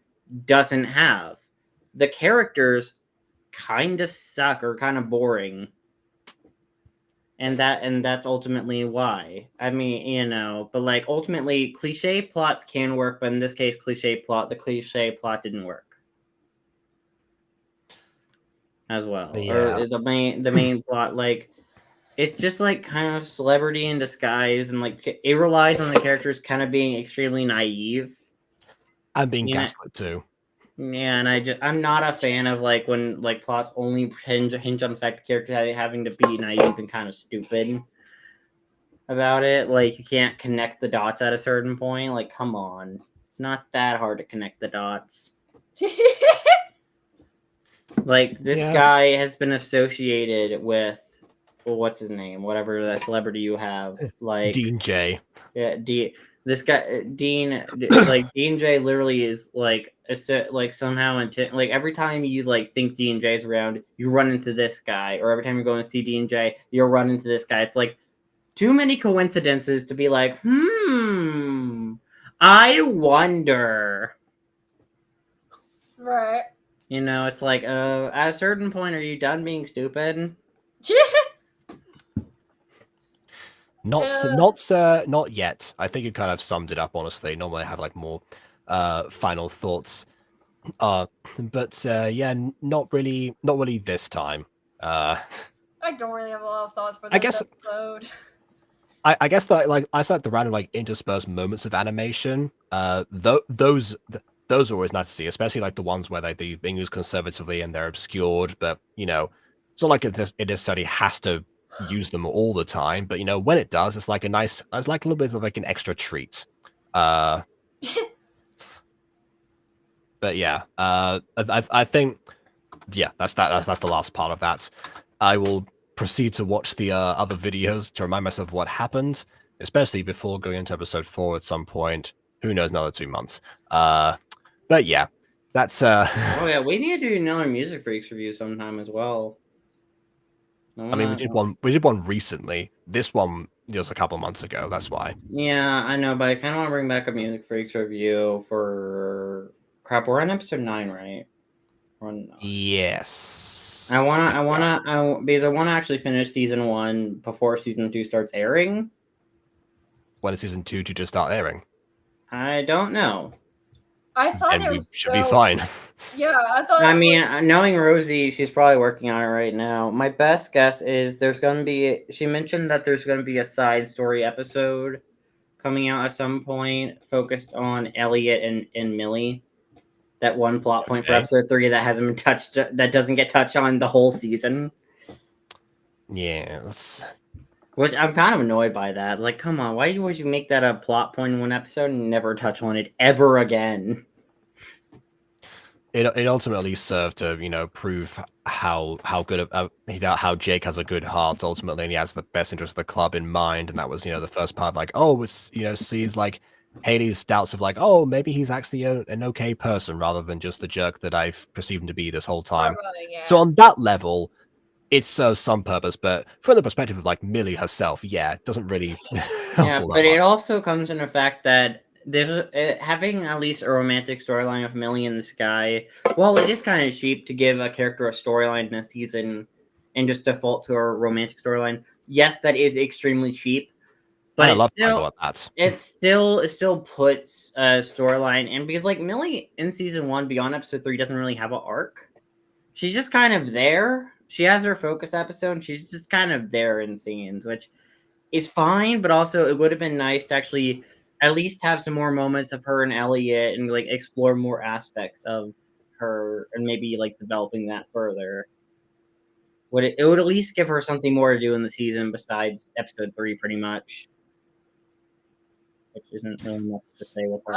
doesn't have. The characters kind of suck or kind of boring. And that's ultimately why. I mean, but like ultimately cliche plots can work, but in this case the cliche plot didn't work. As well. Yeah. Or the main plot, like it's just like kind of celebrity in disguise, and like it relies on the characters kind of being extremely naive. And being You know- gaslit too. Yeah, and I'm not a fan of like when like plots only hinge on the fact the character having to be naive and kind of stupid about it. Like you can't connect the dots at a certain point. Like, come on, it's not that hard to connect the dots. Like this Yeah. guy has been associated with, well, what's his name? Whatever that celebrity you have, like Dean J. Yeah, this guy Dean, like Dean J, literally is like somehow like every time you like think Dean J's around, you run into this guy, or every time you're going to see Dean J, you'll run into this guy. It's like too many coincidences to be like, I wonder. Right. It's like, at a certain point, are you done being stupid? Not yet. I think you kind of summed it up. Honestly, normally I have like more final thoughts. But yeah, not really this time. I don't really have a lot of thoughts for this I guess- episode. I guess that like I said, the random like interspersed moments of animation. Those are always nice to see, especially like the ones where they're being used conservatively and they're obscured. But it's not like it necessarily has to use them all the time. But when it does, it's like it's like a little bit of like an extra treat. But yeah, I think that's the last part of that. I will proceed to watch the other videos to remind myself what happened, especially before going into episode 4 at some point. Who knows, another 2 months. But yeah, that's Oh yeah, we need to do another Music Freaks review sometime as well. I mean, we did one recently. This one was a couple months ago. That's why. Yeah, I know, but I kind of want to bring back a Music Freaks review for crap. We're on episode 9, right? Yes. Because I want to actually finish season 1 before season 2 starts airing. When is season 2 to just start airing? I don't know. I thought And it we was should be fine. Yeah, I thought. I mean, knowing Rosie, she's probably working on it right now. My best guess is there's going to be. She mentioned that there's going to be a side story episode coming out at some point focused on Elliot and Millie. That one plot point for episode 3 that hasn't been touched, that doesn't get touched on the whole season. Yes. Which I'm kind of annoyed by that. Like, come on, why would you make that a plot point in one episode and never touch on it ever again? It ultimately served to prove how good how Jake has a good heart ultimately, and he has the best interest of the club in mind, and that was the first part of like, oh, it's sees like Haley's doubts of like, oh, maybe he's actually an okay person rather than just the jerk that I've perceived him to be this whole time. So on that level, it serves some purpose, but from the perspective of like Millie herself, yeah, it doesn't really help Yeah, all that but it much. also comes in the fact that there's having at least a romantic storyline of Millie and this guy. Well, it is kind of cheap to give a character a storyline in a season and just default to a romantic storyline. Yes, that is extremely cheap, but I love that. it still puts a storyline in, because like Millie in season 1 beyond episode 3 doesn't really have an arc. She's just kind of there. She has her focus episode and she's just kind of there in scenes, which is fine, but also it would have been nice to actually at least have some more moments of her and Elliot and like explore more aspects of her and maybe like developing that further. It would at least give her something more to do in the season besides episode 3 pretty much. Which isn't really much to say with her.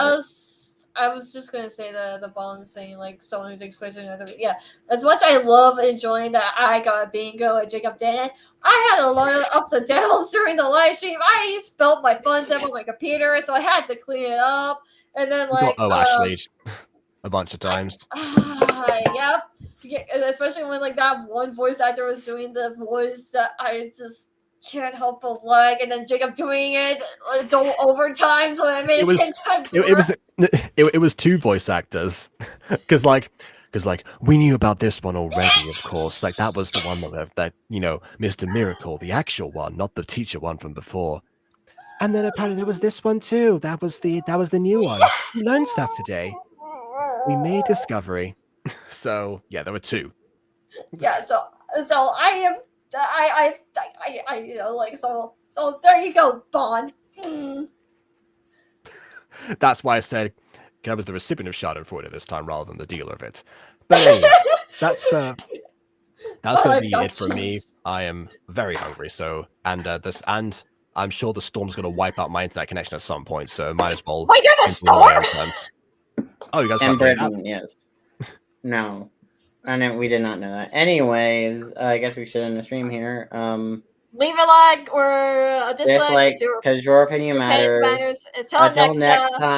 I was just gonna say the balance thing, like someone who takes place in another. Yeah, as much I love enjoying that I got a bingo and Jacob didn't. I had a lot of ups and downs during the live stream. I spelled my fun up on my computer, so I had to clean it up. And then like Ashley, a bunch of times. Yep. Yeah, and especially when like that one voice actor was doing the voice that I just can't help but like, and then Jacob doing it overtime, so it made it 10 times worse. It was 2 voice actors, because we knew about this one already, of course. Like that was the one that Mr. Miracle, the actual one, not the teacher one from before. And then apparently there was this one too. That was the new one. We learned stuff today. We made a discovery. So yeah, there were 2. Yeah, so I am like so there you go, Bond. That's why I said I was the recipient of Schadenfreude this time rather than the dealer of it. But anyway, that's gonna be it from me. I am very hungry, so and I'm sure the storm's gonna wipe out my internet connection at some point, so might as well. Wait, there's a storm? Oh, you guys and can't Britain, yes. No. I know we did not know that. Anyways, I guess we should end the stream here. Leave a like or a dislike because your opinion matters. Until next time.